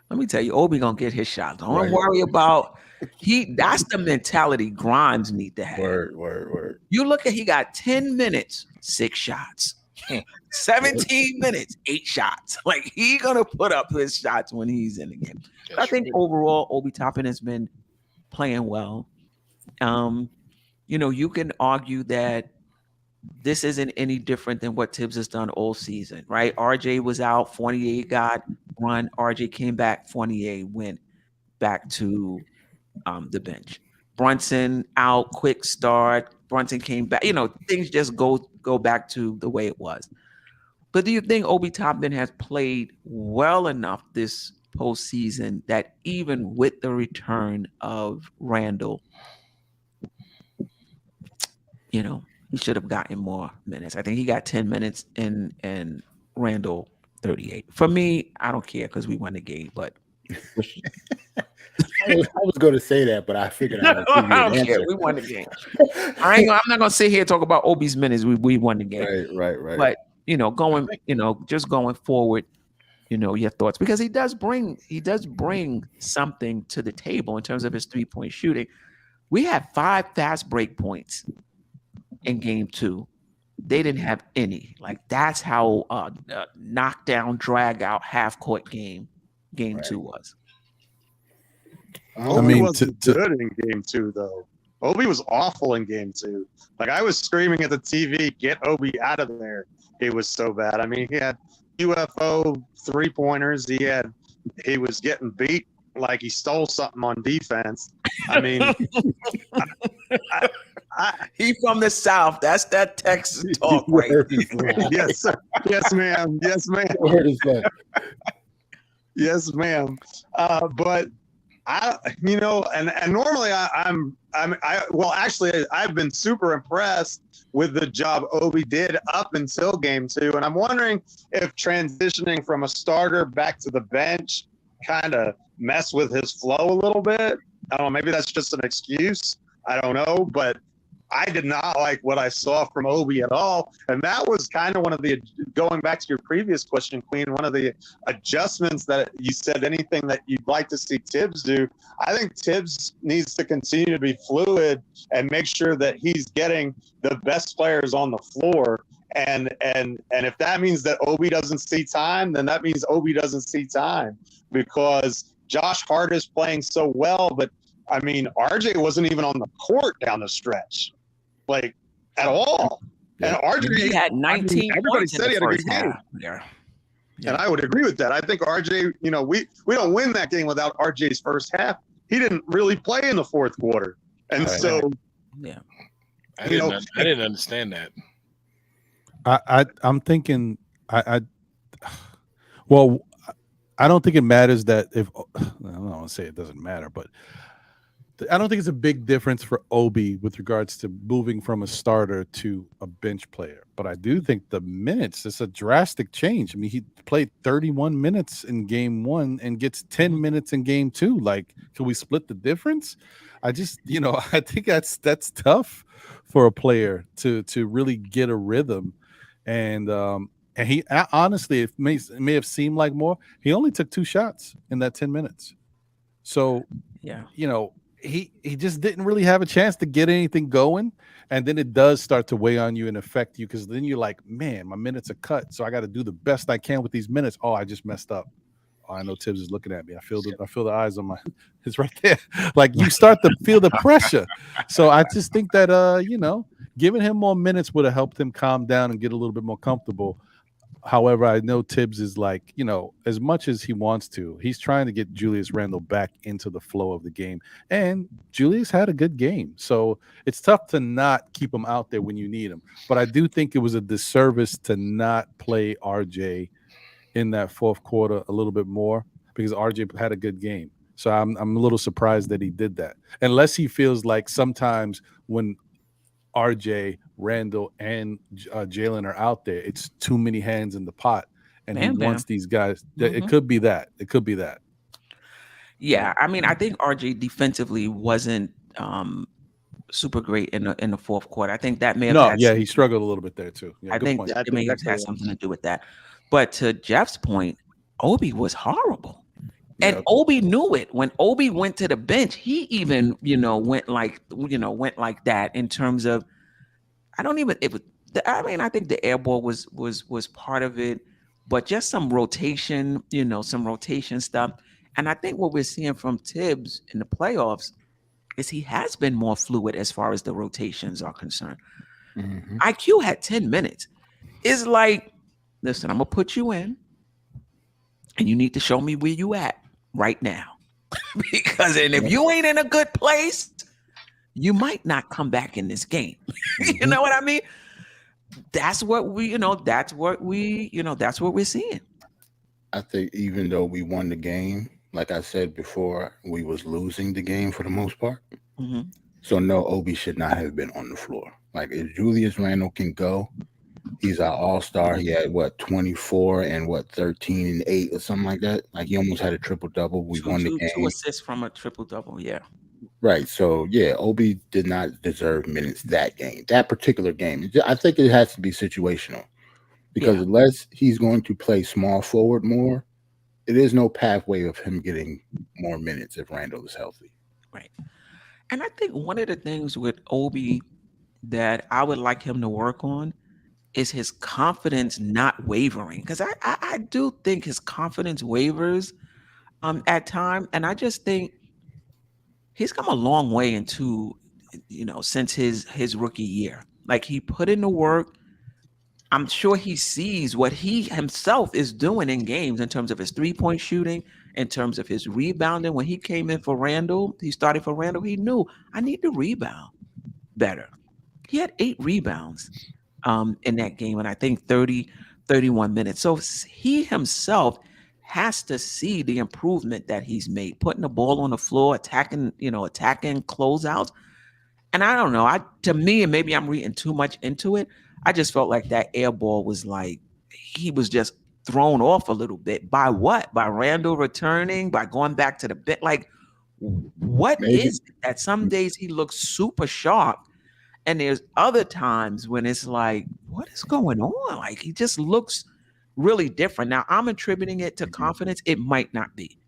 C: Let me tell you, Obi gonna get his shots. Don't worry about that's the mentality Grimes need to have.
D: Word.
C: You look at, he got 10 minutes, 6 shots. 17 minutes, 8 shots. Like, he gonna put up his shots when he's in the game. I think overall, Obi Toppin has been playing well. You can argue that this isn't any different than what Tibbs has done all season, right? RJ was out, 48 got run. RJ came back, 48 went back to the bench. Brunson out, quick start. Brunson came back. Things just go back to the way it was. But do you think Obi Toppin has played well enough this postseason that even with the return of Randall, he should have gotten more minutes? I think he got 10 minutes and Randall 38. For me, I don't care because we won the game, but
D: I was going to say that, but I figured I don't care.
C: We won the game. I'm not going to sit here and talk about Obi's minutes. We won the game.
D: Right.
C: But just going forward, your thoughts, because he does bring something to the table in terms of his 3-point shooting. We had 5 fast break points in game 2. They didn't have any. Like, that's how knockdown, drag out, half court game 2 was.
B: Obi wasn't good in game 2, though. Obi was awful in game 2. Like, I was screaming at the TV, "Get Obi out of there." It was so bad. I mean, he had UFO 3-pointers. He was getting beat like he stole something on defense. I mean,
C: he from the South. That's that Texas talk, right?
B: Yes, sir. Yes, ma'am. Yes, ma'am. Yes, ma'am. But and normally I've been super impressed with the job Obi did up until game 2. And I'm wondering if transitioning from a starter back to the bench kind of messed with his flow a little bit. I don't know. Maybe that's just an excuse. I don't know. But I did not like what I saw from Obi at all. And that was kind of one of the, going back to your previous question, Queen, one of the adjustments that you said, anything that you'd like to see Tibbs do. I think Tibbs needs to continue to be fluid and make sure that he's getting the best players on the floor. And if that means that Obi doesn't see time, then that means Obi doesn't see time, because Josh Hart is playing so well. But I mean, RJ wasn't even on the court down the stretch, like, at all. And RJ,
C: he had 19
B: everybody said he had a good game.
C: Yeah.
B: And I would agree with that. I think RJ, we don't win that game without RJ's first half. He didn't really play in the fourth quarter. And
E: I didn't understand that.
F: I'm thinking well, I don't think it matters that I don't want to say it doesn't matter, but I don't think it's a big difference for Obi with regards to moving from a starter to a bench player. But I do think the minutes, it's a drastic change. I mean, he played 31 minutes in game 1 and gets 10 minutes in game 2. Like, can we split the difference? I just, I think that's tough for a player to really get a rhythm. And he honestly, it may have seemed like more. He only took 2 shots in that 10 minutes. So,
C: yeah,
F: he just didn't really have a chance to get anything going. And then it does start to weigh on you and affect you, because then you're like, man, my minutes are cut, so I got to do the best I can with these minutes. Oh, I just messed up. Oh, I know Tibbs is looking at me. I feel the eyes on my it's right there. Like, you start to feel the pressure. So I just think that giving him more minutes would have helped him calm down and get a little bit more comfortable. However, I know Tibbs is like, as much as he wants to, he's trying to get Julius Randle back into the flow of the game. And Julius had a good game. So it's tough to not keep him out there when you need him. But I do think it was a disservice to not play RJ in that fourth quarter a little bit more, because RJ had a good game. So I'm a little surprised that he did that. Unless he feels like sometimes when RJ, Randall, and Jalen are out there, it's too many hands in the pot, and he wants these guys. It could be that. It could be that.
C: Yeah, I mean, I think RJ defensively wasn't super great in the fourth quarter. I think that may have
F: he struggled a little bit there too. Yeah,
C: I think
F: point.
C: it may have had something to do with that. But to Jeff's point, Obi was horrible. And Obi knew it. When Obi went to the bench, he even, went like that in terms of, I think the air ball was part of it, but just some rotation, some rotation stuff. And I think what we're seeing from Tibbs in the playoffs is he has been more fluid as far as the rotations are concerned.
D: Mm-hmm.
C: IQ had 10 minutes. It's like, listen, I'm going to put you in, and you need to show me where you at right now. Because if you ain't in a good place, you might not come back in this game. You know what I mean? That's what that's what we're seeing.
D: I think even though we won the game, like I said before, we was losing the game for the most part.
C: Mm-hmm.
D: So no, Obi should not have been on the floor. Like, if Julius Randle can go, he's our all-star. He had 24 and 13 and 8 or something like that. Like, he almost had a triple-double. We won the game.
C: 2 assists from a triple-double, yeah.
D: Right. So yeah, Obi did not deserve minutes that game. That particular game. I think it has to be situational. Because unless he's going to play small forward more, it is no pathway of him getting more minutes if Randall is healthy.
C: Right. And I think one of the things with Obi that I would like him to work on is his confidence not wavering. Because I do think his confidence wavers at times. And I just think he's come a long way since his rookie year. Like, he put in the work. I'm sure he sees what he himself is doing in games in terms of his three-point shooting, in terms of his rebounding. When he came in for Randall, he started for Randall, he knew, I need to rebound better. He had 8 rebounds in that game, and I think 31 minutes. So he himself has to see the improvement that he's made, putting the ball on the floor, attacking closeouts. And I don't know, to me, and maybe I'm reading too much into it, I just felt like that air ball was like, he was just thrown off a little bit. By what? By Randall returning, by going back to the bit. Like, what is it that some days he looks super sharp, and there's other times when it's like, what is going on? Like, he just looks really different. Now, I'm attributing it to confidence. It might not be,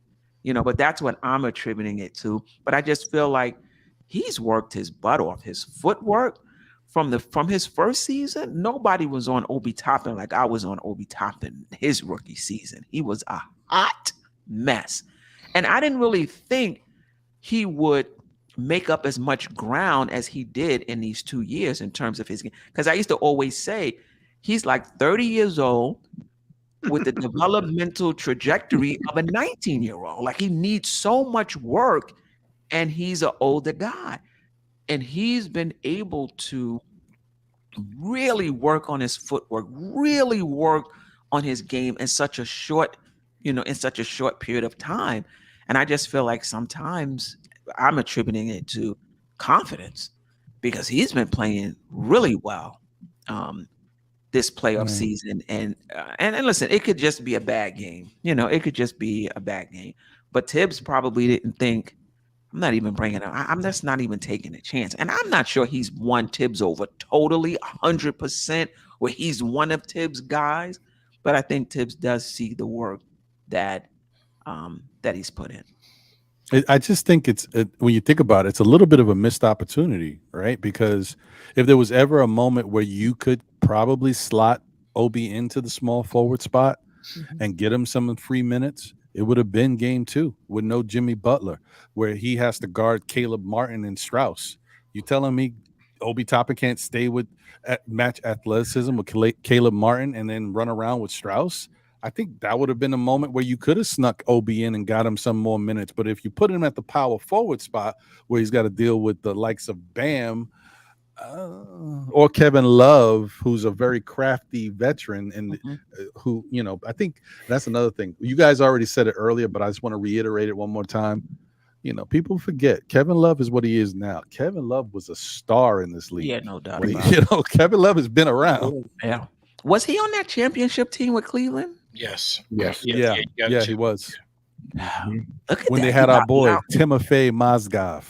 C: but that's what I'm attributing it to. But I just feel like he's worked his butt off. His footwork from his first season, nobody was on Obi Toppin like I was on Obi Toppin his rookie season. He was a hot mess. And I didn't really think he would make up as much ground as he did in these 2 years in terms of his game. Because I used to always say he's like 30 years old with the developmental trajectory of a 19-year-old. Like, he needs so much work, and he's an older guy. And he's been able to really work on his footwork, really work on his game in such a short period of time. And I just feel like sometimes I'm attributing it to confidence, because he's been playing really well this playoff season. And listen, it could just be a bad game. It could just be a bad game. But Tibbs probably didn't think, I'm not even bringing it up. I'm just not even taking a chance. And I'm not sure he's won Tibbs over totally 100%, where he's one of Tibbs' guys. But I think Tibbs does see the work that he's put in.
F: I just think when you think about it, it's a little bit of a missed opportunity, right? Because if there was ever a moment where you could probably slot Obi into the small forward spot and get him some free minutes, it would have been game 2 with no Jimmy Butler, where he has to guard Caleb Martin and Strauss. You telling me Obi Toppin can't stay with match athleticism with Caleb Martin and then run around with Strauss. I think that would have been a moment where you could have snuck Obi in and got him some more minutes. But if you put him at the power forward spot where he's got to deal with the likes of Bam or Kevin Love, who's a very crafty veteran and who, you know, I think that's another thing. You guys already said it earlier, but I just want to reiterate it one more time. You know, people forget Kevin Love is what he is now. Kevin Love was a star in this league.
C: Yeah, no doubt about it.
F: You know, Kevin Love has been around.
C: Yeah. Was he on that championship team with Cleveland?
E: Yes.
F: Yeah, he was.
C: Look at
F: When
C: that.
F: they had
C: You
F: our
C: got
F: boy
C: Lowry.
F: Timofey Mozgov.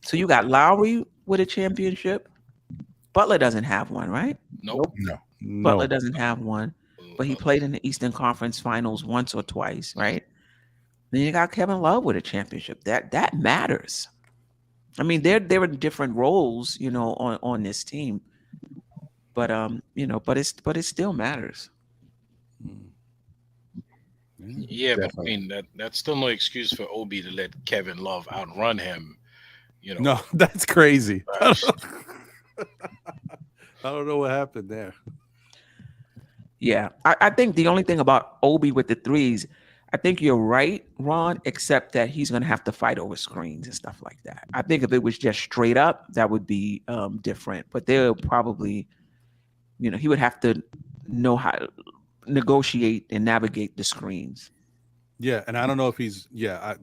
C: So you got Lowry with a championship. Butler doesn't have one, right?
E: Nope.
F: No.
C: Butler doesn't have one, but he played in the Eastern Conference Finals once or twice, right? Then you got Kevin Love with a championship. That matters. I mean, they're in different roles, you know, on this team, but you know, but it still matters.
E: Yeah, but I mean that's still no excuse for Obi to let Kevin Love outrun him. You know,
F: No, that's crazy. I don't know what happened there.
C: Yeah, I think the only thing about Obi with the threes, I think you're right, Ron, except that he's going to have to fight over screens and stuff like that. I think if it was just straight up, that would be different. But they'll probably, you know, he would have to know how to negotiate and navigate the screens.
F: Yeah, and I don't know if he's I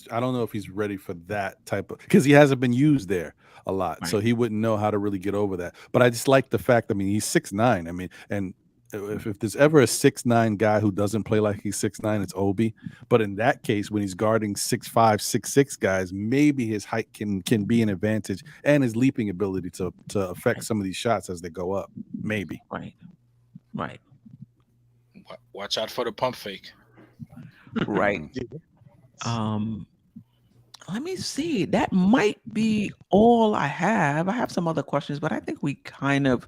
F: don't know if he's ready for that type of, because he hasn't been used there a lot,
C: Right.
F: so he wouldn't know how to really get over that. But I just like the fact, I mean, he's 6'9". I mean, and if there's ever a 6'9" guy who doesn't play like he's 6'9", it's Obi. But in that case, when he's guarding 6'5", 6'6" guys, maybe his height can be an advantage and his leaping ability to affect some of these shots as they go up. Maybe.
C: Right.
E: watch out for the pump fake.
C: Right. Let me see. That might be all I have. I have some other questions, but I think we kind of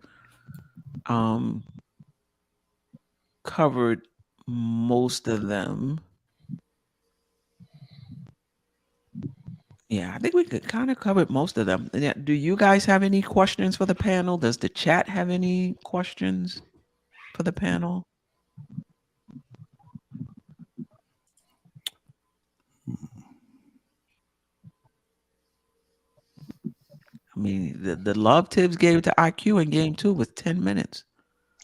C: covered most of them. Yeah, I think we could kind of covered most of them. Yeah, do you guys have any questions for the panel? Does the chat have any questions for the panel? I mean, the love Tibbs gave to IQ in game 2 was 10 minutes.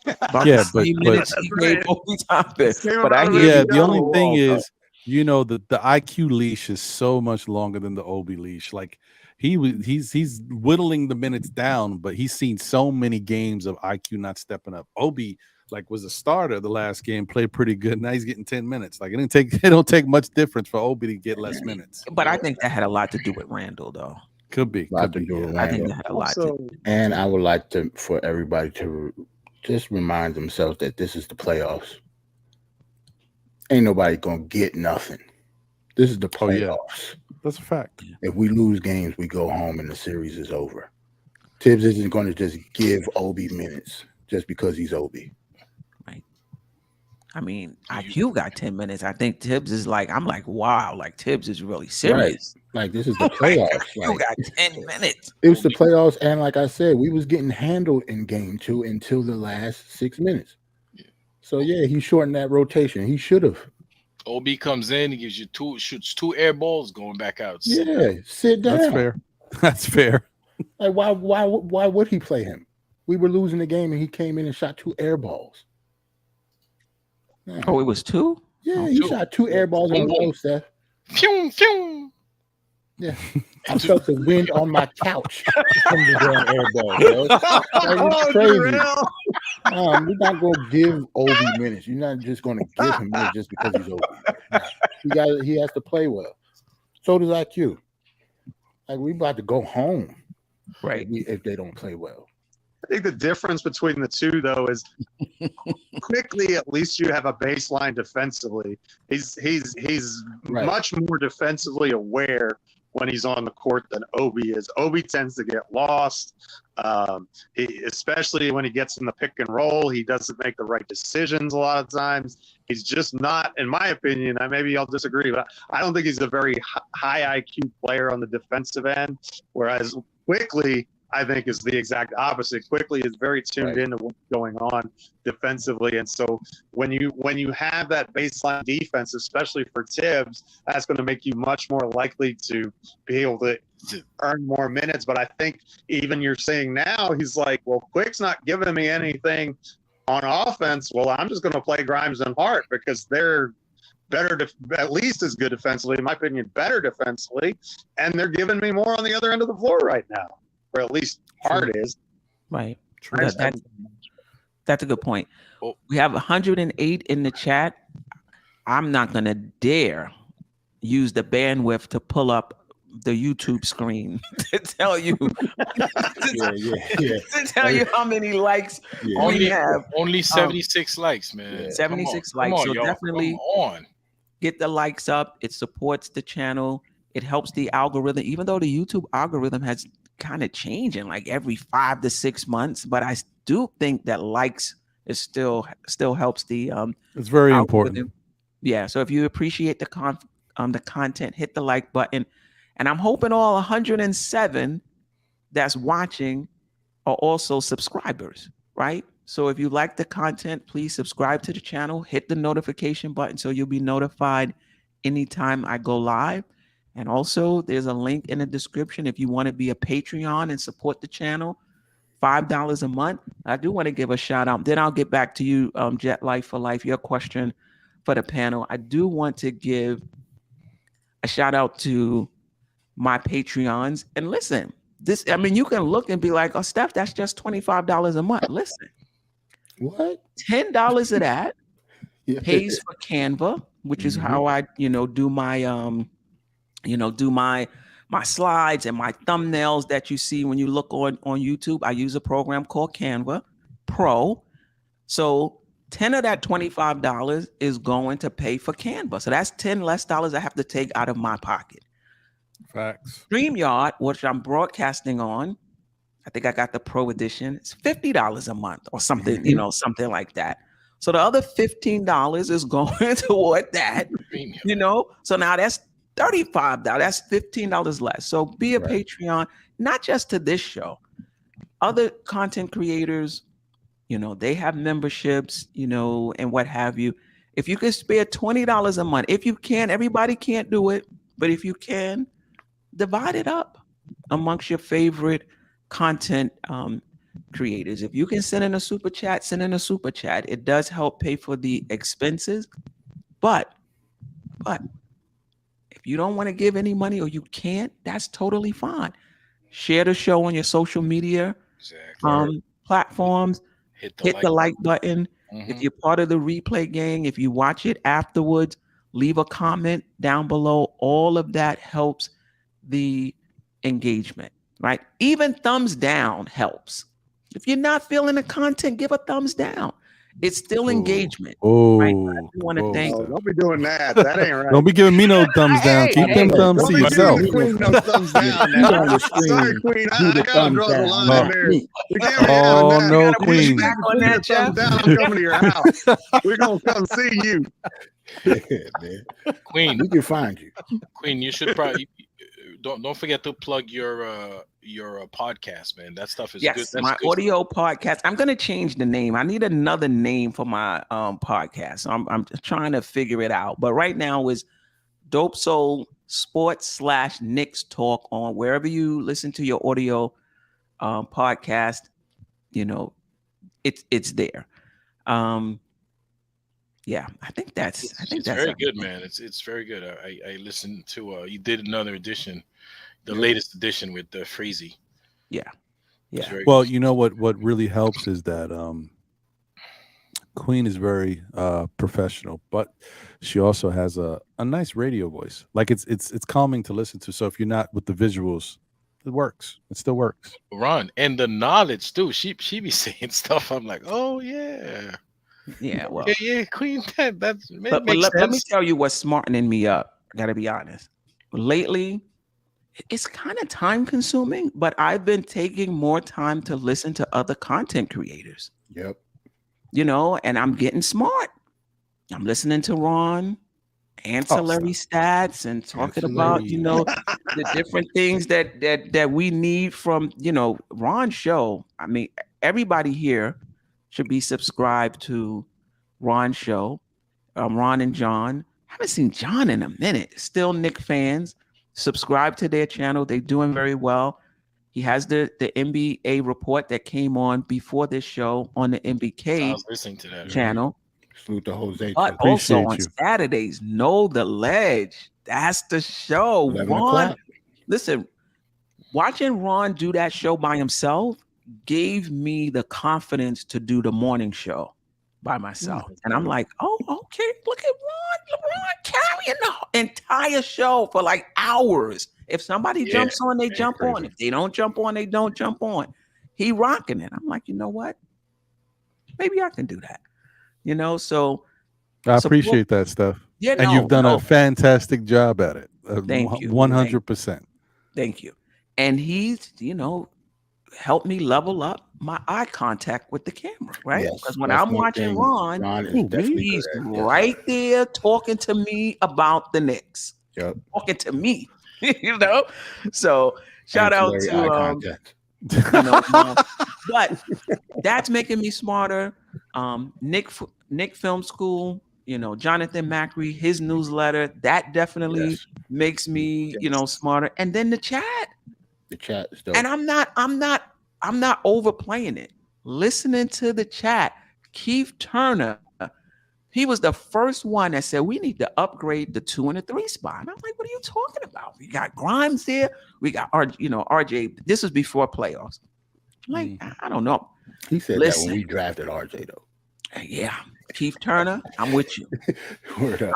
F: Yeah, but
C: minutes he gave Obi Toppin. But I hear
F: yeah,
C: you.
F: the only thing is, you know, the IQ leash is so much longer than the Obi leash. Like he's whittling the minutes down, but he's seen so many games of IQ not stepping up. Obi like was a starter the last game, played pretty good. Now he's getting 10 minutes. Like it don't take much difference for Obi to get less minutes.
C: But I think that had a lot to do with Randall, though.
F: Could be.
C: I think that had a lot to do.
D: And I would like for everybody to just remind themselves that this is the playoffs. Ain't nobody gonna get nothing. This is the playoffs.
F: Yeah. That's a fact.
D: If we lose games, we go home and the series is over. Tibbs isn't going to just give Obi minutes just because he's Obi.
C: Right. I mean, IQ got 10 minutes. I think Tibbs is like, I'm like, wow, like Tibbs is really serious.
D: Right. Like this is the playoffs.
C: You got 10 minutes.
D: It was the playoffs, and like I said, we was getting handled in game 2 until the last 6 minutes. So yeah, he shortened that rotation. He should have.
E: OB comes in, he gives you shoots 2 air balls going back out.
D: Yeah, sit down.
F: That's fair. That's fair.
D: Like why would he play him? We were losing the game and he came in and shot 2 air balls. Man.
C: Oh, it was 2?
D: Yeah, he shot 2 air balls in a row, Steph.
E: Phew, phew.
D: Yeah, I felt the wind on my couch from the damn air ball. Like, it's crazy. We're not going to give Obi minutes. You're not just going to give him minutes just because he's Obi. He has to play well. So does IQ. Like we about to go home,
C: right?
D: If they don't play well.
B: I think the difference between the two, though, is quickly at least you have a baseline defensively. He's
D: right.
B: Much more defensively aware when he's on the court than Obi is. Obi tends to get lost, especially when he gets in the pick and roll. He doesn't make the right decisions a lot of times. He's just not, in my opinion, maybe I'll disagree, but I don't think he's a very high IQ player on the defensive end, whereas quickly, I think is the exact opposite. Quickly is very tuned into what's going on defensively, and so when you have that baseline defense, especially for Tibbs, that's going to make you much more likely to be able to earn more minutes. But I think even you're saying now, he's like, well, Quick's not giving me anything on offense. Well, I'm just going to play Grimes and Hart because they're better, at least as good defensively, in my opinion, better defensively, and they're giving me more on the other end of the floor right now, or at least Hart is.
C: Right. That's a good point. We have 108 in the chat. I'm not going to dare use the bandwidth to pull up the YouTube screen to tell you to tell you how many likes we have.
E: Only 76 likes, man.
C: 76 likes. So definitely get the likes up. It supports the channel. It helps the algorithm, even though the YouTube algorithm has kind of changing like every 5 to 6 months. But I do think that likes is still helps the
F: it's very
C: algorithm.
F: important.
C: Yeah. So if you appreciate the content, hit the like button. And I'm hoping all 107 that's watching are also subscribers, right? So if you like the content, please subscribe to the channel, hit the notification button so you'll be notified anytime I go live. And also there's a link in the description if you want to be a Patreon and support the channel, $5 a month. I do want to give a shout out. Then I'll get back to you, Jet Life for Life, your question for the panel. I do want to give a shout out to my Patreons. And listen, this, I mean, you can look and be like, oh, Steph, that's just $25 a month. Listen,
D: what?
C: $10 of that pays for Canva, which is how I, do my, do my slides and my thumbnails that you see when you look on YouTube. I use a program called Canva Pro. So 10 of that $25 is going to pay for Canva. So that's 10 less dollars I have to take out of my pocket.
F: Facts.
C: StreamYard, which I'm broadcasting on, I think I got the Pro edition. It's $50 a month or something, something like that. So the other $15 is going toward that, So now that's $35. That's $15 less. So be a Patreon, not just to this show. Other content creators, they have memberships, and what have you. If you can spare $20 a month, if you can, everybody can't do it, but if you can, divide it up amongst your favorite content creators. If you can send in a super chat, send in a super chat. It does help pay for the expenses. But if you don't want to give any money or you can't, that's totally fine. Share the show on your social media platforms. Hit the like button. If you're part of the replay gang, if you watch it afterwards, leave a comment down below. All of that helps the engagement, right? Even thumbs down helps. If you're not feeling the content, give a thumbs down. It's still engagement. Right? I want to thank.
B: Don't be doing that. That ain't right.
F: Don't be giving me no thumbs down. Keep them thumbs to yourself.
B: Queen, no thumbs down. Sorry, Queen. I gotta draw the line there.
F: Oh no, Queen.
B: Thumbs down. I'm coming to your house. We're gonna come see you.
D: Man.
E: Queen,
D: we can find you.
E: Queen, you should probably don't forget to plug your podcast, man. That stuff is good. That's
C: my
E: good
C: audio podcast. I'm gonna change the name. I need another name for my podcast. So I'm trying to figure it out. But right now is DopeSoulSports / Knicks Talk on wherever you listen to your audio podcast. It's there. Yeah, I think that's
E: very good, man. It's very good. I listened to you did another edition, the latest edition with Freezy.
C: Yeah.
F: Well, you know what really helps is that Queen is very professional, but she also has a nice radio voice. Like it's calming to listen to. So if you're not with the visuals, it works. It still works.
E: Ron, and the knowledge too. She be saying stuff. I'm like, oh yeah.
C: Yeah, well,
E: yeah, Queen. That's
C: but let me tell you what's smartening me up. I gotta be honest. Lately, it's kind of time consuming, but I've been taking more time to listen to other content creators.
D: Yep.
C: And I'm getting smart. I'm listening to Ron ancillary stats and talking about, you know, the different things that we need from, you know, Ron's show. I mean, everybody here should be subscribed to Ron's show. Ron and John. I haven't seen John in a minute. Still Knick fans. Subscribe to their channel. They're doing very well. He has the NBA report that came on before this show on the MBK
E: I was listening to that
C: channel.
D: Salute to Jose.
C: But also on Saturdays, Know the Ledge. That's the show.
D: 11
C: Ron,
D: o'clock.
C: listen, watching Ron do that show by himself gave me the confidence to do the morning show by myself. And I'm like, oh, okay, look at Ron carrying the entire show for like hours. If somebody jumps on, they jump on. If they don't jump on, they don't jump on. He rocking it. I'm like, you know what? Maybe I can do that. You know, so
F: I appreciate that stuff.
C: Yeah,
F: and you've done a fantastic job at it.
C: Thank you.
F: 100%.
C: Thank you. And he's, you know, helped me level up my eye contact with the camera, right? Because when I'm watching Ron he's right there talking to me about the Knicks.
D: Yep.
C: Talking to me, you know? So shout out to you know, but that's making me smarter. Knick Film School, you know, Jonathan Macri, his newsletter, that definitely makes me, you know, smarter. And then the chat.
D: The chat is dope.
C: And I'm not overplaying it. Listening to the chat, Keith Turner, he was the first one that said we need to upgrade the 2 and the 3 spot. And I'm like, what are you talking about? We got Grimes there. We got RJ. This was before playoffs. I'm like, I don't know.
D: He said that when we drafted RJ though.
C: Yeah. Keith Turner, I'm with you.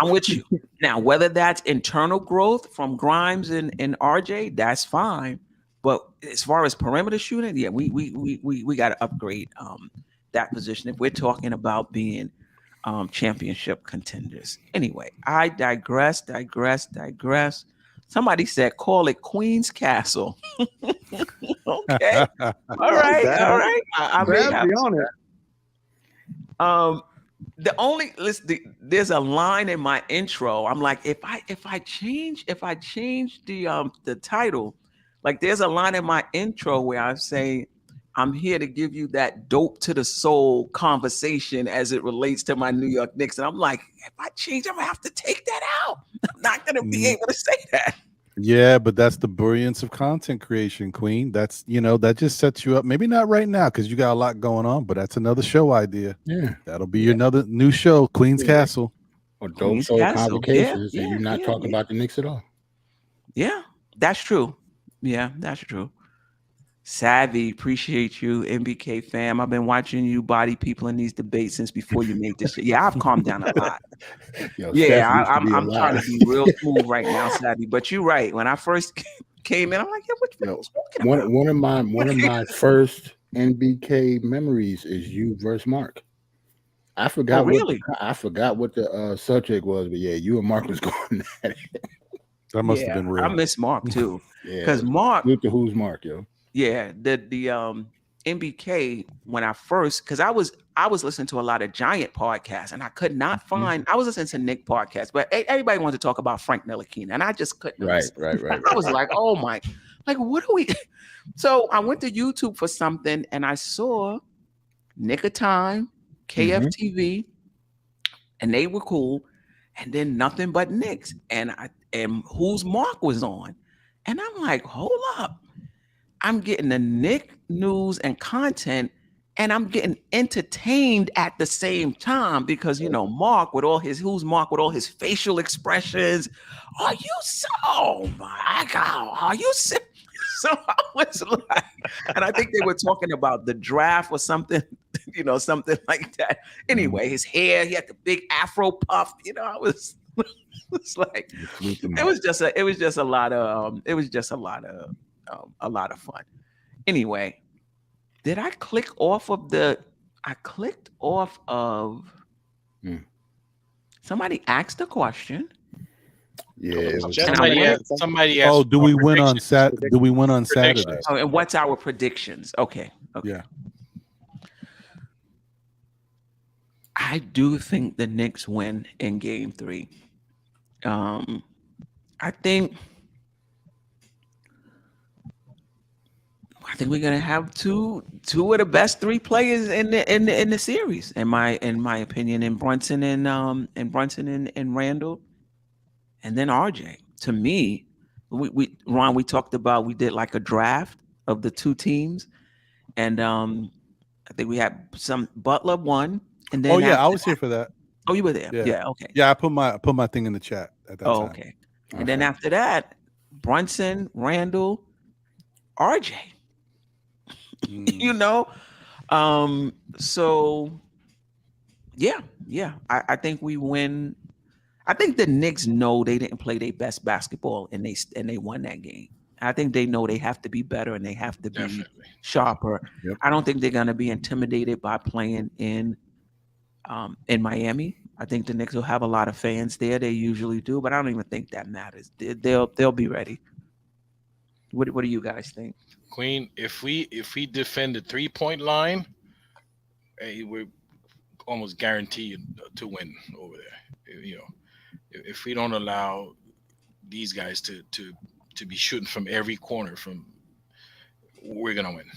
C: I'm with you. Now, whether that's internal growth from Grimes and RJ, that's fine. But as far as perimeter shooting, yeah, we got to upgrade that position if we're talking about being championship contenders. Anyway, I digress. Somebody said call it Queen's Castle. Okay. All right. I may have on it. There's a line in my intro. I'm like, if I change the title, like there's a line in my intro where I say, I'm here to give you that dope to the soul conversation as it relates to my New York Knicks. And I'm like, if I change, I'm gonna have to take that out. I'm not gonna be able to say that.
F: Yeah, but that's the brilliance of content creation, Queen. That's, you know, that just sets you up. Maybe not right now because you got a lot going on, but that's another show idea. Yeah, that'll be another new show, Queen's Castle.
D: Or Dope Soul Convocations, and you're not talking about the Knicks at all.
C: Yeah, that's true. Yeah, that's true. Savvy, appreciate you, MBK fam. I've been watching you body people in these debates since before you made this shit. Yeah, I've calmed down a lot. I'm trying to be real smooth right now, Savvy. But you're right. When I first came in, I'm like, what you talking about?
D: One of my first NBK memories is you versus Mark. I forgot. I forgot what the subject was, but yeah, you and Mark was going at it.
F: That must have been real.
C: I miss Mark too, because Mark.
D: Who's Mark, yo?
C: Yeah, the MBK when I first, because I was listening to a lot of Giant podcasts and I could not find. I was listening to Nick podcasts, but everybody wanted to talk about Frank Ntilikina, and I just couldn't.
D: Right.
C: I was like, oh my, like what are we? So I went to YouTube for something and I saw Nick of Time, KFTV, and they were cool, and then Nothing But Knicks, and Who's Mark was on, and I'm like, hold up. I'm getting the Knick news and content, and I'm getting entertained at the same time because, you know, Mark with all his facial expressions. Are you so my God? Are you so? So I was like, and I think they were talking about the draft or something, you know, something like that. Anyway, his hair, he had the big Afro puff. You know, I was. It's like it was just a lot of fun. Anyway, did I click off of I clicked off of somebody asked a question.
D: Yeah,
E: somebody asked.
F: Oh, do we win on Saturday?
C: Oh, and what's our predictions? Okay.
F: Yeah.
C: I do think the Knicks win in Game 3. I think we're gonna have two of the best three players in the series, in my opinion, in Brunson and Randall, and then RJ. To me, Ron, we talked about, we did like a draft of the two teams, and I think we had some Butler one, and then
F: I was here for that.
C: Oh, you were there.
F: Yeah.
C: Yeah. Okay.
F: Yeah, I put my thing in the chat at that time.
C: Okay. And then after that, Brunson, Randall, RJ. You know, so yeah. I think we win. I think the Knicks know they didn't play their best basketball, and they won that game. I think they know they have to be better and they have to be sharper.
F: Yep.
C: I don't think they're gonna be intimidated by playing in Miami. I think the Knicks will have a lot of fans there. They usually do, but I don't even think that matters. They'll be ready. What do you guys think?
E: Queen, if we defend the 3-point line, hey, we're almost guaranteed to win over there. You know, if we don't allow these guys to be shooting from every corner, we're gonna win.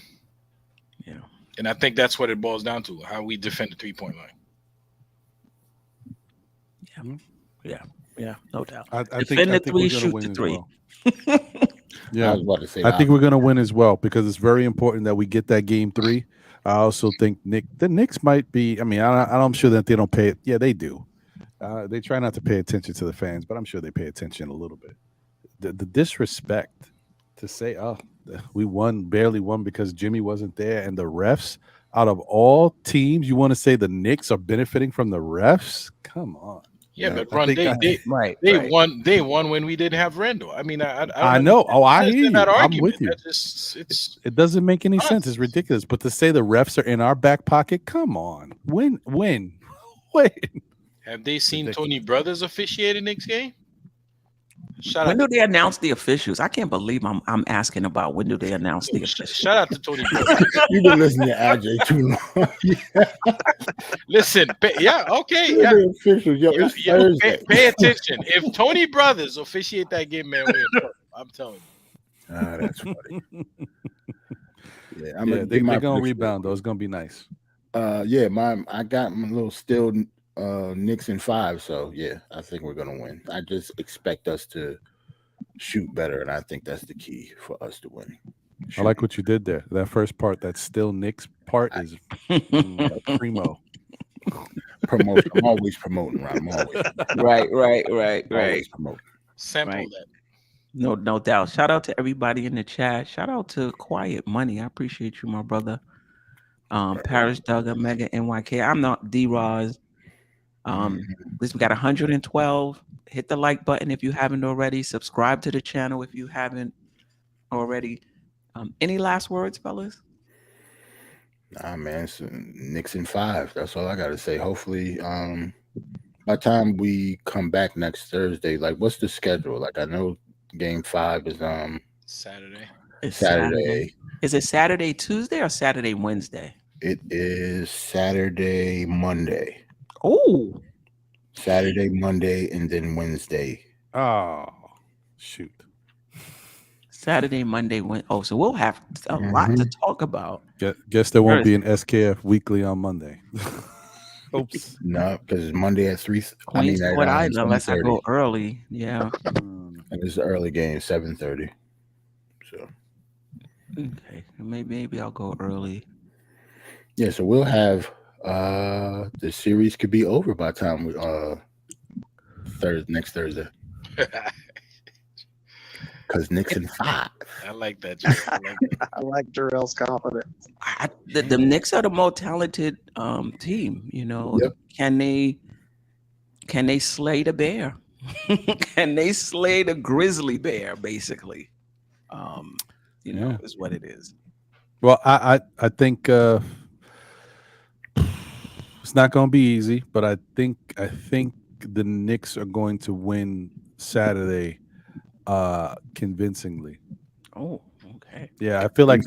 C: Yeah,
E: and I think that's what it boils down to: how we defend the 3-point line.
C: Yeah, no doubt.
F: I think we're going to win as well. Yeah,
D: I was about to say
F: I think we're going to win as well, because it's very important that we get that game 3. I also think the Knicks might be. I mean, I'm sure that they don't pay it. Yeah, they do. They try not to pay attention to the fans, but I'm sure they pay attention a little bit. The disrespect to say, "Oh, we barely won because Jimmy wasn't there," and the refs. Out of all teams, you want to say the Knicks are benefiting from the refs? Come on.
E: Yeah, but Ron, they won when we didn't have Randall. I mean, I
F: know. Oh, I hear you. I'm with you.
E: It
F: doesn't make any sense. It's ridiculous. But to say the refs are in our back pocket, come on. When?
E: Have they seen Tony Brothers officiate a Knicks game?
C: When do they announce the officials? I can't believe I'm asking about when do they announce the officials.
E: Shout out to Tony Brothers.
D: You've been listening to RJ too long.
E: Listen, okay.
D: Yeah. Officials, it's Thursday.
E: Pay attention. If Tony Brothers officiate that game, man, I'm telling you.
D: That's funny.
F: Yeah, they're gonna rebound though. It's gonna be nice.
D: I got my little still Knicks in 5, so yeah, I think we're gonna win. I just expect us to shoot better, and I think that's the key for us to win.
F: I like what you did there. That first part, that still Knicks part, is primo.
D: Promotion. I'm always promoting, Ron. I'm always
C: Right.
D: Promoting.
E: Sample that.
C: No doubt. Shout out to everybody in the chat. Shout out to Quiet Money. I appreciate you, my brother. Paris Duggar, Mega NYK. I'm not D-Roz. At least we got 112. Hit the like button if you haven't already. Subscribe to the channel if you haven't already. Any last words, fellas?
D: Nah, man, it's Knicks in 5. That's all I gotta say. Hopefully, by the time we come back next Thursday, like, what's the schedule? Like, I know game 5 is
E: Saturday.
C: It's
D: Saturday.
C: Is it Saturday, Tuesday, or Saturday, Wednesday?
D: It is Saturday, Monday.
C: Oh,
D: Saturday, Monday, and then Wednesday.
F: Oh, shoot.
C: Saturday, Monday, Wednesday. Oh, so we'll have a lot to talk about.
F: Guess there won't be an SKF weekly on Monday. Oops.
D: No, because it's Monday at 3.
C: Unless I go early. Yeah.
D: And it's an early game, 7:30. So.
C: Okay, maybe I'll go early.
D: Yeah, so we'll have the series could be over by the time we next Thursday. Because Knicks in 5.
E: I like that.
B: I like Jarrell's confidence.
C: The Knicks are the more talented team. You know,
D: Yep.
C: Can they slay the bear? Can they slay the grizzly bear? Basically, is what it is.
F: Well, I think it's not going to be easy, but I think the Knicks are going to win Saturday convincingly.
C: Oh, okay.
F: Yeah, I feel like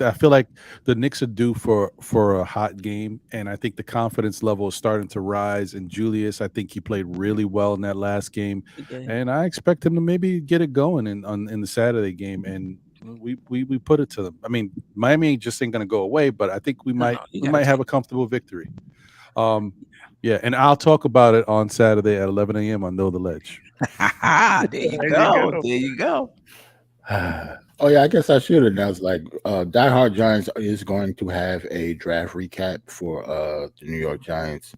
F: the Knicks are due for a hot game, and I think the confidence level is starting to rise. And Julius, I think he played really well in that last game, and I expect him to maybe get it going in the Saturday game. And we put it to them. I mean, Miami just ain't gonna go away, but I think we might have a comfortable victory. Yeah, and I'll talk about it on Saturday at 11 a.m. on Know the Ledge.
C: There you go. There you go.
D: Oh yeah, I guess I should announce Die Hard Giants is going to have a draft recap for the New York Giants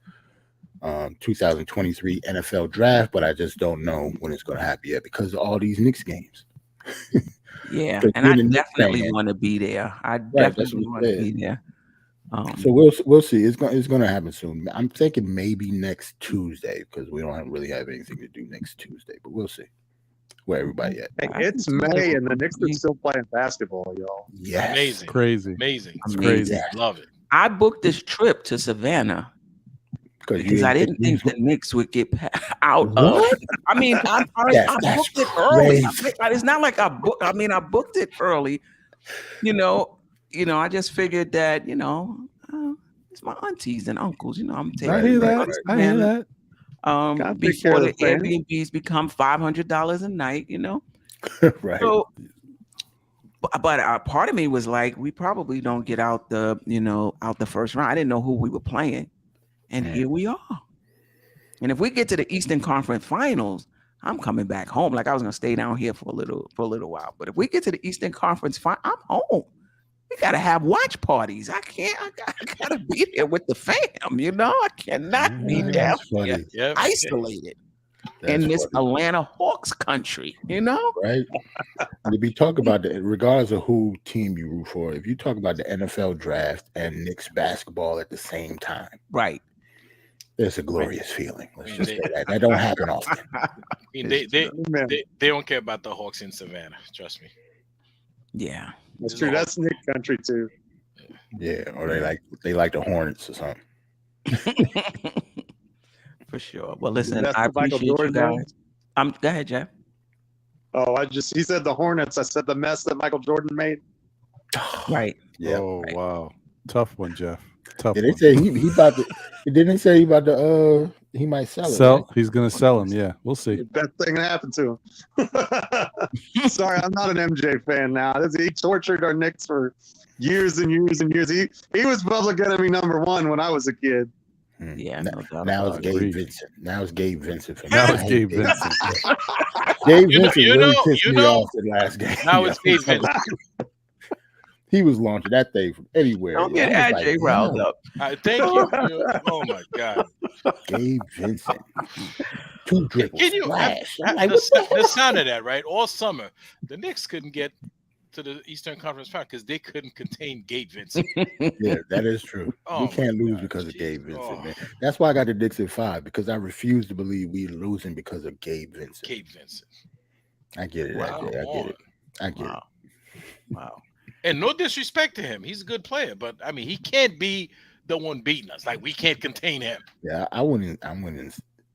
D: 2023 NFL draft, but I just don't know when it's going to happen yet because of all these Knicks games.
C: Yeah, and I definitely want to be there. I definitely want to be there.
D: So we'll see. It's going to happen soon. I'm thinking maybe next Tuesday because we don't really have anything to do next Tuesday, but we'll see where everybody at.
B: Hey, it's May and the Knicks are still playing basketball, y'all.
D: Yes.
E: Amazing.
F: Crazy.
E: Amazing.
F: It's crazy.
D: Yeah.
E: Love it.
C: I booked this trip to Savannah because I didn't think the Knicks would get out of. I mean, I booked it early. It's not like I booked. I mean, I booked it early. You know, I just figured that it's my aunties and uncles. I'm taking.
F: I hear that.
C: Before the Airbnbs become $500 a night,
D: Right.
C: So, but part of me was like, we probably don't get out the first round. I didn't know who we were playing, and here we are. And if we get to the Eastern Conference Finals, I'm coming back home. Like I was gonna stay down here for a little while, but if we get to the Eastern Conference Final, I'm home. We gotta have watch parties. I gotta be there with the fam. I cannot be down here isolated in this Atlanta Hawks country.
D: Right. To be talking about that, regardless of who team you root for, if you talk about the NFL draft and Knicks basketball at the same time,
C: right?
D: It's a glorious feeling. Let's just say that. That don't happen often.
E: I mean, they don't care about the Hawks in Savannah. Trust me.
C: Yeah.
B: That's true. That's Knick country too.
D: Yeah, or they like the Hornets or something.
C: For sure. Well, listen, I appreciate you guys. Go ahead, Jeff.
B: Oh, he said the Hornets. I said the mess that Michael Jordan made.
C: Right.
D: Yeah.
F: Oh wow, tough one, Jeff. Tough.
D: Did they say he about to? Didn't they say he about to? He might sell it. Right?
F: He's gonna sell him. Yeah, we'll see.
B: Best thing that happened to him. Sorry, I'm not an MJ fan now. He tortured our Knicks for years and years and years. He was public enemy number one when I was a kid.
C: Yeah.
D: Now it's Gabe Vincent. Now it's Gabe Vincent.
F: Gabe Vincent.
D: Gabe Vincent really pissed me off the last game.
E: Now it's Gabe Vincent.
D: He was launching that thing from anywhere.
C: Don't get AJ riled up.
E: Thank you. Oh my God.
D: Gabe Vincent. 2 dribbles.
E: Can you
D: splash.
E: the sound of that, right? All summer, the Knicks couldn't get to the Eastern Conference Final because they couldn't contain Gabe Vincent.
D: Yeah, that is true. We can't lose because of Gabe Vincent, man. That's why I got the Knicks at 5 because I refuse to believe we're losing because of Gabe Vincent.
E: Gabe Vincent.
D: I get it.
E: Wow.
D: I get it.
C: Wow.
E: And no disrespect to him. He's a good player, but I mean, he can't be the one beating us. Like we can't contain him.
D: Yeah, I wouldn't.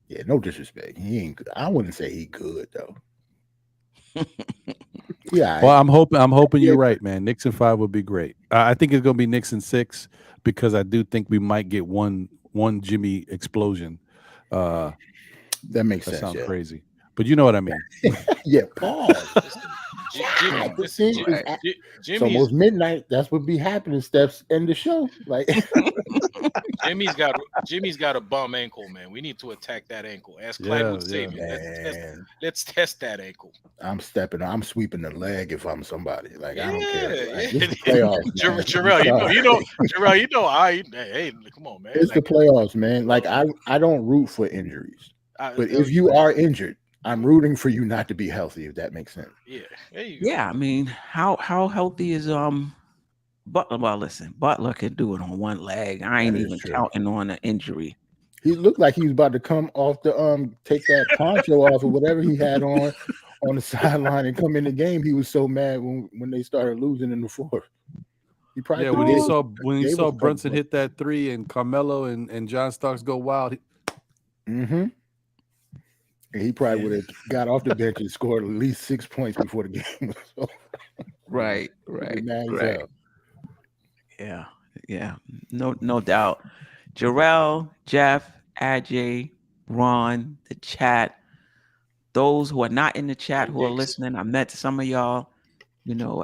D: Yeah, no disrespect. He ain't good. I wouldn't say he good though. Yeah.
F: Well, I'm hoping you're right, man. Knicks in 5 would be great. I think it's gonna be Knicks in 6 because I do think we might get one Jimmy explosion.
D: That makes sense.
F: Sounds crazy, but you know what I mean.
D: Yeah, pause. It's almost midnight. That's what be happening. Steps end the show. Like
E: Jimmy's got a bum ankle, man. We need to attack that ankle. As Clyde would say, man. Let's test that ankle.
D: I'm sweeping the leg if I'm somebody. Like I don't care. Like,
E: Yeah.
D: it's the playoffs,
E: Jarrell, hey, come on, man.
D: It's the playoffs, man. Like I don't root for injuries, but if you are injured, I'm rooting for you not to be healthy, if that makes sense.
E: Yeah. There you go.
C: Yeah, I mean, how healthy is Butler? Well, listen, Butler can do it on one leg. I ain't even counting on an injury.
D: He looked like he was about to come off the take that poncho off or whatever he had on the sideline and come in the game. He was so mad when they started losing in the fourth. He probably
F: when he saw Brunson hit that 3 and Carmelo and John Starks go wild.
D: And he probably would have got off the bench and scored at least 6 points before the game was over.
C: Right. Greg.
D: Manziel.
C: Yeah. No doubt. Jarrell, Jeff, Ajay, Ron, the chat, those who are not in the chat who are listening. I met some of y'all,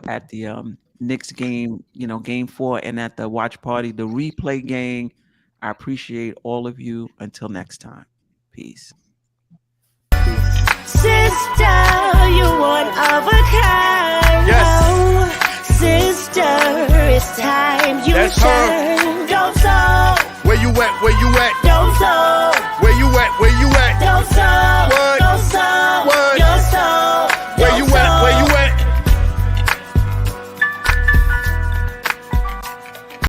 C: at the Knicks game, game 4, and at the watch party, the replay gang. I appreciate all of you. Until next time. Peace.
G: Sister, you one of a kind.
A: Yes.
G: Sister, it's time you
A: That's her.
G: turn. Dope Soul.
A: Where you at?